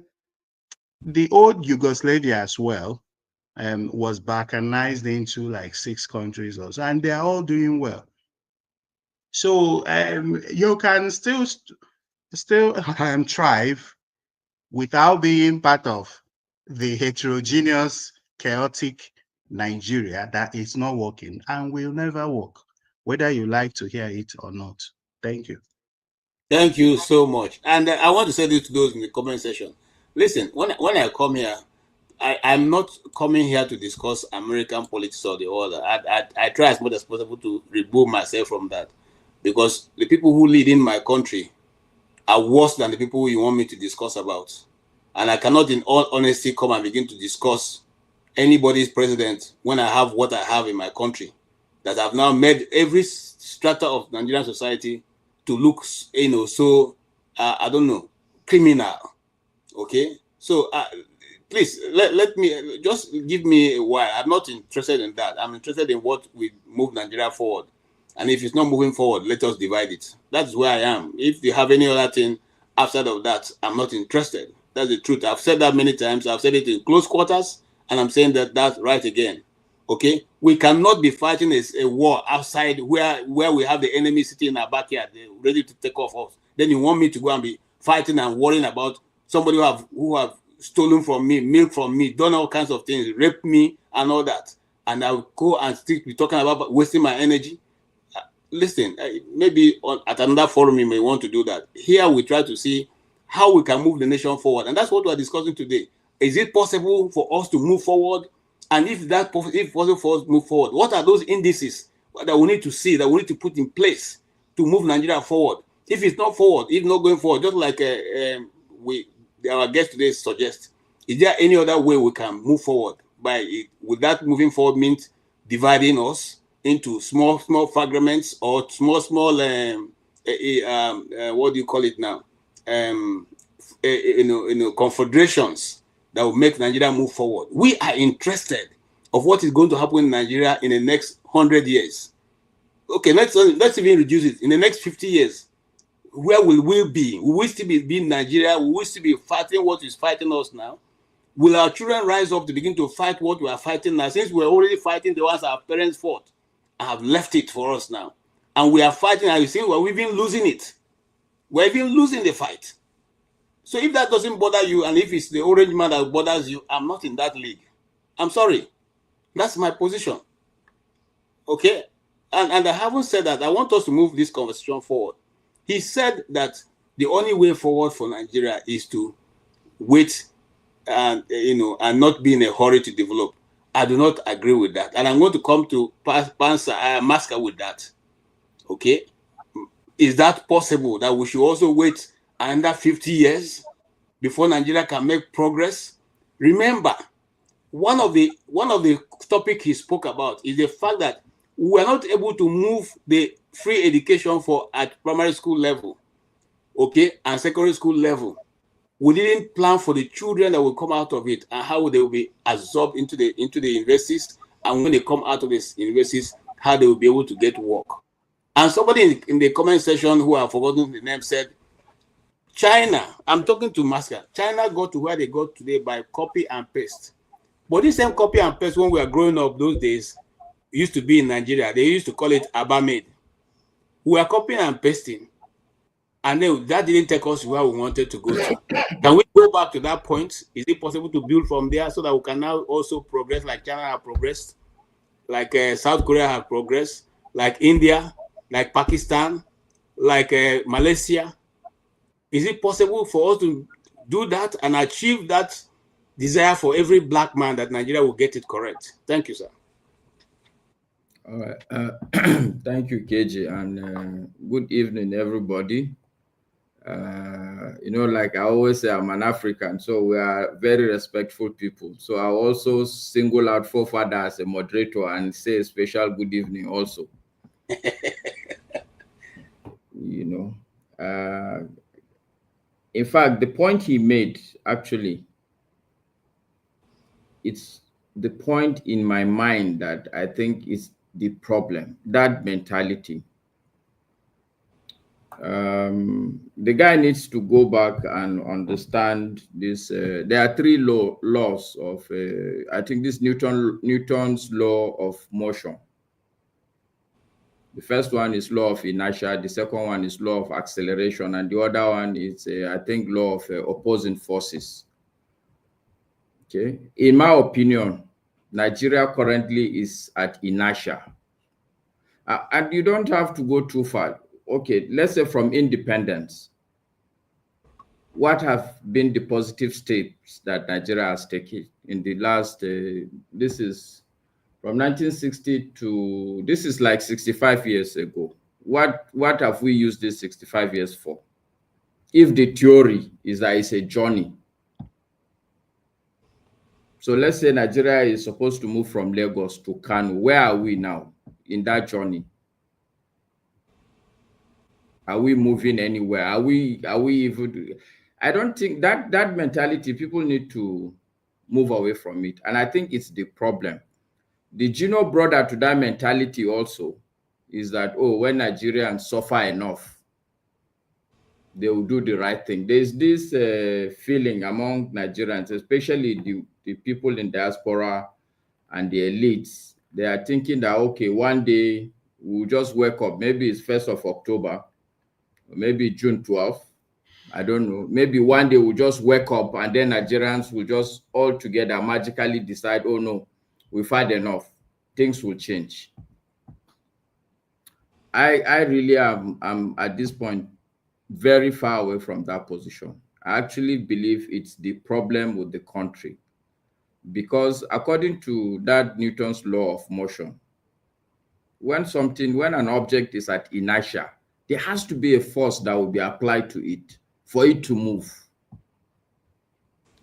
old Yugoslavia as well was balkanized into like 6 countries or so, and they're all doing well. So you can still thrive without being part of the heterogeneous, chaotic Nigeria that is not working and will never work, whether you like to hear it or not. Thank you. Thank you so much. And I want to say this to those in the comment section. Listen, when I come here, I'm not coming here to discuss American politics or the other. I try as much as possible to remove myself from that, because the people who lead in my country are worse than the people you want me to discuss about. And I cannot, in all honesty, come and begin to discuss anybody's president when I have what I have in my country, that I've now made every strata of Nigerian society to look, so, I don't know, criminal. Okay? So, please, let me, just give me a while. I'm not interested in that. I'm interested in what will move Nigeria forward. And if it's not moving forward, let us divide it. That's where I am. If you have any other thing outside of that, I'm not interested. That's the truth. I've said that many times. I've said it in close quarters, and I'm saying that right again. Okay? We cannot be fighting a war outside where we have the enemy sitting in our backyard, ready to take off us. Then you want me to go and be fighting and worrying about somebody who have stolen from me, milk from me, done all kinds of things, raped me and all that. And I'll go and still be talking about wasting my energy. Listen, maybe at another forum you may want to do that. Here we try to see how we can move the nation forward. And that's what we're discussing today. Is it possible for us to move forward? And if possible for us to move forward, what are those indices that we need to see, that we need to put in place to move Nigeria forward? If it's not forward, if not going forward, just like our guest today suggests, is there any other way we can move forward? Would that moving forward mean dividing us into small fragments, or small what do you call it now? Confederations that will make Nigeria move forward? We are interested of what is going to happen in Nigeria in the next 100 years. Okay, let's even reduce it. In the next 50 years, where will we be? Will we still be in Nigeria? Will we still be fighting what is fighting us now? Will our children rise up to begin to fight what we are fighting now? Since we're already fighting the ones our parents fought and have left it for us now. And we are fighting, and you see, we're even losing it. We're even losing the fight. So if that doesn't bother you, and if it's the orange man that bothers you, I'm not in that league. I'm sorry. That's my position. Okay? And I haven't said that. I want us to move this conversation forward. He said that the only way forward for Nigeria is to wait and not be in a hurry to develop. I do not agree with that. And I'm going to come to Masker with that. Okay? Is that possible, that we should also wait another 50 years before Nigeria can make progress? Remember, one of the topic he spoke about is the fact that we are not able to move the free education at primary school level, okay, and secondary school level. We didn't plan for the children that will come out of it and how they will be absorbed into the universities, and when they come out of these universities, how they will be able to get work. And somebody in the comment section, who I've forgotten the name, said, China, I'm talking to Masker, China got to where they got today by copy and paste. But this same copy and paste, when we were growing up those days, used to be in Nigeria. They used to call it Abamade. We were copying and pasting, and then that didn't take us where we wanted to go to. Can we go back to that point? Is it possible to build from there so that we can now also progress like China have progressed, like South Korea have progressed, like India, like Pakistan, like Malaysia? Is it possible for us to do that and achieve that desire for every black man, that Nigeria will get it correct? Thank you, sir. All right. Thank you, KJ, and good evening, everybody. Like I always say, I'm an African, so we are very respectful people. So I also single out Forefather as a moderator and say a special good evening also. In fact, the point he made, actually, it's the point in my mind that I think is the problem, that mentality. The guy needs to go back and understand this. There are three laws of, I think, this Newton's law of motion. The first one is law of inertia. The second one is law of acceleration. And the other one is, I think, law of opposing forces. Okay. In my opinion, Nigeria currently is at inertia. And you don't have to go too far. Okay, let's say from independence. What have been the positive steps that Nigeria has taken in the last, this is from 1960 to, this is like 65 years ago. What have we used these 65 years for? If the theory is that it's a journey. So let's say Nigeria is supposed to move from Lagos to Kano. Where are we now in that journey? Are we moving anywhere? Are we even? I don't think that mentality, people need to move away from it. And I think it's the problem. The Gino brother to that mentality also is that, oh, when Nigerians suffer enough, they will do the right thing. There's this feeling among Nigerians, especially the people in diaspora and the elites. They are thinking that, okay, one day we'll just wake up. Maybe it's 1st of October, or maybe June 12th. I don't know. Maybe one day we'll just wake up and then Nigerians will just all together magically decide, oh no, we've had enough. Things will change. I really am at this point very far away from that position. I actually believe it's the problem with the country. Because according to that Newton's law of motion, when an object is at inertia, there has to be a force that will be applied to it for it to move.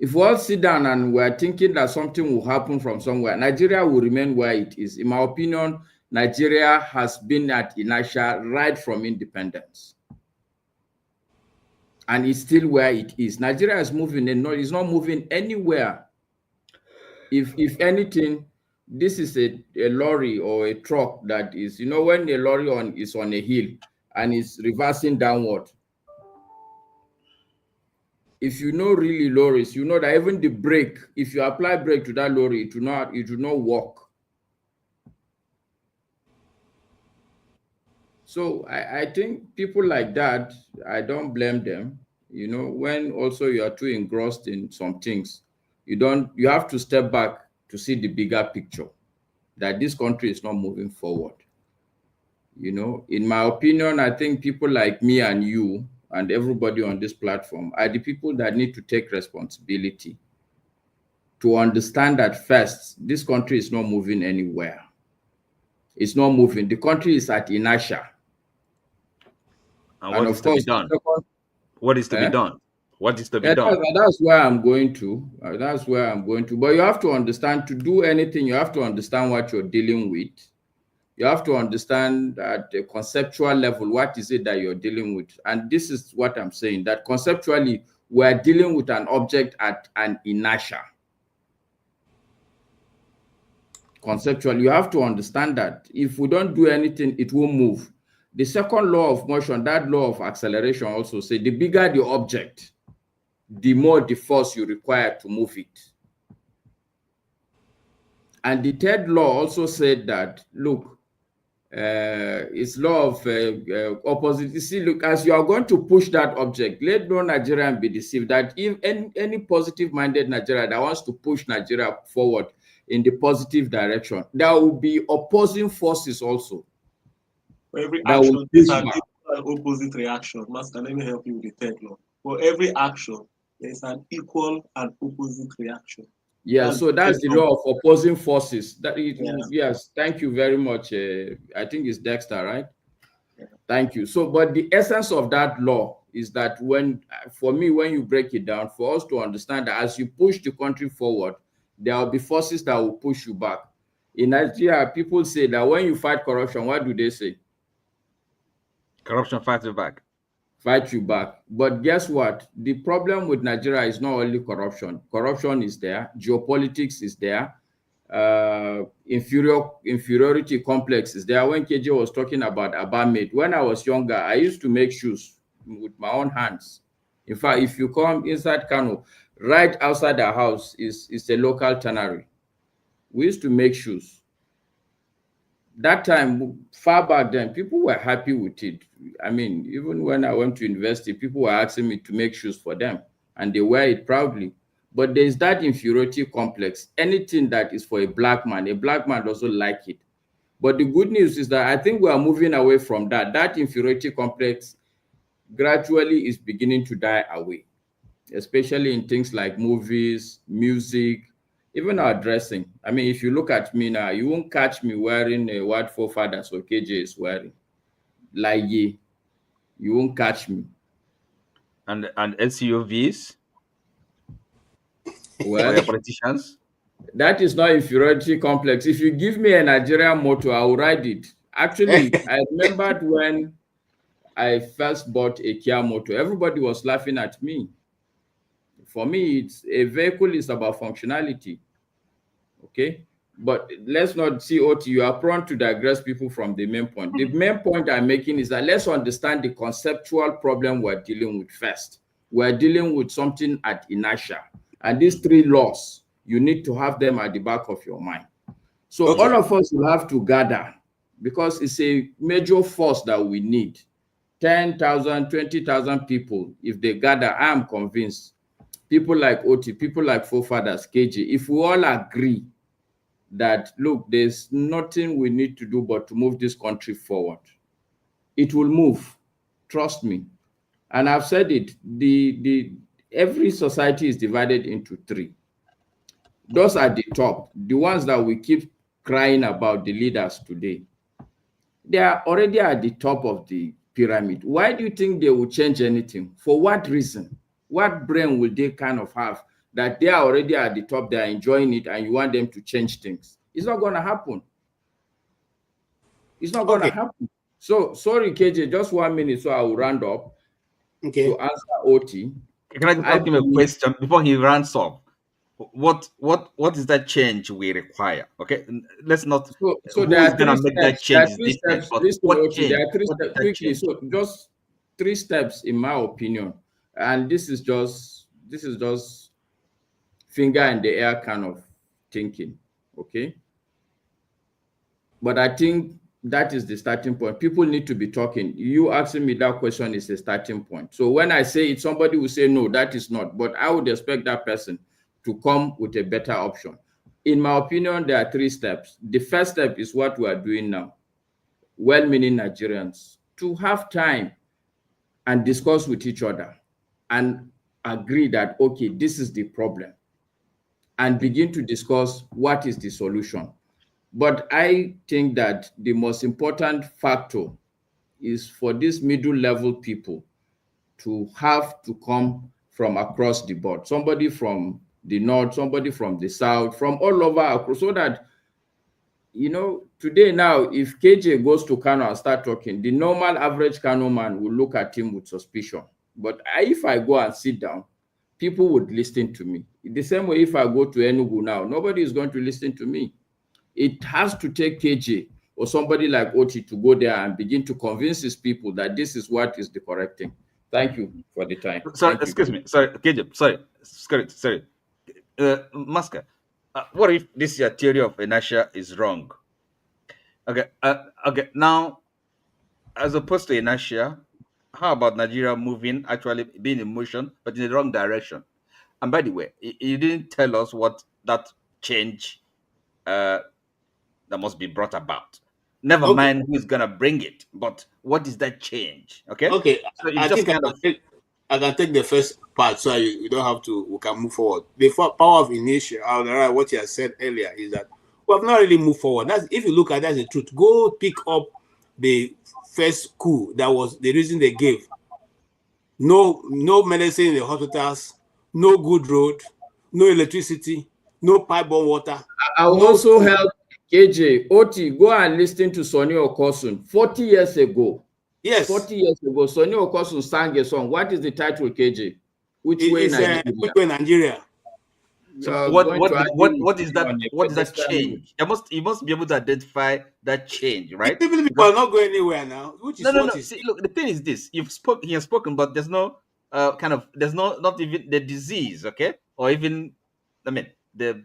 If we all sit down and we're thinking that something will happen from somewhere, Nigeria will remain where it is. In my opinion, Nigeria has been at inertia right from independence. And it's still where it is. Nigeria is moving, and no, it's not moving anywhere. If anything, this is a lorry or a truck that is, you know, when a lorry is on a hill and is reversing downward. If you know really lorries, you know that even the brake, if you apply brake to that lorry, it will not work. So I think people like that, I don't blame them. You know, when also you are too engrossed in some things, you have to step back to see the bigger picture, that this country is not moving forward. You know, in my opinion, I think people like me and you and everybody on this platform are the people that need to take responsibility to understand that first, this country is not moving anywhere. It's not moving. The country is at inertia. And what is to be done? What is to be done? What is to be done? That's where I'm going to. That's where I'm going to. But you have to understand, to do anything, you have to understand what you're dealing with. You have to understand at a conceptual level, what is it that you're dealing with? And this is what I'm saying, that conceptually, we're dealing with an object at an inertia. Conceptually, you have to understand that if we don't do anything, it will move. The second law of motion, that law of acceleration also say, the bigger the object, the more the force you require to move it. And the third law also said that, look, it's law of opposite. You see, look, as you are going to push that object, let no Nigerian be deceived that if any positive-minded Nigerian that wants to push Nigeria forward in the positive direction, there will be opposing forces also. For every action, there's an equal and opposite reaction. Master, let me help you with the third law. For every action, there's an equal and opposite reaction. Yeah, so that's the law of opposing forces. Yes, thank you very much. I think it's Dexter, right? Yeah. Thank you. So, but the essence of that law is that for me, when you break it down, for us to understand that as you push the country forward, there will be forces that will push you back. In Nigeria, people say that when you fight corruption, what do they say? Corruption fights you back. Fight you back. But guess what? The problem with Nigeria is not only corruption. Corruption is there. Geopolitics is there. Inferiority complex is there. When KJ was talking about Abamid, when I was younger, I used to make shoes with my own hands. In fact, if you come inside Kano, right outside our house is a local tannery. We used to make shoes. that time, far back then, people were happy with it. I mean, even when I went to university, people were asking me to make shoes for them, and they wear it proudly. But there's that inferiority complex. Anything that is for a black man doesn't like it. But the good news is that I think we are moving away from that. That inferiority complex gradually is beginning to die away, especially in things like movies, music, even our dressing. I mean, if you look at me now, you won't catch me wearing what forefathers or KJ is wearing. Like you won't catch me. And SUVs Well, for your politicians. that is not inferiority complex. If you give me a Nigerian motor, I will ride it. Actually, I remembered when I first bought a Kia motor, everybody was laughing at me. For me, it's a vehicle is about functionality. Okay, but let's not see OT. You are prone to digress people from the main point. The main point I'm making is that let's understand the conceptual problem we're dealing with first. We're dealing with something at inertia, and these three laws, you need to have them at the back of your mind. So all of us will have to gather, because it's a major force that we need. 10,000, 20,000 people, if they gather, I am convinced, people like OT, people like forefathers, KJ, if we all agree that, look, there's nothing we need to do but to move this country forward, it will move. Trust me. And I've said it, every society is divided into three. Those are the top, the ones that we keep crying about, the leaders today. They are already at the top of the pyramid. Why do you think they will change anything? For what reason? What brain will they kind of have that they are already at the top, they are enjoying it, and you want them to change things? It's not going to happen. It's not going to happen. So, sorry, KJ, just 1 minute, so I will round up to answer OT. Can I just ask him a question before he runs off? What is that change we require? Okay, let's not. So there are three steps. That change is different, but what change? There are three steps quickly. So just 3 steps, in my opinion, and this is just finger in the air kind of thinking. Okay, but I think that is the starting point. People need to be talking. You asking me that question is the starting point. So when I say it, somebody will say no, that is not. But I would expect that person to come with a better option. In my opinion, there are 3 steps. The first step is what we are doing now. Well-meaning Nigerians to have time and discuss with each other and agree that, okay, this is the problem, and begin to discuss what is the solution. But I think that the most important factor is for these middle level people to have to come from across the board. Somebody from the north, somebody from the south, from all over across, so that, you know, today now, if KJ goes to Kano and start talking, the normal average Kano man will look at him with suspicion. But if I go and sit down, people would listen to me. The same way, if I go to Enugu now, nobody is going to listen to me. It has to take KJ or somebody like Oti to go there and begin to convince his people that this is what is the correct thing. Thank you for the time. Sorry, excuse me. Sorry, KJ. Sorry. Masker, what if this your theory of inertia is wrong? Okay. Now, as opposed to inertia, how about Nigeria actually being in motion, but in the wrong direction? And by the way, you didn't tell us what that change that must be brought about. Never mind who's gonna bring it, but what is that change? Okay. So I think I can take the first part, so you don't have to. We can move forward. The power of inertia, what you have said earlier, is that we have not really moved forward. That's, if you look at that, the truth. Go pick up the first coup. That was the reason they gave. No medicine in the hospitals, no good road, no electricity, no pipe-borne water. I will also help KJ, Oti, go and listen to Sonny Okosun 40 years ago. Yes. 40 years ago, Sonny Okosun sang a song. What is the title, KJ? Which way Nigeria? So what is that? What is that change? You must be able to identify that change, right? People are not going anywhere now. Which is no. See, look, the thing is this: he has spoken, but there's no not even the disease, okay, or even, I mean, it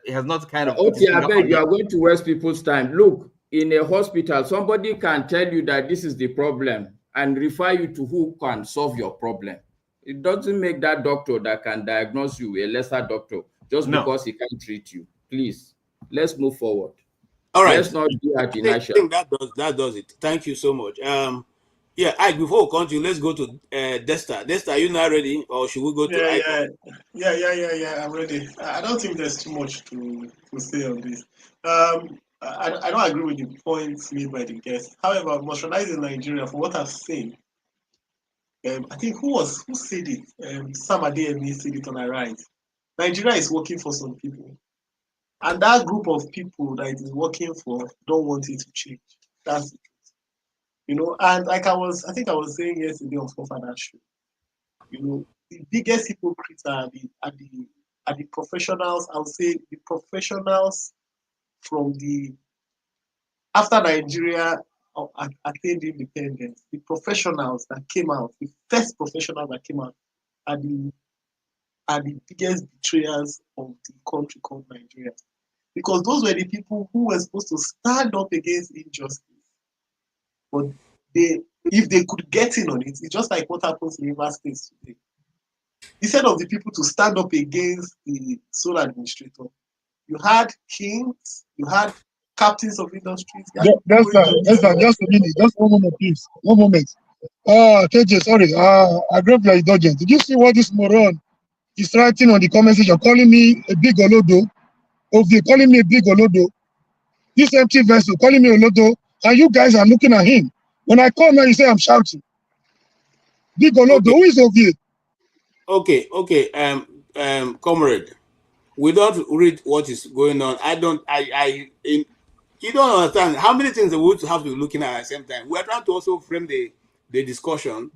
has not kind of. Okay, I beg you are going to waste people's time. Look, in a hospital, somebody can tell you that this is the problem and refer you to who can solve your problem. It doesn't make that doctor that can diagnose you a lesser doctor just because he can't treat you. Please, let's move forward. All right. Let's not be at I inertia. think that does it. Thank you so much. Yeah, Ike, before we continue, let's go to Desta. Desta, are you not ready, or should we go to Ike? Yeah. I'm ready. I don't think there's too much to say on this. I don't agree with the points made by the guest. However, marginalized in Nigeria, from what I've seen, I think who said it? Sam Adeyemi said it on a right. Nigeria is working for some people, and that group of people that it is working for don't want it to change. That's it. And like I think I was saying yesterday on Forefather Show, the biggest hypocrites are the professionals. I would say the professionals from after Nigeria attained independence. The professionals that came out, the first professionals that came out, are the biggest betrayers of the country called Nigeria, because those were the people who were supposed to stand up against injustice, but if they could get in on it, it's just like what happens in Rivers State today. Instead of the people to stand up against the sole administrator, you had kings, you had captains of industries. Just a minute, just one moment, please. 1 moment. KJ, sorry. I grabbed your indulgence. Did you see what this moron is writing on the comment section, calling me a big olodo? Calling me a big olodo. This empty vessel, calling me olodo, and you guys are looking at him. When I call now, you say I'm shouting. Big olodo, okay. Who is Ovie? Okay. Comrade, we don't read what is going on. You don't understand how many things we would have to be looking at the same time. We are trying to also frame the discussion,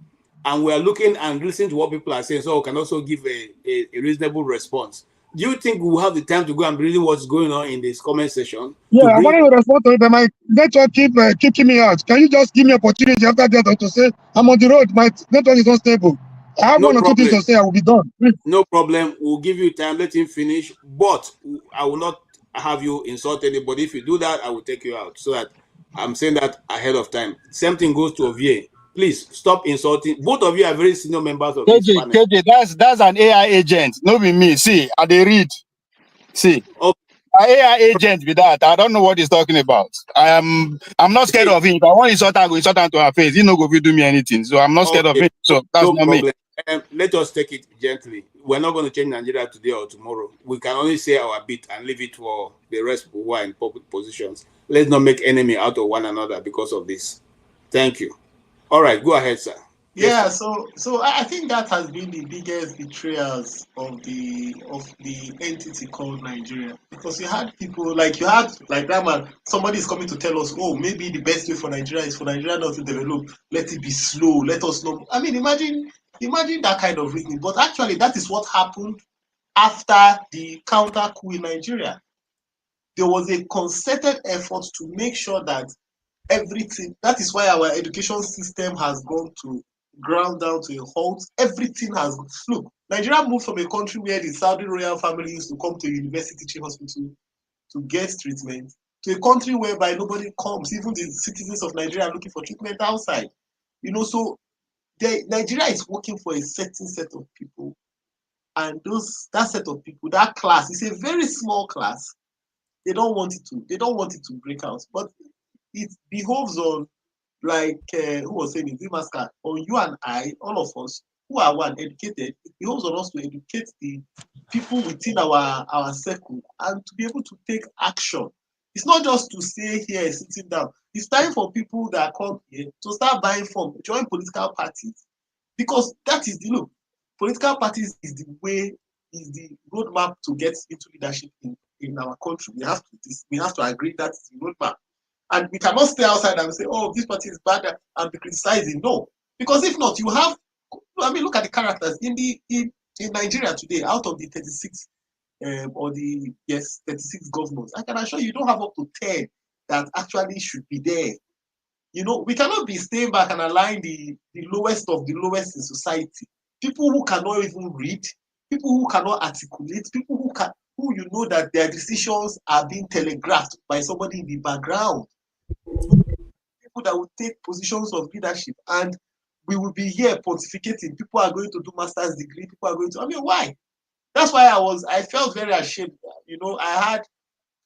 and we are looking and listening to what people are saying, so we can also give a reasonable response. Do you think we will have the time to go and read what's going on in this comment section? Yeah, I want to respond to it, but my network keep kicking me out. Can you just give me an opportunity after that to say I'm on the road? My network is not stable. I have one or two things to say. I will be done. Please. No problem. We'll give you time. Let him finish. But I will not have you insult anybody. If you do that, I will take you out. So that I'm saying that ahead of time. Same thing goes to Ovie. Please stop insulting. Both of you are very senior members of this panel. KJ, that's an AI agent. No be me. See, I they read. See. Okay. An AI agent with that. I don't know what he's talking about. I'm not scared of him. If I want to insult, I go insult him to her face. He no go do me anything. So I'm not scared of him. So that's not me. Let us take it gently. We're not going to change Nigeria today or tomorrow. We can only say our bit and leave it for the rest who are in public positions. Let's not make enemy out of one another because of this. Thank you. All right, go ahead, sir. Yeah, yes. So I think that has been the biggest betrayals of the entity called Nigeria, because you had people like that man. Somebody is coming to tell us, oh, maybe the best way for Nigeria is for Nigeria not to develop. Let it be slow. Let us know. I mean, imagine that kind of reasoning. But actually, that is what happened after the counter coup in Nigeria. There was a concerted effort to make sure that everything. That is why our education system has gone to ground down to a halt. Everything has look. Nigeria moved from a country where the Saudi royal family used to come to a university teaching hospital to get treatment to a country whereby nobody comes. Even the citizens of Nigeria are looking for treatment outside. So Nigeria is working for a certain set of people, and that set of people, that class, is a very small class. They don't want it to break out, but it behoves on, like who was saying in Zimaska, on you and I, all of us who are educated, it behoves on us to educate the people within our circle and to be able to take action. It's not just to stay here sitting down. It's time for people that come here to start buying form, join political parties, because that is the look. Political parties is the roadmap to get into leadership in our country. We have to agree that is the roadmap. And we cannot stay outside and say, oh, this party is bad and be criticizing. No. Because if not, look at the characters in Nigeria today, out of the 36 36 governors. I can assure you don't have up to 10 that actually should be there. We cannot be staying back and allowing the lowest of the lowest in society. People who cannot even read, people who cannot articulate, people who that their decisions are being telegraphed by somebody in the background. People that will take positions of leadership, and we will be here pontificating. People are going to do master's degree. People are going to. I mean, why? That's why I felt very ashamed. You know, I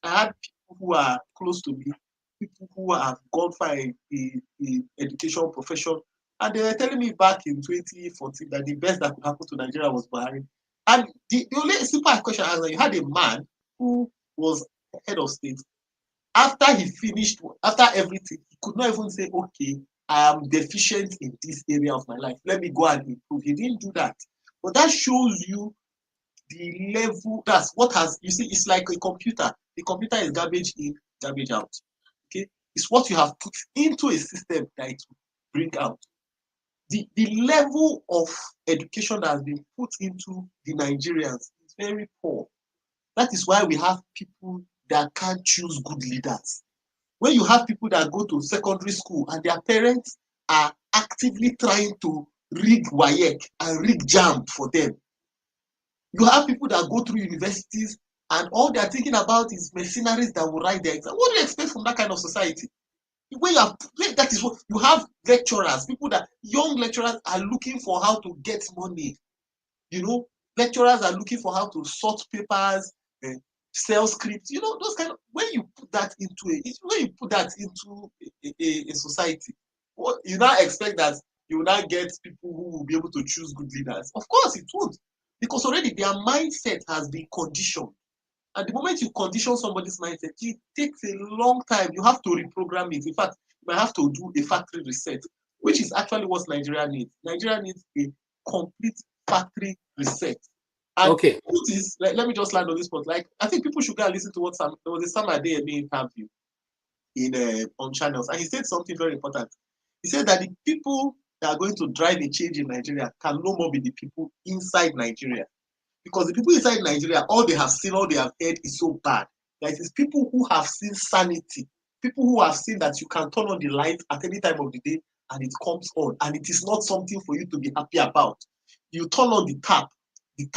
had people who are close to me, people who have gone for a education profession, and they were telling me back in 2014 that the best that could happen to Nigeria was Buhari. And the only simple question I asked, you had a man who was head of state. After he finished, after everything, he could not even say, okay, I am deficient in this area of my life. Let me go and improve. He didn't do that. But that shows you the level. That's what has, you see, it's like a computer. The computer is garbage in, garbage out. Okay, it's what you have put into a system that it will bring out. The level of education that has been put into the Nigerians is very poor. That is why we have people that can't choose good leaders. When you have people that go to secondary school and their parents are actively trying to rig WAEC and rig JAMB for them, you have people that go through universities and all they're thinking about is mercenaries that will write their exam. What do you expect from that kind of society? When you have, that is what you have. Lecturers, people that young lecturers are looking for how to get money. You know, lecturers are looking for how to sort papers, sell scripts. You know, those kind of. When you put that into a society, what you now expect that you will now get people who will be able to choose good leaders? Of course, it won't, because already their mindset has been conditioned. And the moment you condition somebody's mindset, it takes a long time. You have to reprogram it. In fact, you might have to do a factory reset, which is actually what Nigeria needs. Nigeria needs a complete factory reset. And okay, is, let me just land on this point. Like, I think people should go and listen to what there was a Sam Adeyemi interview in on channels, and he said something very important. He said that the people that are going to drive a change in Nigeria can no more be the people inside Nigeria. Because the people inside Nigeria, all they have seen, all they have heard is so bad. That it is people who have seen sanity, people who have seen that you can turn on the light at any time of the day and it comes on, and it is not something for you to be happy about. You turn on the tap, the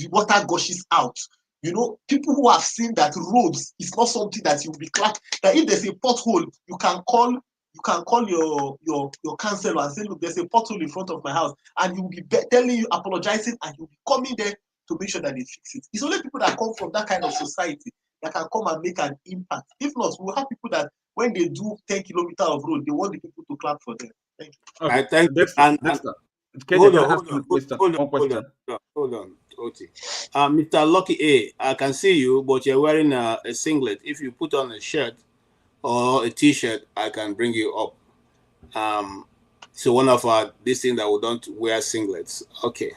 water gushes out. You know, people who have seen that roads is not something that you will be glad that if there's a pothole, you can call your counselor and say, look, there's a pothole in front of my house, and he will be telling you, apologizing, and you'll be coming there to make sure that they fix it. It's only people that come from that kind of society that can come and make an impact. If not, we will have people that when they do 10 kilometers of road, they want the people to clap for them. Thank you. I thank you. Dexter, Hold on, Oti. Mr. Lucky A, I can see you, but you're wearing a singlet. If you put on a shirt or a t-shirt, I can bring you up. So one of this thing that we don't wear singlets. Okay.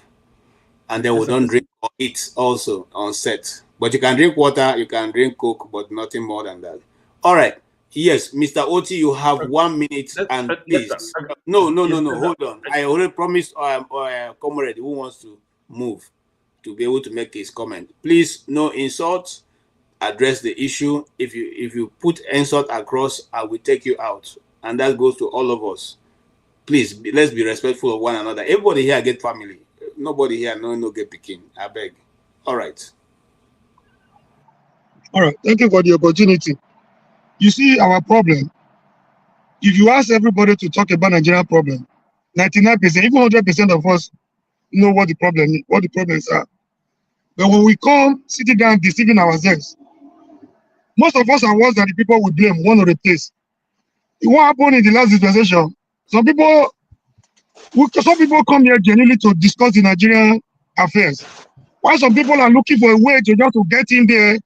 And then we don't drink or eat also on set. But you can drink water, you can drink Coke, but nothing more than that. All right. Yes, Mr. Oti, you have 1 minute, and please. No. Hold on. I already promised our comrade who wants to move to be able to make his comment. Please, no insults. Address the issue. If you put insult across, I will take you out, and that goes to all of us. Please, let's be respectful of one another. Everybody here get family. Nobody here no get picking. I beg. All right. All right. Thank you for the opportunity. You see, our problem, if you ask everybody to talk about Nigerian problem, 99%, even 100% of us know what the problems are. But when we come sitting down deceiving ourselves, most of us are worse than the people we blame, one or the place. What happened in the last dispensation? Some people come here genuinely to discuss the Nigerian affairs. While some people are looking for a way to just to get in there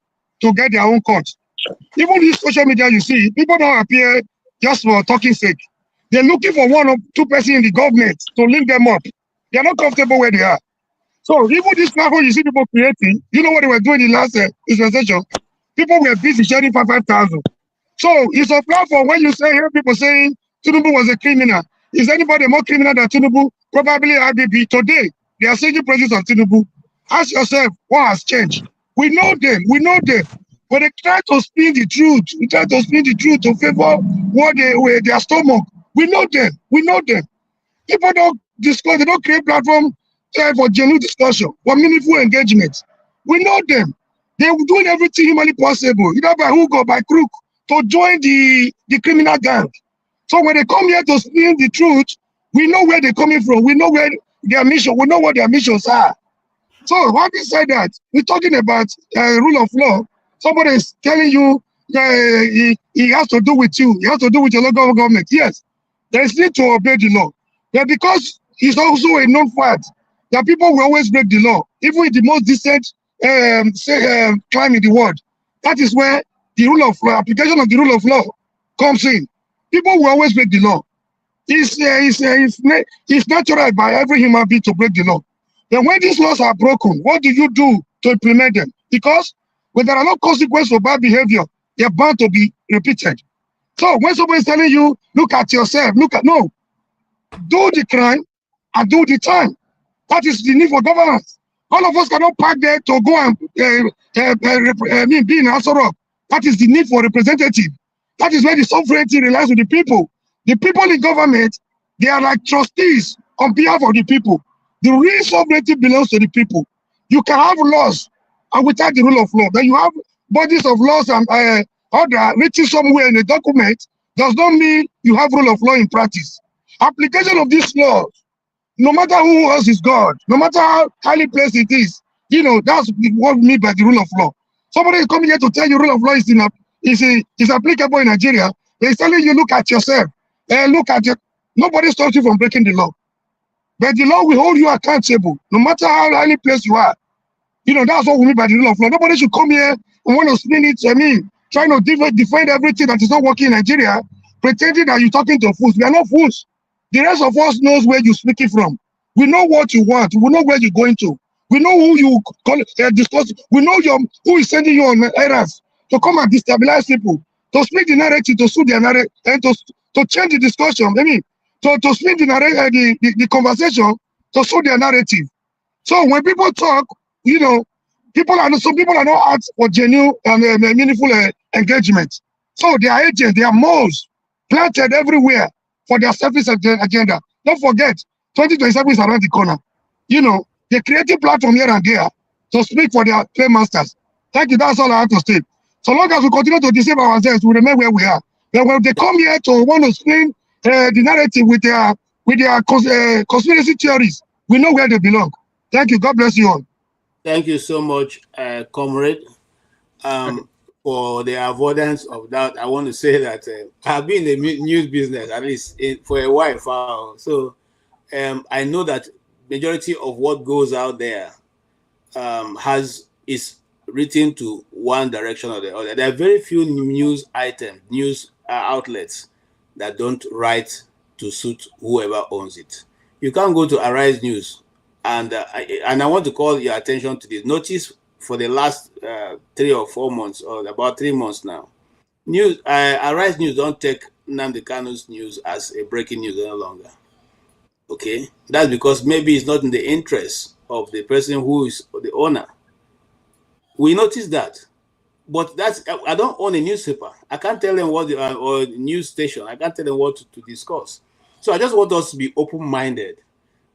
to get their own cut. Even this social media, you see, people don't appear just for talking sake. They're looking for one or two persons in the government to link them up. They're not comfortable where they are. So even this platform you see people creating, you know what they were doing in the last dispensation? People were busy sharing 5,000. So it's a platform when you hear people saying Tinubu was a criminal. Is anybody more criminal than Tinubu? Probably IBB. Today, they are singing praises of Tinubu. Ask yourself, what has changed? We know them. But they try to spin the truth. We try to spin the truth to favor what their stomach. We know them. People don't discuss, they don't create platform for genuine discussion, for meaningful engagement. We know them. They're doing everything humanly possible, either by hook or by crook, to join the criminal gang. So when they come here to speak the truth, we know where they're coming from. We know where their mission. We know what their missions are. So having said that, we're talking about rule of law. Somebody is telling you he has to do with you. He has to do with your local government. Yes, there is need to obey the law. But because it's also a known fact that people will always break the law, even in the most decent crime in the world. That is where the rule of law, application of the rule of law comes in. People will always break the law. It's natural by every human being to break the law. Then when these laws are broken, what do you do to implement them? Because when there are no consequences for bad behavior, they're bound to be repeated. So when somebody is telling you, look at yourself, no, do the crime and do the time. That is the need for governance. All of us cannot park there to go and be in Asoro. That is the need for representative. That is where the sovereignty relies on the people. The people in government, they are like trustees on behalf of the people. The real sovereignty belongs to the people. You can have laws and without the rule of law. Then you have bodies of laws and order written somewhere in a document does not mean you have rule of law in practice. Application of these laws, no matter who else is God, no matter how highly placed it is, that's what we mean by the rule of law. Somebody is coming here to tell you rule of law is applicable in Nigeria. They're telling you, look at yourself. Look at your. Nobody stops you from breaking the law. But the law will hold you accountable, no matter how highly placed you are. That's what we mean by the rule of law. Nobody should come here and want to spin it. Trying to defend everything that is not working in Nigeria, pretending that you're talking to fools. We are not fools. The rest of us knows where you're speaking from. We know what you want. We know where you're going to. We know who you discuss. We know who is sending you on errands to come and destabilize people, to speak the narrative, to suit their narrative, and to change the discussion. To spin the conversation to suit their narrative. So when people talk, some people are not asked for genuine and meaningful engagement. So they are agents, they are moles planted everywhere for their selfish agenda. Don't forget, 2027 is around the corner. They created platform here and there to speak for their paymasters. Thank you. That's all I have to say. So long as we continue to deceive ourselves, we remain where we are. Then when they come here to want to spin the narrative with their conspiracy theories, we know where they belong. Thank you. God bless you all. Thank you so much, comrade. For the avoidance of doubt, I want to say that I've been in the news business at least for a while. So I know that majority of what goes out there is written to one direction or the other. There are very few news outlets that don't write to suit whoever owns it. You can't go to Arise News, and I want to call your attention to this. Notice for the last 3 or 4 months, or about 3 months now, Arise News don't take Nnamdi Kanu's news as a breaking news any longer. Okay, that's because maybe it's not in the interest of the person who is the owner. We notice that, but I don't own a newspaper. I can't tell them what or news station. I can't tell them what to discuss. So I just want us to be open-minded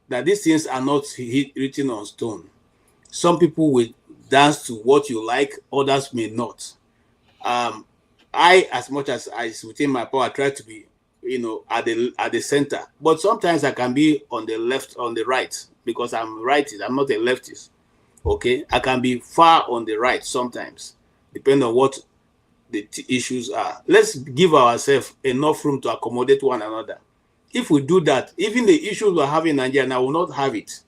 that these things are not written on stone. Some people will dance to what you like, others may not. I, as much as is within my power, try to be, at the center. But sometimes I can be on the left, on the right, because I'm rightist. I'm not a leftist. Okay, I can be far on the right sometimes, depending on what the issues are. Let's give ourselves enough room to accommodate one another. If we do that, even the issues we're having in Nigeria now will not have it.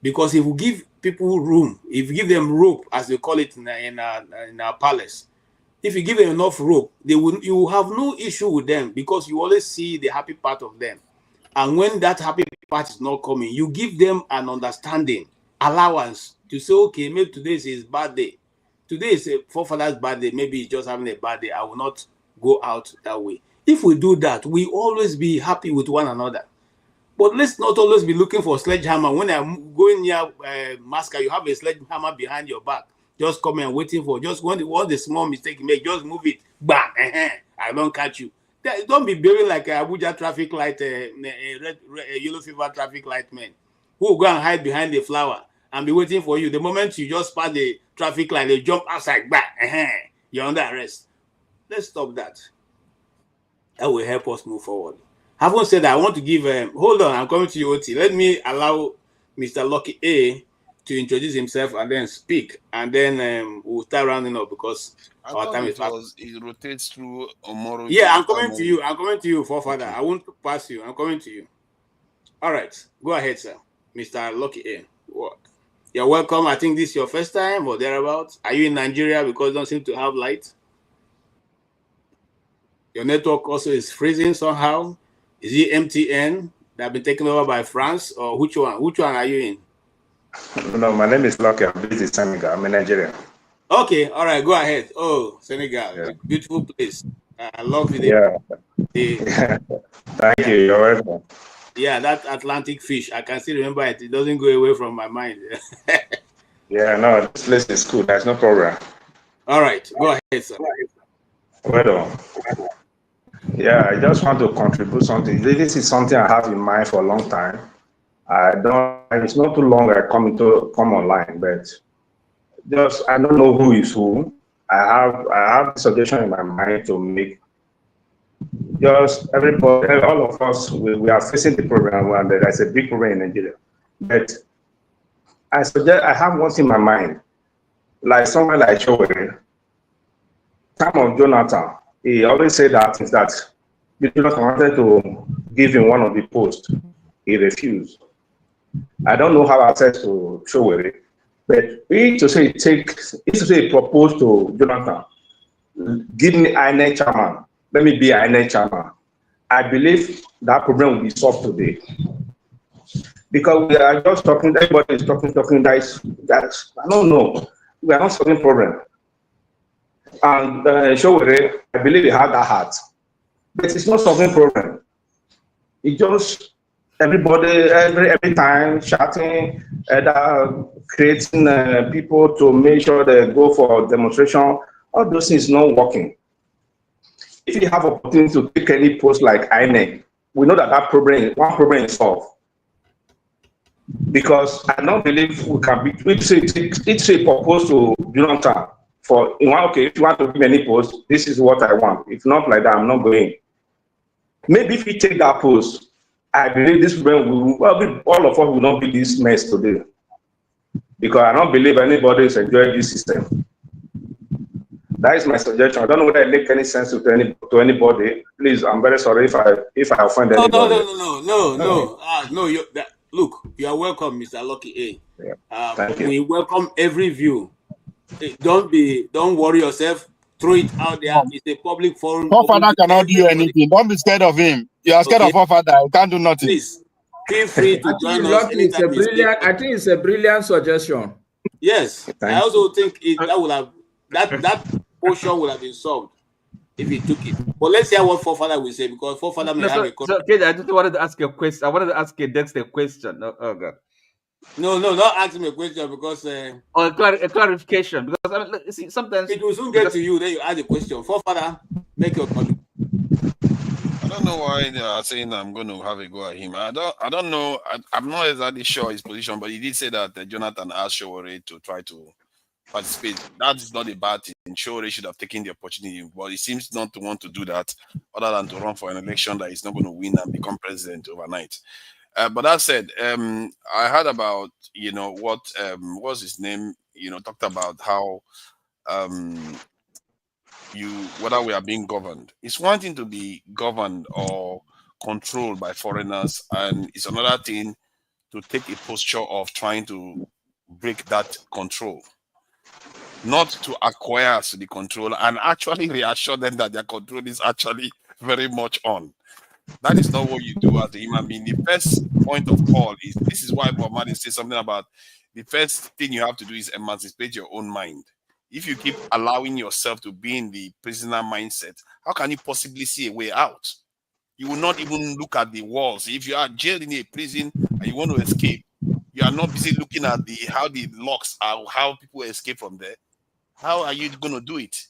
Because if we give people room, if we give them rope, as they call it in our palace, if you give them enough rope, you will have no issue with them, because you always see the happy part of them. And when that happy part is not coming, you give them an understanding, allowance to say, okay, maybe today is his bad day. Today is a forefather's bad day. Maybe he's just having a bad day. I will not go out that way. If we do that, we always be happy with one another. But let's not always be looking for sledgehammer. When I'm going near Masca, you have a sledgehammer behind your back, just coming and waiting for, just one the small mistake you make, just move it, bang, I don't catch you. Don't be behaving like a Abuja traffic light, a yellow fever traffic light man, who will go and hide behind the flower and be waiting for you. The moment you just pass the traffic light, they jump outside, bang, you're under arrest. Let's stop that. That will help us move forward. Having said that, I want to give hold on, I'm coming to you, Oti. Let me allow Mr. Lucky A to introduce himself and then speak, and then we'll start rounding up because our time is fast. It rotates through Omoro. Yeah, I'm coming to you. I'm coming to you, forefather. Okay. I won't pass you. I'm coming to you. All right, go ahead, sir. Mr. Lucky A. You're welcome. I think this is your first time or thereabouts. Are you in Nigeria because you don't seem to have light? Your network also is freezing somehow. Is it MTN that have been taken over by France, or which one? Which one are you in? No, my name is Lucky. I'm based in Senegal. I'm in Nigeria. Okay, all right, go ahead. Oh, Senegal, yeah. Beautiful place. I love it. Yeah. Thank you. You're welcome. Yeah, that Atlantic fish. I can still remember it. It doesn't go away from my mind. Yeah, no, this place is cool. There's no problem. All right, go ahead, sir. Well done. Yeah, I just want to contribute something. This is something I have in mind for a long time. It's not too long I come online, but I don't know who is who. I have a suggestion in my mind to make. Just everybody, all of us, we are facing the problem, and there's a big problem in Nigeria. But I have one in my mind, like somewhere like Siollun, time of Jonathan. He always said that Jonathan wanted to give him one of the posts. He refused. I don't know how access to Siollun, but he proposed to Jonathan, give me INEC chairman. Let me be INEC chairman. I believe that problem will be solved today. Because we are just talking, everybody is talking, that's I don't know. We are not solving problem. And Siollun, I believe he had that heart. But it's not solving problem. It just everybody every time shouting, creating people to make sure they go for demonstration. All those things not working. If you have opportunity to take any post like INEC, we know that one problem is solved. Because I don't believe we can be. It's a proposal to Jonathan for okay. If you want to give any post, this is what I want. If not like that, I'm not going. Maybe if we take that post, I believe this problem all of us will not be this mess today. Because I don't believe anybody is enjoying this system. That is my suggestion. I don't know whether it makes any sense to anybody. Please, I'm very sorry if I offend anybody. No. Look, you are welcome, Mr. Lucky A. Yeah. Thank you. We welcome every view. Don't worry yourself. Throw it out there. It's a public forum. Forefather cannot do anything. Don't be scared of him. You are scared of Forefather. You can't do nothing. Please feel free to join us. I think it's a brilliant suggestion. Yes, I also think that would have that portion would have been solved if he took it. But let's hear what Forefather will say, because Forefather may have a question. Okay, I just wanted to ask you a question. I wanted to ask a Dexter question. Oh God. No, not ask me a question because a clarification. Because I mean, see, sometimes it will soon get to you. Then you ask the question. Forefather, make your comment. I don't know why they are saying I'm going to have a go at him. I don't know. I'm not exactly sure his position, but he did say that Jonathan asked Siollun to try to participate. That is not a bad thing. Siollun should have taken the opportunity, but he seems not to want to do that, other than to run for an election that he's not going to win and become president overnight. But that said, I heard about what's his name? Talked about how whether we are being governed. It's one thing to be governed or controlled by foreigners, and it's another thing to take a posture of trying to break that control. Not to acquire the control and actually reassure them that their control is actually very much on. That is not what you do as a human being. The first point of call is, this is why Bob Marley says something about the first thing you have to do is emancipate your own mind. If you keep allowing yourself to be in the prisoner mindset, how can you possibly see a way out? You will not even look at the walls. If you are jailed in a prison and you want to escape, you are not busy looking at how the locks are, how people escape from there. How are you going to do it?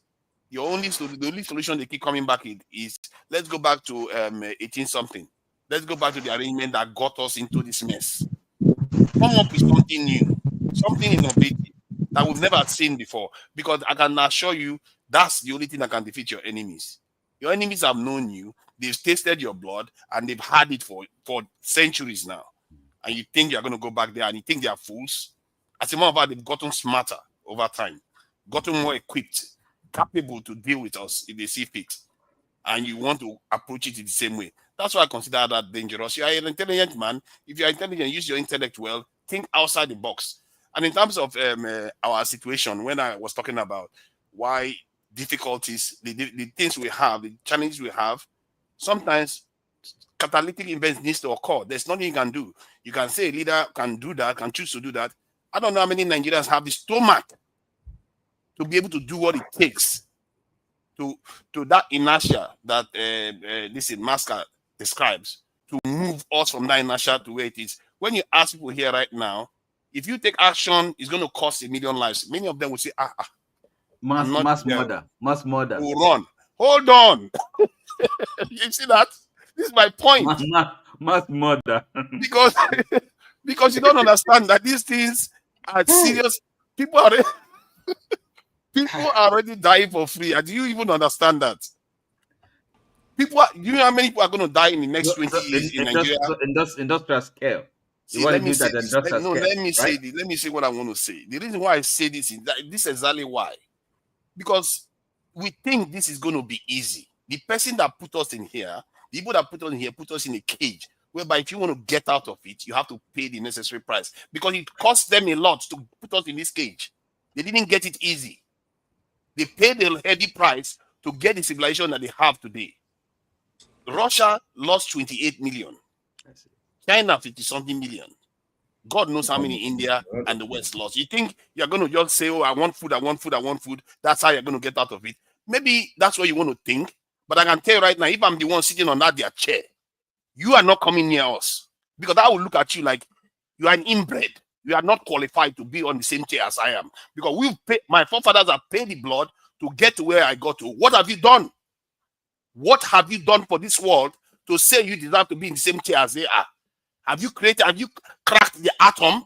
The only solution they keep coming back is let's go back to 18-something. Let's go back to the arrangement that got us into this mess. Come up with something new, something innovative that we've never seen before. Because I can assure you, That's the only thing that can defeat your enemies. Your enemies have known you, they've tasted your blood, and they've had it for centuries now. And you think you're going to go back there and you think they are fools? As a matter of fact, they've gotten smarter over time, gotten more equipped, capable to deal with us if they see fit. And you want to approach it in the same way. That's why I consider that dangerous. You are an intelligent man. If you are intelligent, use your intellect well, think outside the box. And in terms of our situation, when I was talking about why difficulties, the things we have, the challenges we have, sometimes catalytic events needs to occur. There's nothing you can do. You can say a leader can do that, can choose to do that. I don't know how many Nigerians have the stomach to be able to do what it takes to that inertia that this Masker describes, to move us from that inertia to where it is. When you ask people here right now, if you take action, it's going to cost 1 million lives. Many of them will say, mass murder. Will run. Hold on. You see that? This is my point. Mass murder. because you don't understand that these things are serious. People are already dying for free. And do you even understand that? Do you know how many people are going to die in the next 20 years in Nigeria? Industrial scale. See, let me say what I want to say. The reason why I say this is that this is exactly why. Because we think this is going to be easy. The person that put us in here, the people that put us in here, put us in a cage, whereby if you want to get out of it, you have to pay the necessary price. Because it cost them a lot to put us in this cage. They didn't get it easy. They paid a heavy price to get the civilization that they have today. Russia lost 28 million. China 50-something million. God knows how many India and the West lost. You think you're going to just say, oh, I want food, I want food, I want food. That's how you're going to get out of it. Maybe that's what you want to think. But I can tell you right now, if I'm the one sitting on that their chair, you are not coming near us. Because I will look at you like you are an inbred. You are not qualified to be on the same chair as I am. Because my forefathers have paid the blood to get to where I got to. What have you done? What have you done for this world to say you deserve to be in the same chair as they are? Have you cracked the atom?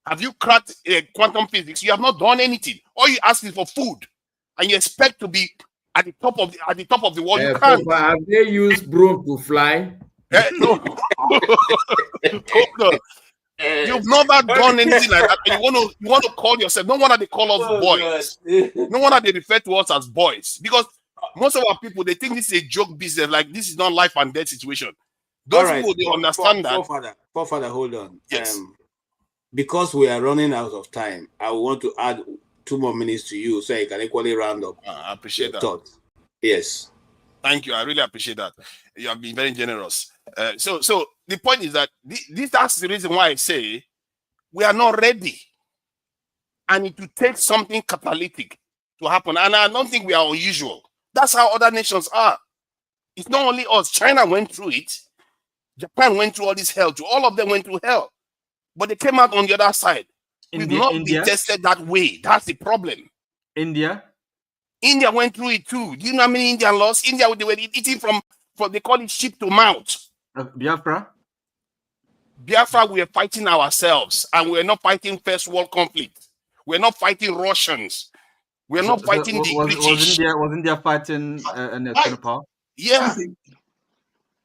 Have you cracked quantum physics? You have not done anything. All you ask is for food, and you expect to be at the top of the world. You can't. Papa, have they used broom to fly? No. Hold on. You've never done anything like that. And you want to call yourself. No wonder they call us boys. No wonder they refer to us as boys, because most of our people, they think this is a joke business. Like, this is not life and death situation. Those people, they understand that. Forefather, hold on. Yes. Because we are running out of time, I want to add 2 more minutes to you so you can equally round up. I appreciate that. Thoughts. Yes. Thank you. I really appreciate that. You have been very generous. So the point is that that's the reason why I say we are not ready. And it will take something catalytic to happen. And I don't think we are unusual. That's how other nations are. It's not only us. China went through it. Japan went through all this hell too. All of them went through hell. But they came out on the other side. We've not been tested that way. That's the problem. India went through it too. Do you know how many Indians lost? India, they were eating from they call it sheep to mouth. Biafra, we are fighting ourselves. And we're not fighting first world conflict. We're not fighting Russians. We're not fighting the British. Was India fighting an external power? Yeah.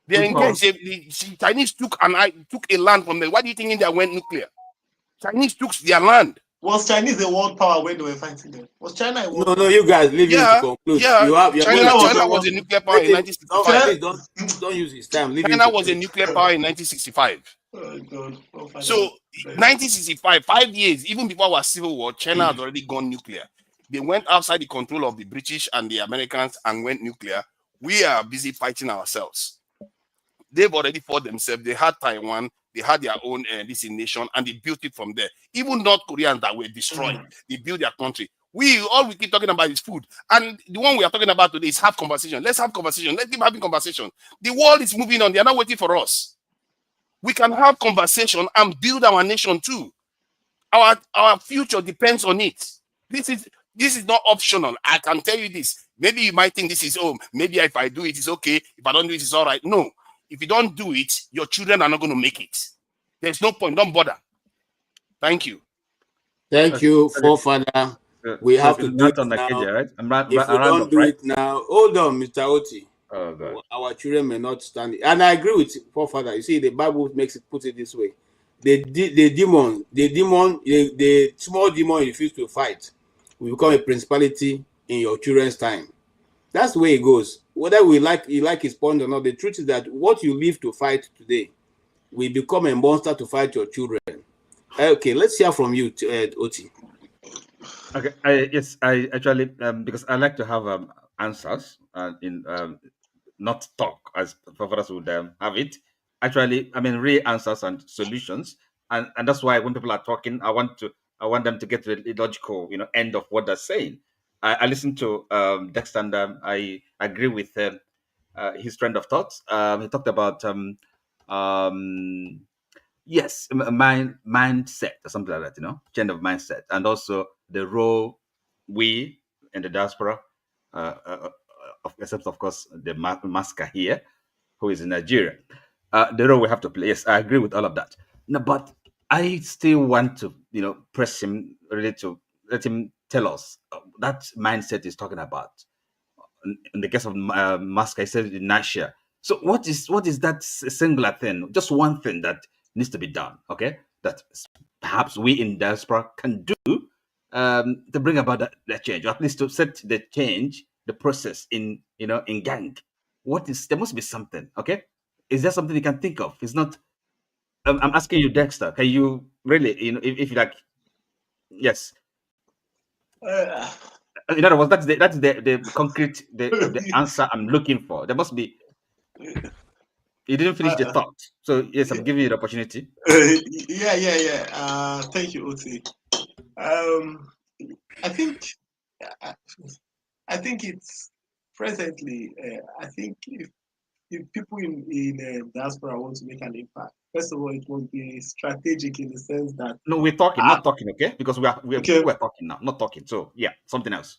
They're engaged. The Chinese took a land from them. Why do you think India went nuclear? Chinese took their land. Was Chinese a world power when they were fighting them? Was China a world power? No, you guys leave it to conclude. Yeah, China was a nuclear power in 1965. Don't use his time. China was a nuclear power in 1965. Oh, God. So 1965, 5 years, even before our civil war, China had already gone nuclear. They went outside the control of the British and the Americans and went nuclear. We are busy fighting ourselves. They've already fought themselves. They had Taiwan. They had their own nation, and they built it from there. Even North Koreans that were destroyed, they built their country. All we keep talking about is food. And the one we are talking about today is have conversation. Let's have conversation. Let's keep having conversation. The world is moving on. They are not waiting for us. We can have conversation and build our nation too. Our future depends on it. This is not optional. I can tell you this. Maybe you might think this is, maybe if I do it, it's okay. If I don't do it, it's all right. No. If you don't do it, your children are not going to make it. There's no point. Don't bother. Thank you. Thank you, forefather. We So have it's to do it not on the now. KJ, right? If we Round don't up, do right? it now, hold on, Mr. Oti. Oh God. Our children may not stand it. And I agree with forefather. You see, the Bible puts it this way: the small demon you refuse to fight will become a principality in your children's time. That's the way it goes. Whether you like his point or not, the truth is that what you live to fight today will become a monster to fight your children. Okay, let's hear from you, Oti. Okay. Yes, I actually because I like to have answers in not talk as others would have it. Actually, I mean real answers and solutions, and that's why when people are talking, I want them to get to the logical end of what they're saying. I listened to Dexter, and I agree with his trend of thoughts. He talked about um, yes, mindset or something like that, change of mindset, and also the role we in the diaspora, except of course the masker here, who is in Nigeria, the role we have to play. Yes, I agree with all of that. No, but I still want to, press him really to let him tell us that mindset he's talking about. In the case of masker, he said inertia. So what is that singular thing? Just one thing that needs to be done. Okay, that perhaps we in diaspora can do to bring about that change, or at least to set the change, the process in gang. There must be something. Okay, is there something you can think of? It's not. I'm asking you, Dexter. Can you really, if you like, yes. Uh, In other words, that's the concrete the answer I'm looking for. There must be. You didn't finish the uh, thought, so yes, I'm giving you the opportunity. yeah. Thank you, Oti. Um, I think, uh, I think it's presently. I think if people in diaspora want to make an impact, first of all, it must be strategic in the sense that No, we're talking, not talking, okay? Because okay, we're talking now, not talking. So yeah, something else.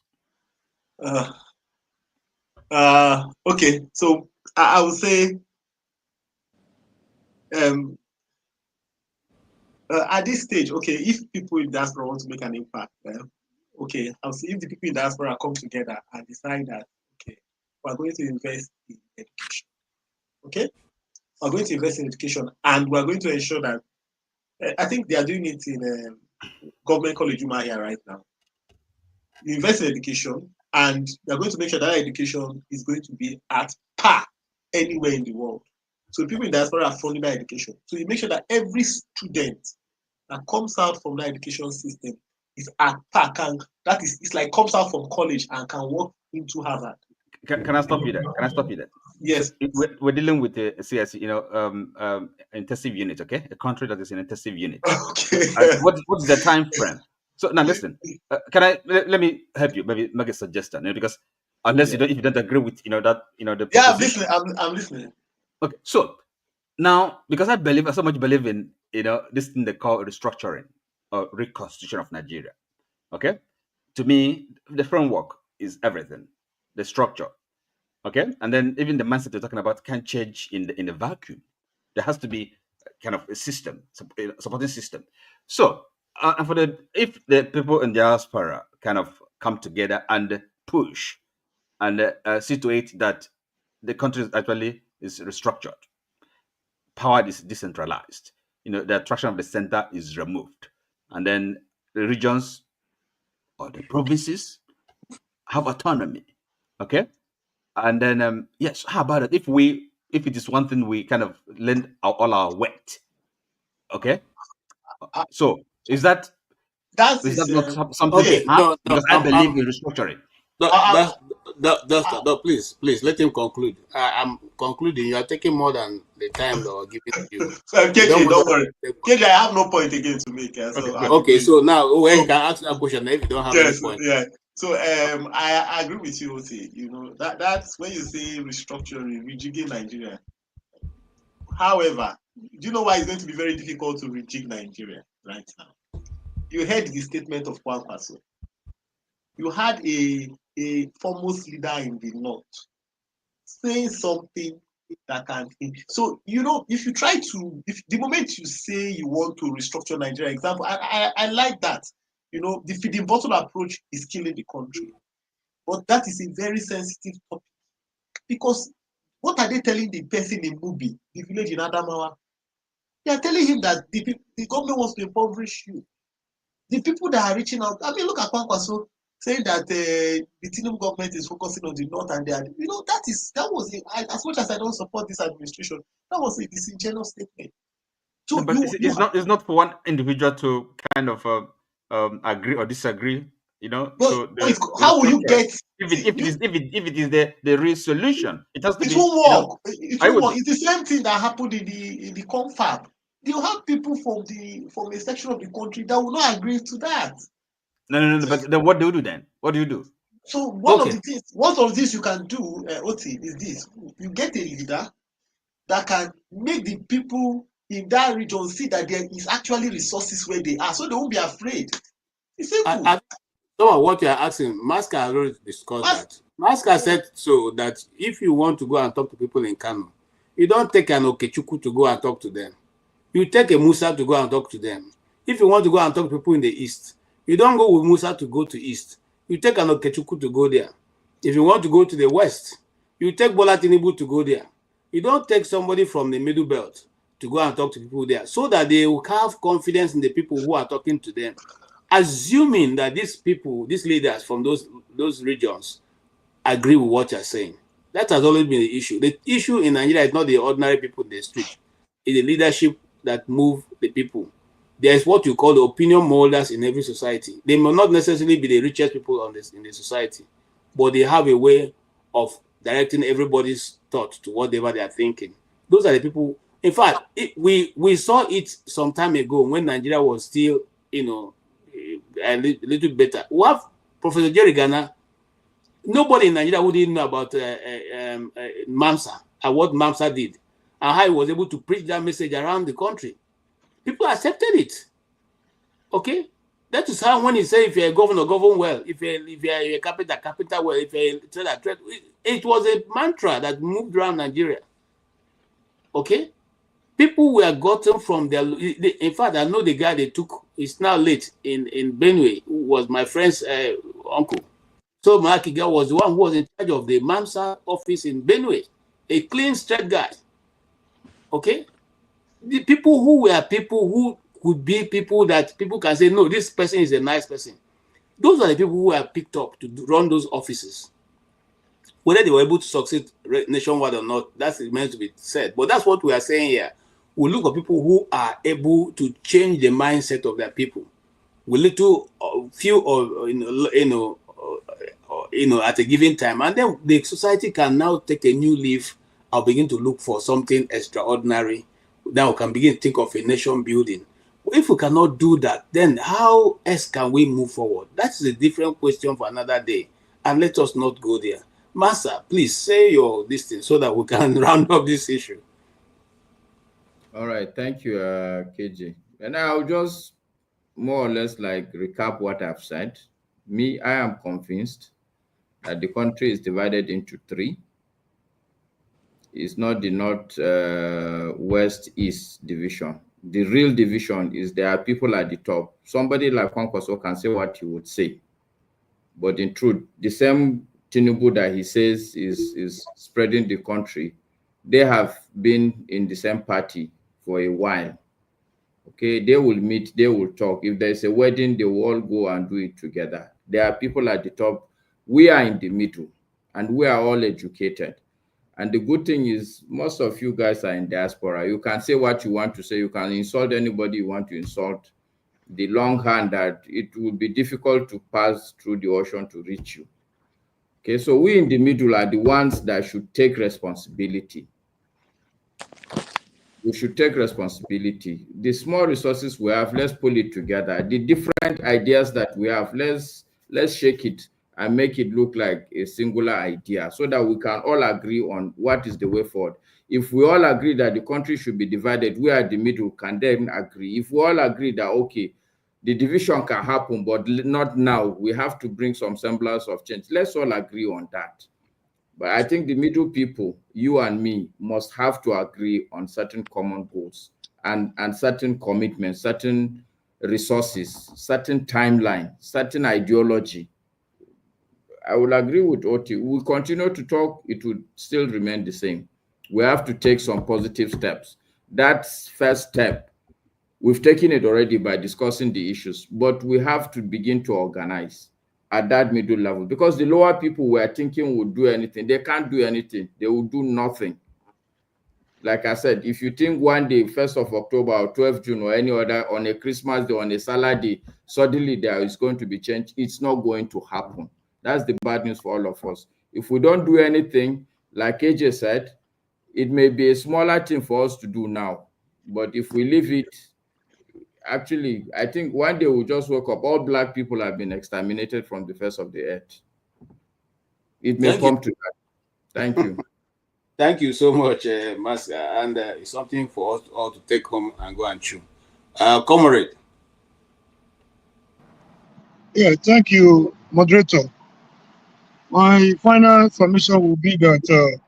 uh, okay. So I would say um, at this stage, okay, if people in diaspora want to make an impact, okay, I'll say if the people in diaspora come together and decide that okay, we're going to invest in education, okay, we're going to invest in education, and we're going to ensure that I think they are doing it in government college here right now. You invest in education, and they're going to make sure that education is going to be at par anywhere in the world. So people in diaspora are funding that education. So you make sure that every student that comes out from that education system is at par. It's like comes out from college and can walk into Harvard. Can I stop you there? Can I stop you there? Yes. So we're dealing with the CSE, intensive unit, okay? A country that is an intensive unit. Okay. What is the time frame? So now listen, can I let me help you? Maybe make a suggestion, because unless if you don't agree with the Yeah, proposition. I'm listening. Okay, so now because I so much believe in this thing they call restructuring or reconstitution of Nigeria. Okay, to me the framework is everything, the structure. Okay, and then even the mindset you're talking about can't change in the vacuum. There has to be kind of a system, supporting system. So, and if the people in diaspora kind of come together and push and see to it that the country actually is restructured, power is decentralized. The attraction of the center is removed, and then the regions or the provinces have autonomy. Okay, and then yes, how about it? If it is one thing we kind of lend all our weight. Okay, so is that not something to Okay, okay. have? no, Because I believe in restructuring. Please let him conclude. I'm concluding. You are taking more than the time that we're giving to you. So You KJ, don't want worry. KJ, I have no point again to make. Okay, So good. Okay, so now when so you can ask that question if you don't have any yes, point. yeah. So I agree with you, Oti. That's when you say restructuring, rejigging Nigeria. However, do you know why it's going to be very difficult to rejig Nigeria right now? You heard the statement of Kwankwaso. You had a foremost leader in the north saying something that can. So if you try to, if the moment you say you want to restructure Nigeria, example, I like that. You know, the feeding bottle approach is killing the country. But that is a very sensitive topic. Because what are they telling the person in Mubi, the village in Adamawa? They are telling him that the government wants to impoverish you. The people that are reaching out, I mean, look at Kwankwaso saying that the Tinubu government is focusing on the north, and they are, you know, that was as much as I don't support this administration, that was a disingenuous statement. So no, but it's not for one individual to kind of agree or disagree, you know. So how will you get if it is the real solution? It has to be. It won't work. You know, it won't work. It's the same thing that happened in the confab. You have people from a section of the country that will not agree to that. No. But then what do you do then? What do you do? So one of the things you can do, Oti, is this: you get a leader that can make the people in that region see that there is actually resources where they are, so they won't be afraid. It's simple. Some of what you are asking, Maska already discussed that. Maska said so that if you want to go and talk to people in Kano, you don't take an Okechukwu to go and talk to them. You take a Musa to go and talk to them. If you want to go and talk to people in the East, you don't go with Musa to go to East. You take an Okechukwu to go there. If you want to go to the West, you take Bola Tinubu to go there. You don't take somebody from the Middle Belt to go and talk to people there, so that they will have confidence in the people who are talking to them. Assuming that these people, these leaders from those regions agree with what you're saying. That has always been the issue. The issue in Nigeria is not the ordinary people in the street. It's the leadership that move the people. There is what you call the opinion molders in every society. They may not necessarily be the richest people in the society, but they have a way of directing everybody's thought to whatever they are thinking. Those are the people. In fact, we saw it some time ago when Nigeria was still, you know, a little better. We have Professor Jerry Ghana. Nobody in Nigeria who didn't know about MAMSA and what MAMSA did and how he was able to preach that message around the country. People accepted it. Okay? That is how when he said, if you're a governor, govern well. If you're a carpenter, carpenter well. If you're a trader, trade. It was a mantra that moved around Nigeria. Okay? People were gotten from their... In fact, I know the guy they took, is now late, in Benue, who was my friend's uncle. So Makiga was the one who was in charge of the MAMSA office in Benue. A clean, straight guy. Okay? The people who were people who could be people that people can say, no, this person is a nice person. Those are the people who were picked up to run those offices. Whether they were able to succeed nationwide or not, that's meant to be said. But that's what we are saying here. We look at people who are able to change the mindset of their people. We little few or at a given time, and then the society can now take a new leaf and begin to look for something extraordinary. Now we can begin to think of a nation building. If we cannot do that, then how else can we move forward? That's a different question for another day. And let us not go there. Massa, please say this thing so that we can round up this issue. All right, thank you, KJ. And I'll just more or less like recap what I've said. I am convinced that the country is divided into three. It's not the north-west-east division. The real division is there are people at the top. Somebody like Kwankwaso can say what he would say. But in truth, the same Tinubu that he says is spreading the country, they have been in the same party for a while. Okay, they will meet, they will talk. If there's a wedding, they will all go and do it together. There are people at the top. We are in the middle, and we are all educated. And the good thing is, most of you guys are in diaspora. You can say what you want to say. You can insult anybody you want to insult. The long hand that it will be difficult to pass through the ocean to reach you. Okay, so we in the middle are the ones that should take responsibility. We should take responsibility. The small resources we have, let's pull it together. The different ideas that we have, let's shake it and make it look like a singular idea so that we can all agree on what is the way forward. If we all agree that the country should be divided, we at the middle can then agree. If we all agree that, okay, the division can happen, but not now, we have to bring some semblance of change. Let's all agree on that. But I think the middle people, you and me, must have to agree on certain common goals and certain commitments, certain resources, certain timeline, certain ideology. I will agree with Oti. We continue to talk, it would still remain the same. We have to take some positive steps. That's first step. We've taken it already by discussing the issues, but we have to begin to organize at that middle level, because the lower people were thinking would do anything. They can't do anything. They will do nothing. Like I said, if you think one day, 1st of October or 12th June or any other, on a Christmas day, on a Saturday, suddenly there is going to be change, it's not going to happen. That's the bad news for all of us. If we don't do anything, like AJ said, it may be a smaller thing for us to do now. But if we leave it, actually, I think one day we'll just wake up, all Black people have been exterminated from the face of the earth. It may come to that. Thank you. Thank you so much, Master. And it's something for us all to take home and go and chew. Comrade. Yeah, thank you, moderator. My final submission will be that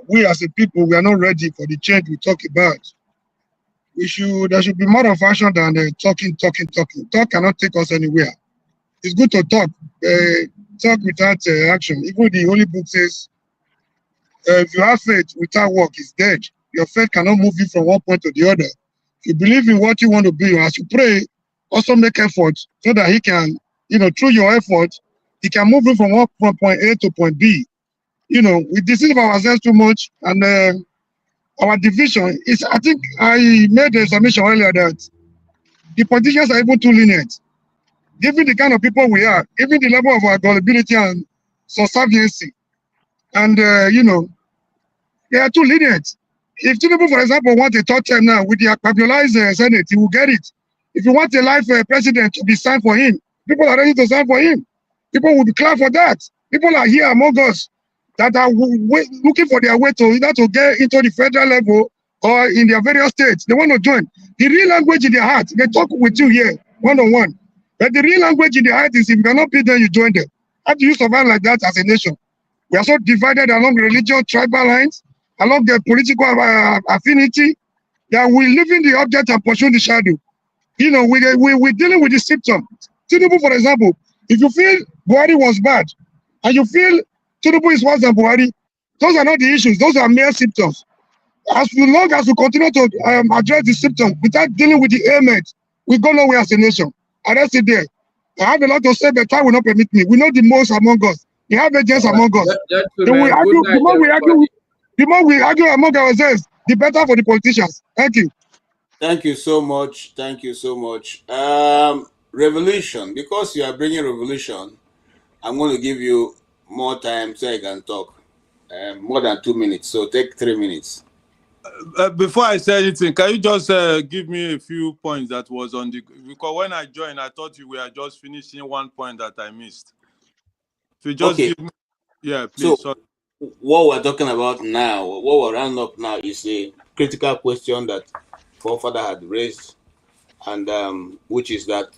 we as a people, we are not ready for the change we talk about. There should be more of action than talking. Talk cannot take us anywhere. It's good to talk, talk without action. Even the Holy Book says, if you have faith without work, it's dead. Your faith cannot move you from one point to the other. If you believe in what you want to be, as you pray, also make effort so that he can, through your effort, he can move you from point A to point B. We deceive ourselves too much, and our division is, I think I made a submission earlier that the politicians are even too lenient. Given the kind of people we are, given the level of our gullibility and subserviency, and they are too lenient. If Tinubu, for example, want a third term now with the capitalized Senate, he will get it. If you want a life president to be signed for him, people are ready to sign for him. People will be glad for that. People are here among us that are looking for their way to either to get into the federal level or in their various states. They want to join. The real language in their heart, they talk with you here, one-on-one. But the real language in their heart is if you cannot be there, you join them. How do you survive like that as a nation? We are so divided along religion, tribal lines, along the political affinity, that we live in the object and pursue the shadow. We're dealing with the symptom. Tinubu, for example, if you feel Buhari was bad, and you feel Tinubu is worse than Buhari, those are not the issues. Those are mere symptoms. As long as we continue to address the symptoms without dealing with the ailment, we go nowhere as a nation. And that's it there. I have a lot to say, but time will not permit me. We know the most among us. We have agents among us. The more we argue among ourselves, the better for the politicians. Thank you. Thank you so much. Thank you so much. Revolution. Because you are bringing revolution, I'm going to give you more time so I can talk. More than 2 minutes. So take 3 minutes. Before I say anything, can you just give me a few points that was on the... Because when I joined, I thought you were just finishing one point that I missed. If you just give me... Yeah, please. So, what we're talking about now, what we're rounding up now is a critical question that forefather had raised, and which is that,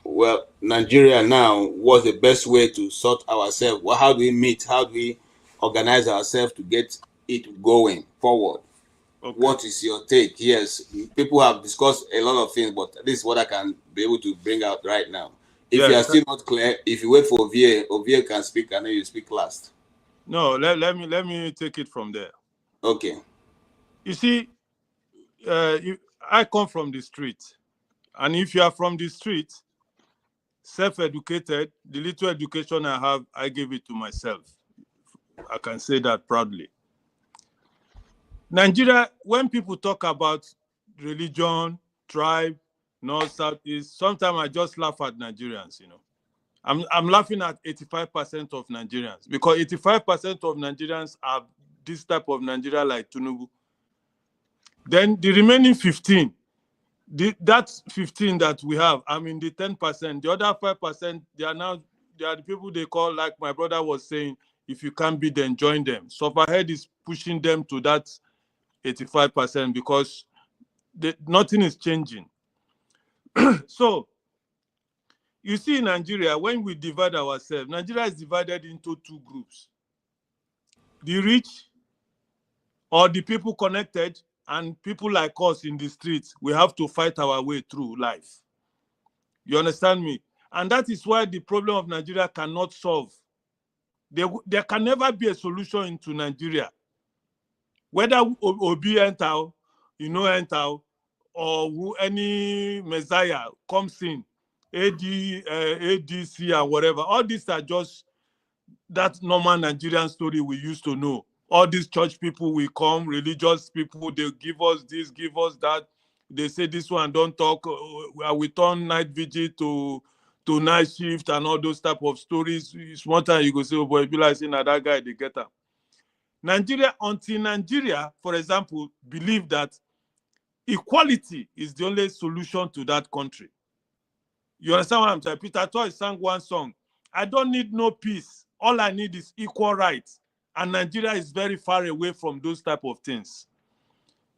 well, Nigeria now, what's the best way to sort ourselves? Well, how do we meet? How do we organize ourselves to get it going forward? Okay. What is your take? Yes, people have discussed a lot of things, but this is what I can be able to bring out right now. If you are still not clear, if you wait for Ovie can speak, and then you speak last. No, let me take it from there. Okay. You see, I come from the street, and if you are from the street, self-educated, the little education I have, I gave it to myself. I can say that proudly. Nigeria, when people talk about religion, tribe, north, south, east, sometimes I just laugh at Nigerians, I'm laughing at 85% of Nigerians, because 85% of Nigerians are this type of Nigeria like Tinubu. Then the remaining 15, that's 15 that we have. I mean, the 10%, the other 5%, they are the people they call, like my brother was saying, if you can't beat them, join them. So Superhead is pushing them to that 85% because nothing is changing. So, you see, in Nigeria, when we divide ourselves, Nigeria is divided into two groups. The rich, or the people connected, and people like us in the streets, we have to fight our way through life. You understand me? And that is why the problem of Nigeria cannot solve. There can never be a solution into Nigeria. Whether Obi enter, enter, or any Messiah comes in, ADC and whatever, all these are just that normal Nigerian story we used to know. All these church people will come, religious people, they give us this, give us that. They say this one don't talk. We turn night vigil to night shift and all those type of stories. One time you go say, oh boy, be like saying that guy, they get up. Nigeria, until Nigeria, for example, believe that equality is the only solution to that country. You understand what I'm saying? Peter Toy sang one song. I don't need no peace. All I need is equal rights. And Nigeria is very far away from those type of things.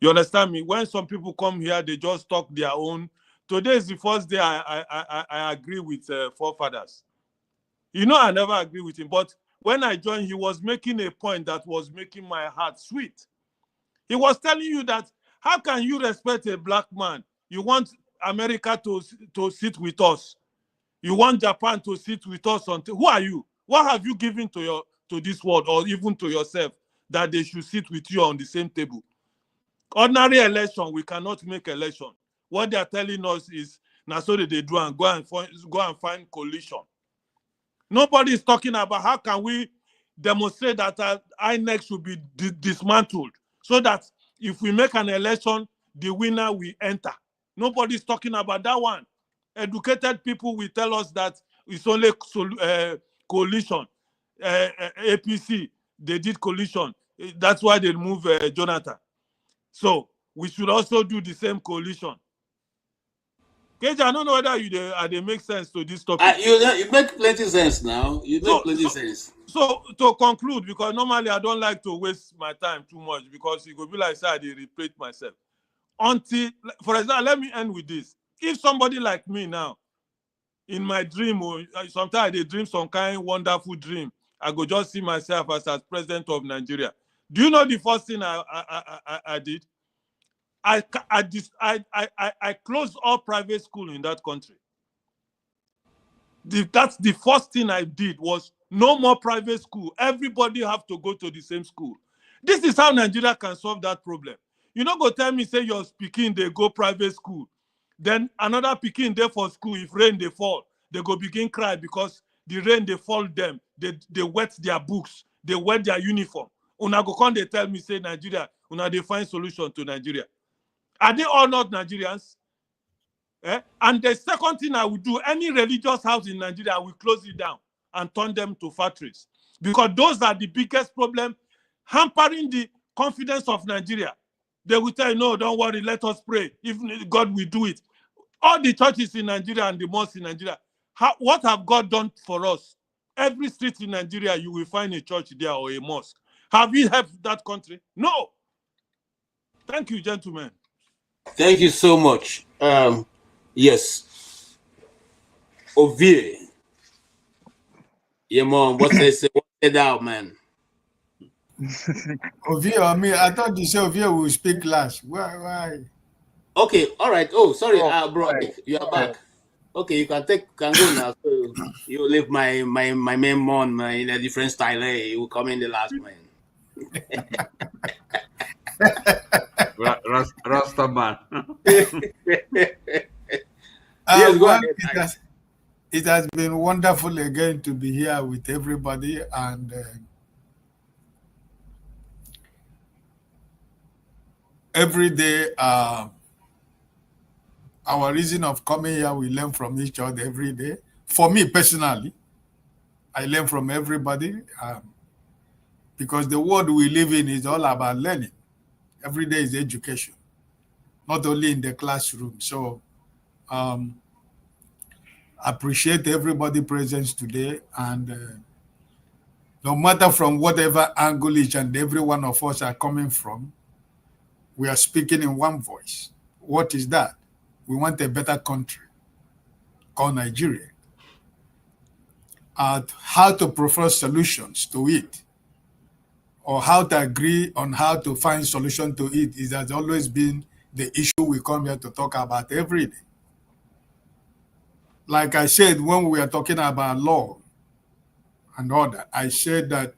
You understand me? When some people come here, they just talk their own. Today is the first day I agree with forefathers. I never agree with him. But when I joined, he was making a point that was making my heart sweet. He was telling you that, how can you respect a black man? You want America to sit with us. You want Japan to sit with us. Who are you? What have you given to this world, or even to yourself, that they should sit with you on the same table? Ordinary election, we cannot make election. What they are telling us is, now so that they do and go and find coalition. Nobody is talking about how can we demonstrate that INEC should be dismantled, so that if we make an election, the winner will enter. Nobody is talking about that one. Educated people will tell us that it's only coalition. APC, they did coalition. That's why they remove Jonathan. So we should also do the same coalition. KJ, I don't know whether they make sense to this topic. You make plenty sense now. You make plenty sense. So to conclude, because normally I don't like to waste my time too much, because it will be like I repeat myself. For example, let me end with this. If somebody like me now, in my dream, or sometimes they dream some kind of wonderful dream, I go just see myself as president of Nigeria. Do you know the first thing I did? I closed all private school in that country. That's the first thing I did, was no more private school. Everybody have to go to the same school. This is how Nigeria can solve that problem. You don't go tell me, say you're speaking, they go private school. Then another Peking there for school, if rain they fall, they go begin cry because the rain they fall them, they wet their books, they wet their uniform. Una go come, they tell me, say Nigeria, una they find solution to Nigeria. Are they all not Nigerians? And the second thing I would do, any religious house in Nigeria, I will close it down and turn them to factories. Because those are the biggest problem, hampering the confidence of Nigeria. They will tell you, no, don't worry, let us pray. If God will do it. All the churches in Nigeria and the mosques in Nigeria, what have God done for us? Every street in Nigeria, you will find a church there or a mosque. Have we helped that country? No. Thank you, gentlemen. Thank you so much. Yes. Ovie. Yeah, mom, what they say? What they out, man? Ovie, I thought you said Ovie will speak last. Why? Okay, all right. Oh, sorry, bro, you are back. Okay, you can go now. So you leave my main mon in a different style. You will come in the last man. Rasta man. Yes, go ahead. It has been wonderful again to be here with everybody, and every day our reason of coming here, we learn from each other every day. For me personally, I learn from everybody because the world we live in is all about learning. Every day is education, not only in the classroom. So appreciate everybody presence today, and no matter from whatever angle each and every one of us are coming from, we are speaking in one voice. What is that? We want a better country called Nigeria. How to propose solutions to it. or how to agree on how to find solution to it has always been the issue we come here to talk about every day. Like I said, when we are talking about law and order, I said that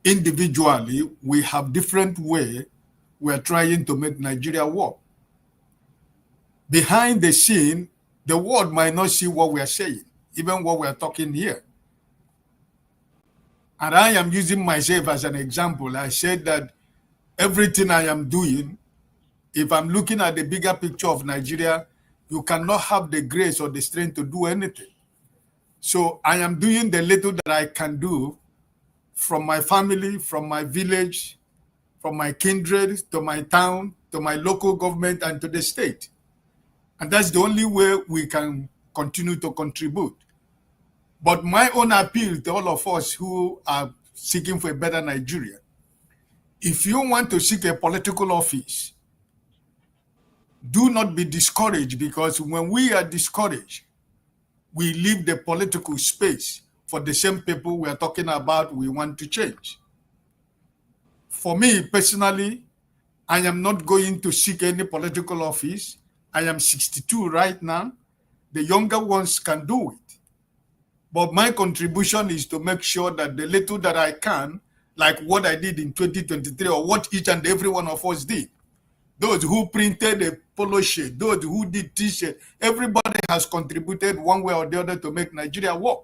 individually, we have different way we are trying to make Nigeria work. Behind the scene, the world might not see what we are saying, even what we are talking here. And I am using myself as an example. I said that everything I am doing, if I'm looking at the bigger picture of Nigeria, you cannot have the grace or the strength to do anything. So I am doing the little that I can do from my family, from my village, from my kindred, to my town, to my local government, and to the state. And that's the only way we can continue to contribute. But my own appeal to all of us who are seeking for a better Nigeria, if you want to seek a political office, do not be discouraged, because when we are discouraged, we leave the political space for the same people we are talking about we want to change. For me personally, I am not going to seek any political office. I am 62 right now. The younger ones can do it. But my contribution is to make sure that the little that I can, like what I did in 2023, or what each and every one of us did, those who printed a polo shirt, those who did t-shirt, everybody has contributed one way or the other to make Nigeria work.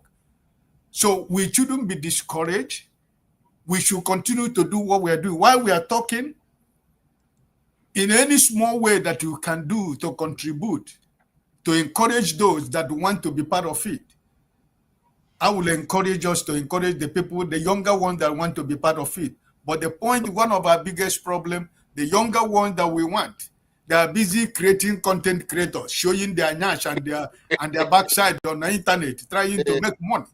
So we shouldn't be discouraged. We should continue to do what we are doing. While we are talking, in any small way that you can do to contribute, to encourage those that want to be part of it, I will encourage us to encourage the people, the younger ones that want to be part of it. But the point, one of our biggest problems, the younger ones that we want, they are busy creating content creators, showing their nyash and their backside on the internet, trying to make money.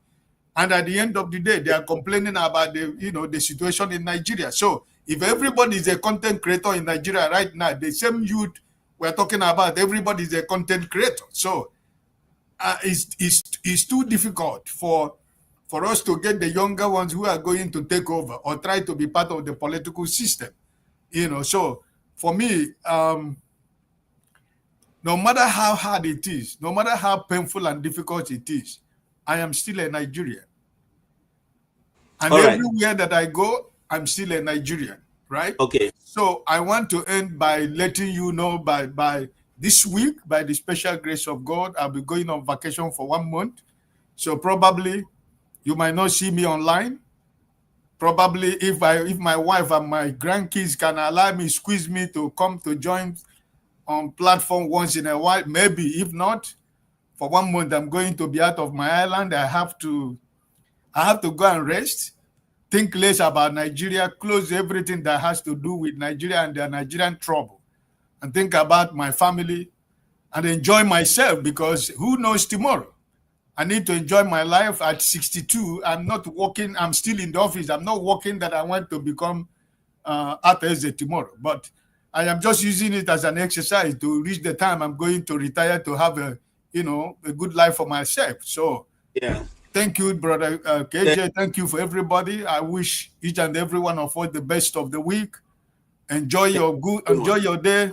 And at the end of the day, they are complaining about the situation in Nigeria. So if everybody is a content creator in Nigeria right now, the same youth we're talking about, everybody is a content creator. So it's too difficult for us to get the younger ones who are going to take over or try to be part of the political system. So for me, no matter how hard it is, no matter how painful and difficult it is, I am still a Nigerian. And everywhere that I go, I'm still a Nigerian, right? Okay. So I want to end by letting you know by this week, by the special grace of God, I'll be going on vacation for 1 month. So probably you might not see me online. Probably if my wife and my grandkids can allow me, squeeze me to come to join on platform once in a while, maybe. If not, for 1 month, I'm going to be out of my island. I have to go and rest, think less about Nigeria, close everything that has to do with Nigeria and their Nigerian trouble, and think about my family and enjoy myself, because who knows tomorrow? I need to enjoy my life at 62. I'm not working. I'm still in the office. I'm not working that I want to become Thursday tomorrow. But I am just using it as an exercise to reach the time I'm going to retire, to have a good life for myself. So yeah. Thank you, brother KJ. Thank you for everybody. I wish each and every one of us the best of the week. Enjoy your day.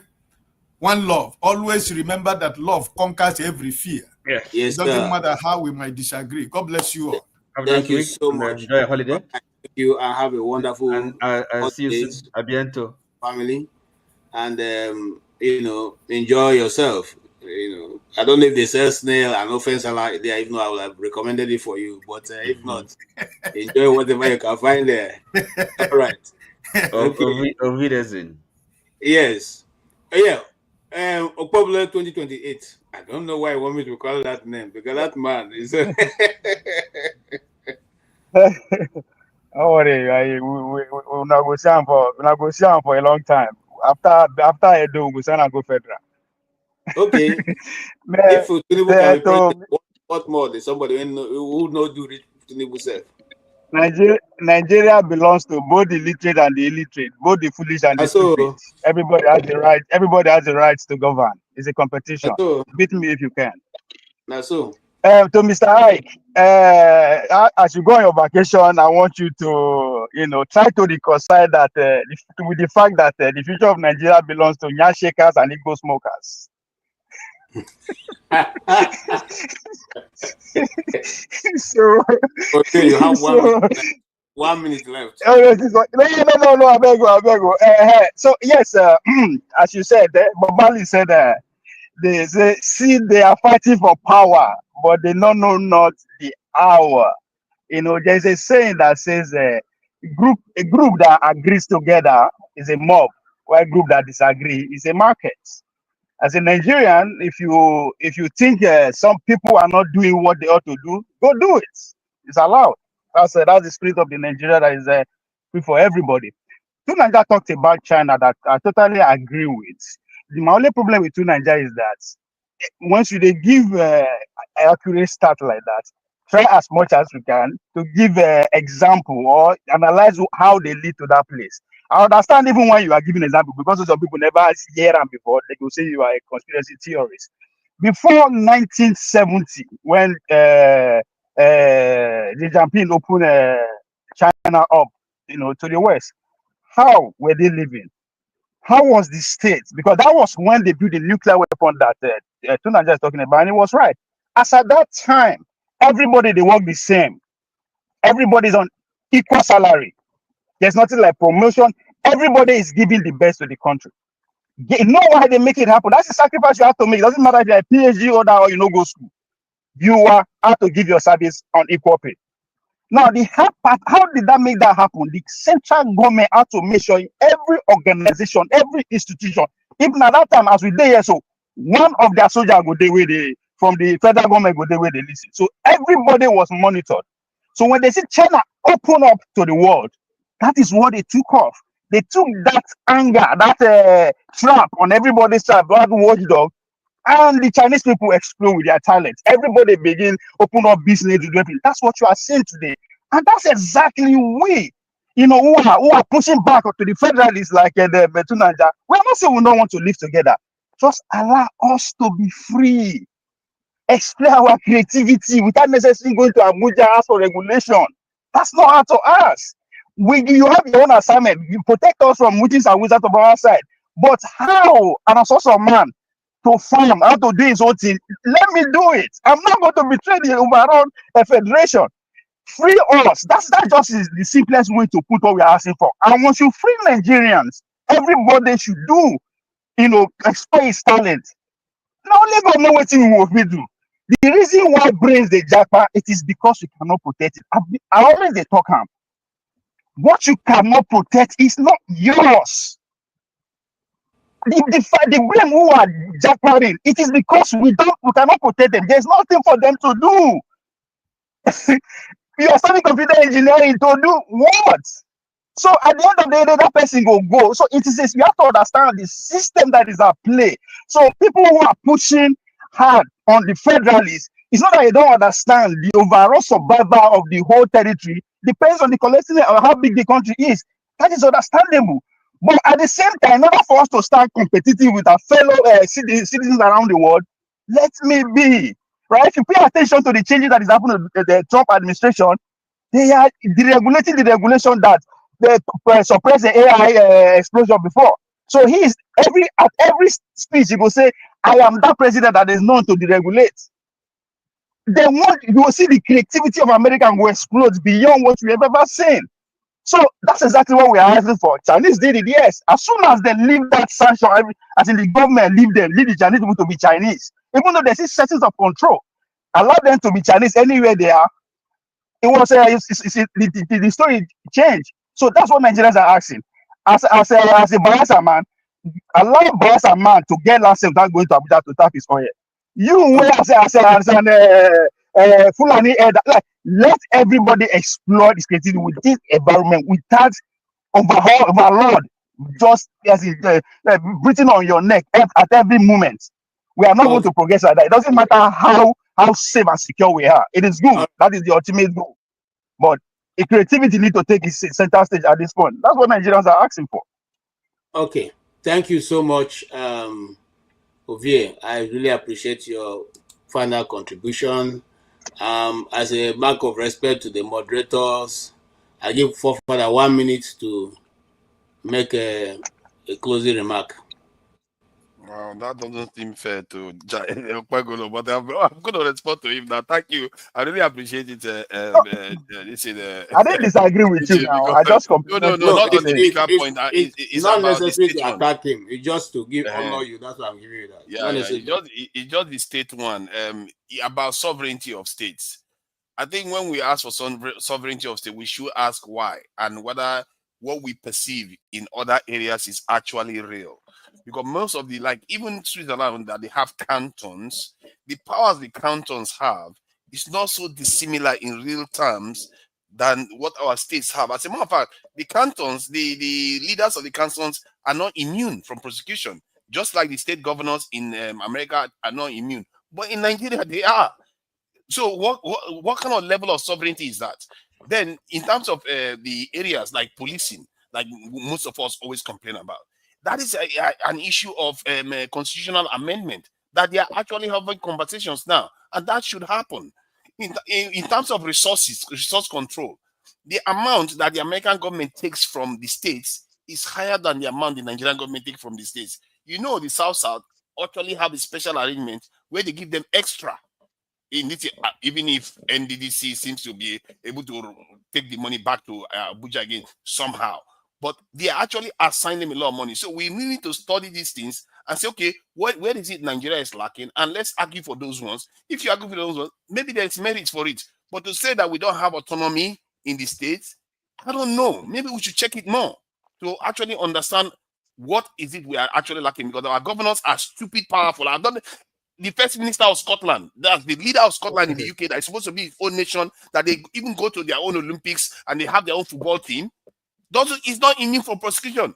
One love. Always remember that love conquers every fear. Yes, it doesn't matter how we might disagree. God bless you all. Thank you so much. Enjoy your holiday. Thank you, and have a wonderful and I'll see you soon. A bientôt. Family, and enjoy yourself. I don't know if they sell snail and offense like there, even though I would have recommended it for you. But if not, enjoy whatever you can find there. All right. Okay. Yes. Yeah. October 2028. I don't know why you want me to call that name, because that man is. Don't worry, we're negotiating for a long time. After Edo, we will go federal. Okay. If Tinubu can be president, what more? There's somebody who knows do Tinubu self. Nigeria belongs to both the literate and the illiterate, both the foolish and the stupid. Everybody has the right. Everybody has the rights to govern. It's a competition. Beat me if you can. Now so. To Mr. Ike, as you go on your vacation, I want you to, try to reconcile that with the fact that the future of Nigeria belongs to Nya shakers and ego smokers. So, Okay, you have so 1 minute left. no, I beg you. So yes, as you said, Bob Marley said, they say, see, they are fighting for power, but they don't know not the hour. There's a saying that says, a group that agrees together is a mob, while a group that disagree is a market. As a Nigerian, if you think some people are not doing what they ought to do, go do it. It's allowed. That's the spirit of the Nigeria that is free for everybody. Tunanja talked about China that I totally agree with. My only problem with Tunanja is that once you they give accurate stat like that, try as much as you can to give example or analyze how they lead to that place. I understand even when you are giving example, because some people never hear them before, they will say you are a conspiracy theorist. Before 1970, when Xi Jinping opened China up, to the west, how were they living? How was the state? Because that was when they built the nuclear weapon that Tunanja is talking about, and it was right. As at that time, everybody they work the same. Everybody's on equal salary. There's nothing like promotion. Everybody is giving the best to the country. You know why they make it happen? That's the sacrifice you have to make. It doesn't matter if you're a PhD holder or you go school. You have to give your service on equal pay. Now, the hard part, how did that make that happen? The central government had to make sure in every organization, every institution, even at that time, as we did here, so one of their soldiers go there where they, from the federal government go there where they listen. So everybody was monitored. So when they see China open up to the world, that is what they took off. They took that anger, that trap on everybody's side, that watchdog, and the Chinese people explode with their talent. Everybody begin open up business. That's what you are seeing today. And that's exactly we, who are pushing back to the federalists like the Tunanja. We're not saying we don't want to live together. Just allow us to be free. Explore our creativity without necessarily going to Abuja ask for regulation. That's not out to us. You have your own assignment. You protect us from witches and wizards of our side. But how, and as also man, to farm, how to do his own thing, let me do it. I'm not going to betray the overall federation. Free us. That's just the simplest way to put what we are asking for. And once you free Nigerians, everybody should do, explore his talent. Now, only God know what we will do. The reason why brains the japa, it is because we cannot protect it. I always they talk am. What you cannot protect is not yours. The brain who are jackpotting, it is because we cannot protect them. There's nothing for them to do. You are studying computer engineering to do what? So at the end of the day, that person will go. So it is this, you have to understand the system that is at play. So people who are pushing hard on the federalists, it's not that they don't understand the overall survival of the whole territory. Depends on the collective or how big the country is. That is understandable. But at the same time, in order for us to start competitive with our fellow citizens around the world, let me be. Right? If you pay attention to the changes that is happening to the Trump administration, they are deregulating the regulation that they suppressed the AI explosion before. So at every speech he will say, I am that president that is known to deregulate. You will see the creativity of America will explode beyond what we have ever seen. So that's exactly what we are asking for. Chinese did it, yes. As soon as they leave that sanction, as in the government leave the Chinese people to be Chinese, even though there's a settings of control, allow them to be Chinese anywhere they are. It was the story changed. So that's what Nigerians are asking. As a Bayelsa man, allow Bayelsa man to get license without going to Abuja to tap his oil. You as an Fulani elder, let everybody explore this creativity with this environment without overlord, just as breathing on your neck at every moment. We are not going to progress like that. It doesn't matter how safe and secure we are. It is good. That is the ultimate goal. But the creativity need to take its center stage at this point. That's what Nigerians are asking for. Okay. Thank you so much, Ovie. I really appreciate your final contribution. As a mark of respect to the moderators, I give Forefather 1 minute to make a closing remark. Wow, that doesn't seem fair to Okpagolo, but I'm going to respond to him now. Thank you. I really appreciate it. This is I didn't disagree with you now. because I just no, complimented no, what not you're on the saying. bigger point. It's It's not about the necessary state to one. attack him. It's just to give Uh-huh. honor you. That's why I'm giving you that. Yeah, yeah. It's just the state one. About sovereignty of states. I think when we ask for sovereignty of state, we should ask why and whether what we perceive in other areas is actually real. Because most of the, like even Switzerland, that they have cantons, the powers the cantons have is not so dissimilar in real terms than what our states have. As a matter of fact, the cantons, the leaders of the cantons are not immune from prosecution, just like the state governors in America are not immune. But in Nigeria, they are. So what kind of level of sovereignty is that? Then in terms of the areas like policing, like most of us always complain about, that is an issue of constitutional amendment that they are actually having conversations now, and that should happen. In terms of resource control, the amount that the American government takes from the states is higher than the amount the Nigerian government takes from the states. You know, the South actually have a special arrangement where they give them extra in this, even if NDDC seems to be able to take the money back to Abuja again somehow, but they actually assign them a lot of money. So we need to study these things and say, okay, where is it Nigeria is lacking, and let's argue for those ones. If you argue for those ones, maybe there's merit for it. But to say that we don't have autonomy in the states, I don't know. Maybe we should check it more to actually understand what is it we are actually lacking, because our governors are stupid powerful. I've done the first minister of Scotland, that's the leader of Scotland in the UK, that is supposed to be its own nation, that they even go to their own Olympics and they have their own football team. It's not immune from prosecution.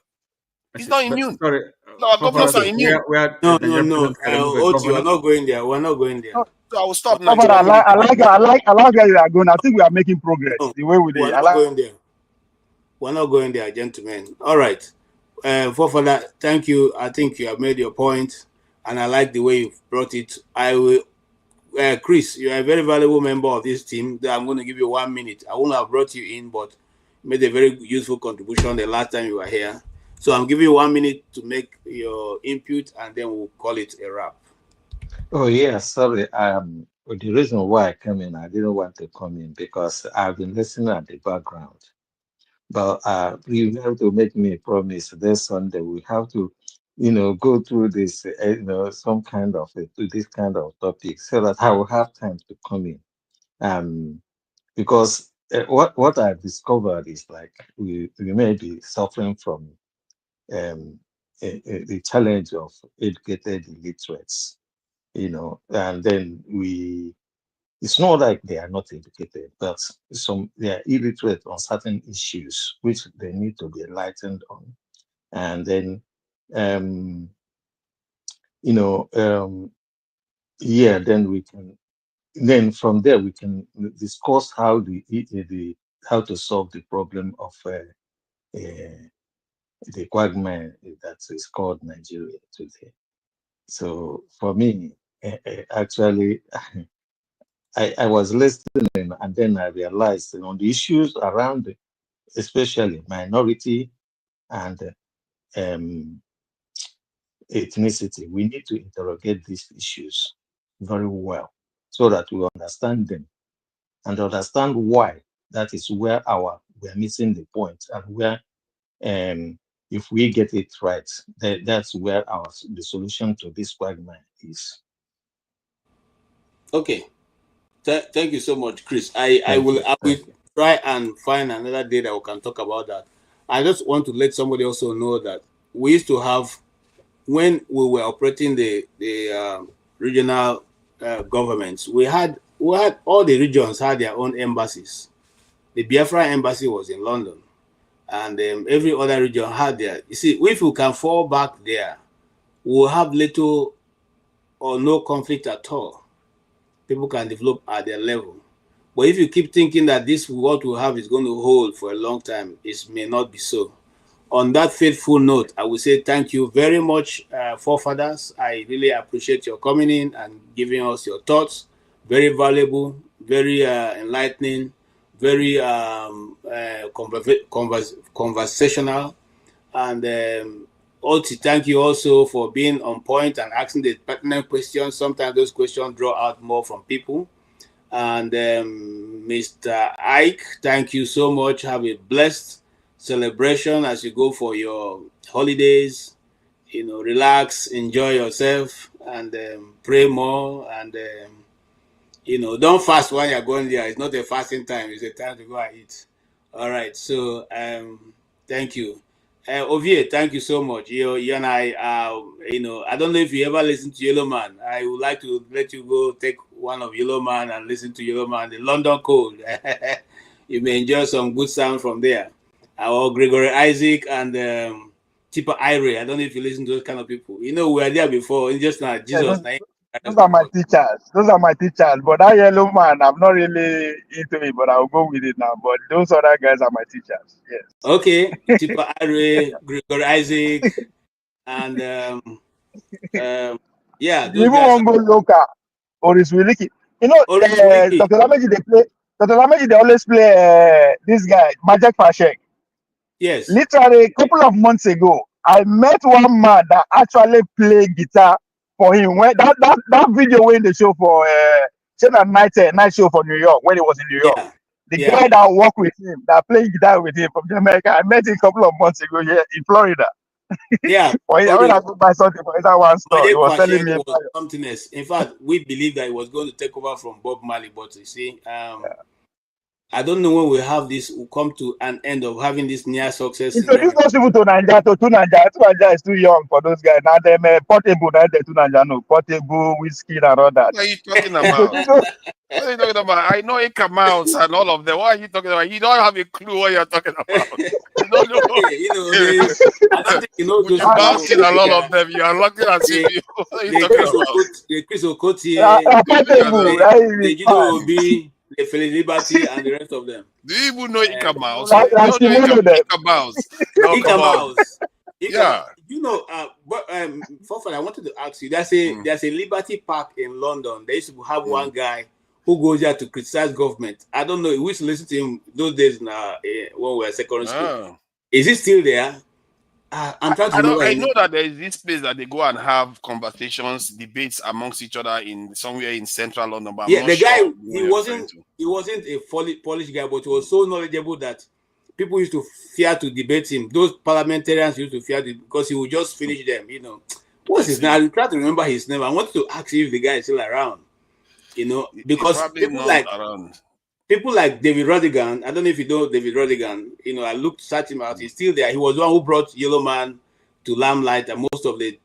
It's not immune. Sorry, Our governors are immune. No. Oti, we're not going there. We're not going there. So I will stop now. But I like where you are going. I think we are making progress. No, the way we we're did. not going there. We're not going there, gentlemen. All right. Forefather, thank you. I think you have made your point, and I like the way you've brought it. I will, Chris, you are a very valuable member of this team. I'm going to give you 1 minute. I wouldn't have brought you in, but you made a very useful contribution the last time you were here. So I'm giving you 1 minute to make your input, and then we'll call it a wrap. Oh yeah, sorry. The reason why I came in, I didn't want to come in because I've been listening at the background. But you have to make me a promise this Sunday. We have to, go through this, some kind of this kind of topic, so that I will have time to come in. Because what I've discovered is like we may be suffering from the challenge of educated illiterates, and then it's not like they are not educated, but they are illiterate on certain issues which they need to be enlightened on. And then, then from there we can discuss how how to solve the problem of the quagmire that is called Nigeria today. So for me, actually, I was listening, and then I realized on the issues around, especially minority and ethnicity, we need to interrogate these issues very well so that we understand them and understand why. That is where we're missing the point, and where if we get it right, that's where the solution to this quagmire is. Okay. Thank you so much, Chris. I will try and find another day that we can talk about that. I just want to let somebody also know that we used to have, when we were operating the regional governments, we had all the regions had their own embassies. The Biafra embassy was in London, and every other region had their. You see, if we can fall back there, we'll have little or no conflict at all. People can develop at their level. But if you keep thinking that this what we have is going to hold for a long time, it may not be so. On that faithful note, I will say thank you very much, forefathers. I really appreciate your coming in and giving us your thoughts. Very valuable, very enlightening, very conversational. And Oti, thank you also for being on point and asking the pertinent questions. Sometimes those questions draw out more from people. And Mr. Ike, thank you so much. Have a blessed celebration as you go for your holidays. You know, relax, enjoy yourself, and pray more. And you know, don't fast while you're going there. It's not a fasting time. It's a time to go and eat. All right. So thank you. Ovie, thank you so much. You and I, you know, I don't know if you ever listen to Yellow Man. I would like to let you go take one of Yellow Man and listen to Yellow Man, the London Code. You may enjoy some good sound from there. Our Gregory Isaac and Tipper Ire. I don't know if you listen to those kind of people. You know, we were there before. It's just not Jesus. Those are my teachers. Those are my teachers. But that Yellow Man, I'm not really into it, but I'll go with it now. But those other guys are my teachers. Yes. Okay. Tipper Ire, Gregory Isaac, and yeah, those Even guys. one go local or is Wiliki. You know, Dr. Lameji, they play. Dr. Lameji, they always play this guy, Majek Pashek. Yes. Literally, a couple of months ago, I met one man that actually played guitar for him. When that video when they show for night show for New York when he was in New York. Yeah. The guy that worked with him, that played guitar with him from Jamaica, I met him a couple of months ago here in Florida. Yeah. When I go buy something for that one store, he was telling me was something else. In fact, we believed that he was going to take over from Bob Marley, but you see, I don't know when we have this, we'll come to an end of having this near success. Introduce those people to Nigeria, to Nigeria. Nigeria is too young for those guys. Now them Portable, now they to Nigeria, no Portable, whiskey and all that. What are you talking about? What are you talking about? I know Ika Mouse and all of them. What are you talking about? You don't have a clue what you're talking about. You don't know. You know, I don't think you know those people. Bouncing and all of them. You are looking at you. What are you talking about? The Chris Okoti, the Judo Obi, the Feliz Liberty, and the rest of them. Do you even know Ika Mouse? You don't know Ika Mouse. Ika Mouse. Yeah. You know, but Fofana, I wanted to ask you. There's a Liberty Park in London. They used to have one guy who goes there to criticize government. I don't know. We used to listen to him those days now when we were secondary school. Is he still there? I'm trying to know. I know that there is this place that they go and have conversations, debates amongst each other in somewhere in central London. But yeah, the guy he wasn't a Polish guy, but he was so knowledgeable that people used to fear to debate him. Those parliamentarians used to fear because he would just finish them. You know, what's his name? I try to remember his name. I wanted to ask if the guy is still around. You know, because people like David Rodigan, I don't know if you know David Rodigan, you know, I searched him out. He's still there. He was the one who brought Yellow Man to Limelight, and most of the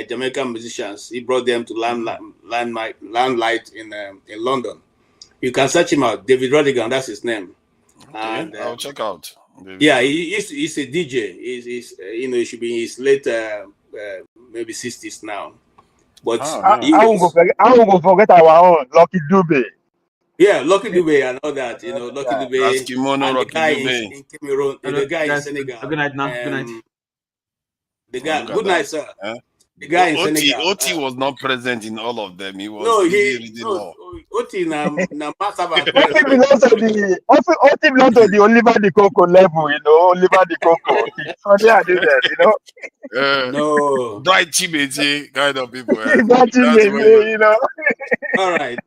Jamaican musicians, he brought them to Limelight in London. You can search him out. David Rodigan, that's his name. Okay, and, I'll check out. Yeah, he's a DJ. He's you know, he should be in his late maybe 60s now. But I won't forget our own Lucky Dube. Yeah, Lucky Dube and all that, you know, Lucky Dube. That's Kimono, and Lucky the guy Dube. in Cameroon, the guy in Senegal. Good night now. Good night. The guy, good night, sir. The guy in Senegal. Oti was not present in all of them. He was Oti na massive. Oti belongs to the Oliver the Coco level, you know, Oliver the Coco. You know. No. Dry Chibete kind of people. You know. All right.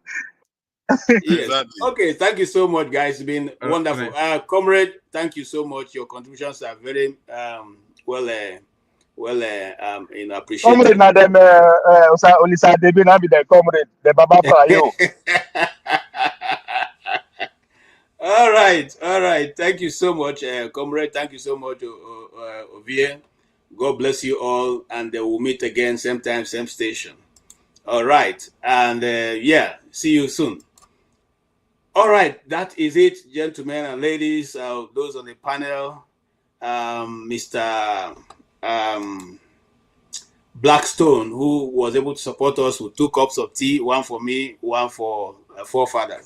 Yes. Exactly. Okay, thank you so much, guys. It's been wonderful. Comrade, thank you so much. Your contributions are very you know, appreciated. Comrade, na them Olisa Debi na be the comrade, the Baba Prayo. All right. Thank you so much, comrade. Thank you so much, Ovie. God bless you all, and we'll meet again, same time, same station. All right, and yeah, see you soon. All right, that is it, gentlemen and ladies, those on the panel, Mr. Blackstone, who was able to support us with 2 cups of tea, one for me, one for Forefather.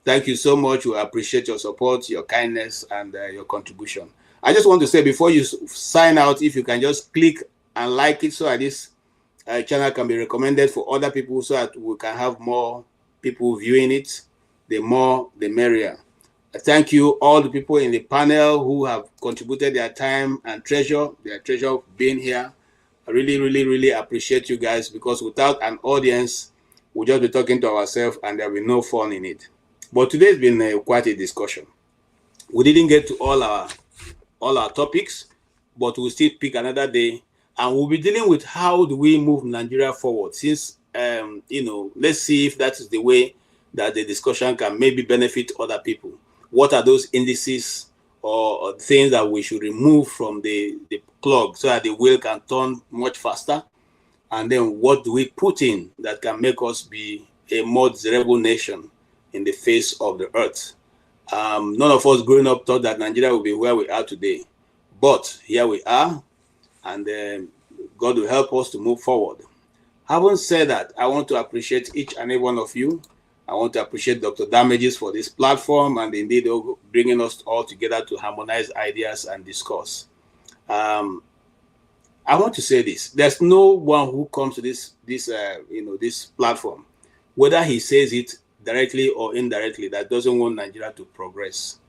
Thank you so much. We appreciate your support, your kindness, and your contribution. I just want to say, before you sign out, if you can just click and like it so that this channel can be recommended for other people so that we can have more people viewing it. the more the merrier. Thank you all the people in the panel who have contributed their time and treasure being here. I really, really, really appreciate you guys, because without an audience, we'll just be talking to ourselves and there'll be no fun in it. But today's been quite a discussion. We didn't get to all our topics, but we'll still pick another day, and we'll be dealing with how do we move Nigeria forward, since let's see if that is the way that the discussion can maybe benefit other people. What are those indices or things that we should remove from the plug so that the wheel can turn much faster? And then what do we put in that can make us be a more desirable nation in the face of the earth? None of us growing up thought that Nigeria will be where we are today, but here we are, and God will help us to move forward. Having said that, I want to appreciate each and every one of you. I want to appreciate Dr. Damages for this platform and indeed bringing us all together to harmonize ideas and discourse. I want to say this: there's no one who comes to this platform, whether he says it directly or indirectly, that doesn't want Nigeria to progress.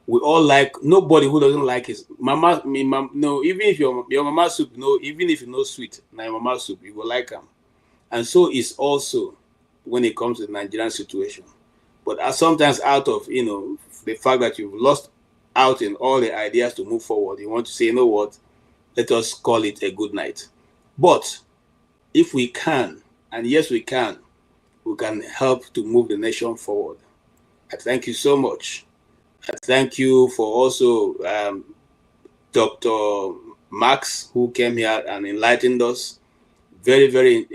We all like, nobody who doesn't like his mama. No, even if your mama soup, no, even if you know sweet, na your mama soup, you will like them. And so is also when it comes to the Nigerian situation. But sometimes out of the fact that you've lost out in all the ideas to move forward, you want to say, you know what, let us call it a good night. But if we can, and yes we can help to move the nation forward. I thank you so much. I thank you for also Dr. Max, who came here and enlightened us. Very, very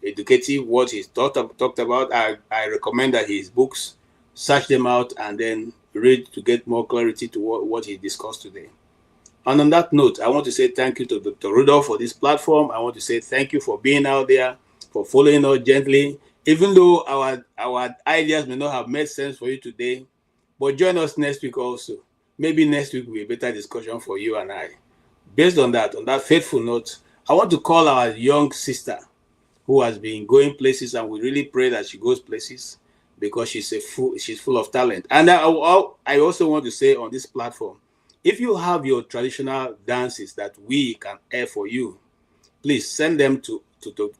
educative what he's talked about. I recommend that his books, search them out and then read to get more clarity to what he discussed today. And on that note, I want to say thank you to Dr. Rudolph for this platform. I want to say thank you for being out there, for following us gently. Even though our ideas may not have made sense for you today, but join us next week also. Maybe next week will be a better discussion for you and I. Based on that faithful note, I want to call our young sister who has been going places, and we really pray that she goes places, because she's full of talent. And I also want to say on this platform, if you have your traditional dances that we can air for you, please send them to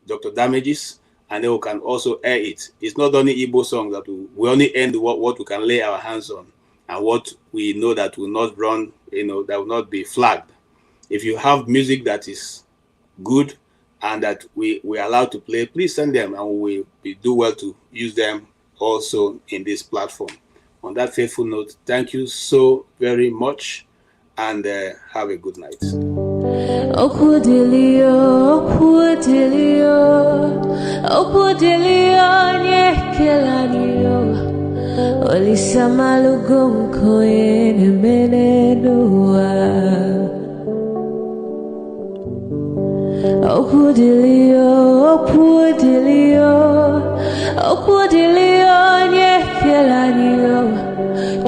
Dr. Damages, and they can also air it. It's not only Igbo song that we only end what we can lay our hands on, and what we know that will not run, that will not be flagged. If you have music that is good and that we are allowed to play, please send them, and we do well to use them also in this platform. On that faithful note, thank you so very much, and have a good night.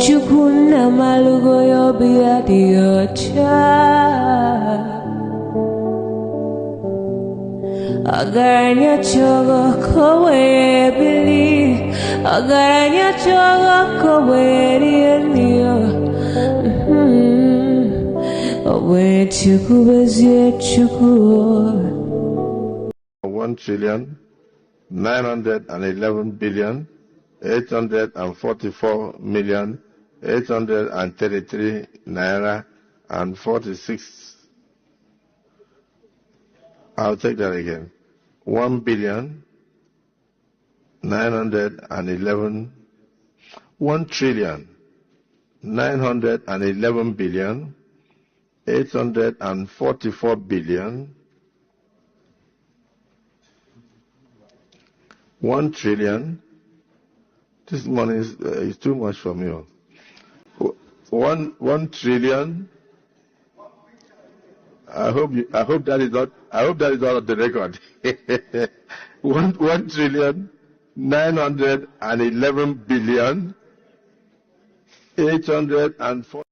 Chukuna malugo yo biadi ocha Agaranya chogo kowe bili Agaranya chogo kowe rienio Owe chuku bezie chuku 1,911,844,833 naira and 46. I'll take that again. 1,911,000,000 1,911,844,000,000 1 trillion. This money is too much for me. 1 trillion. I hope that is not on the record. 1 trillion 911 billion 840.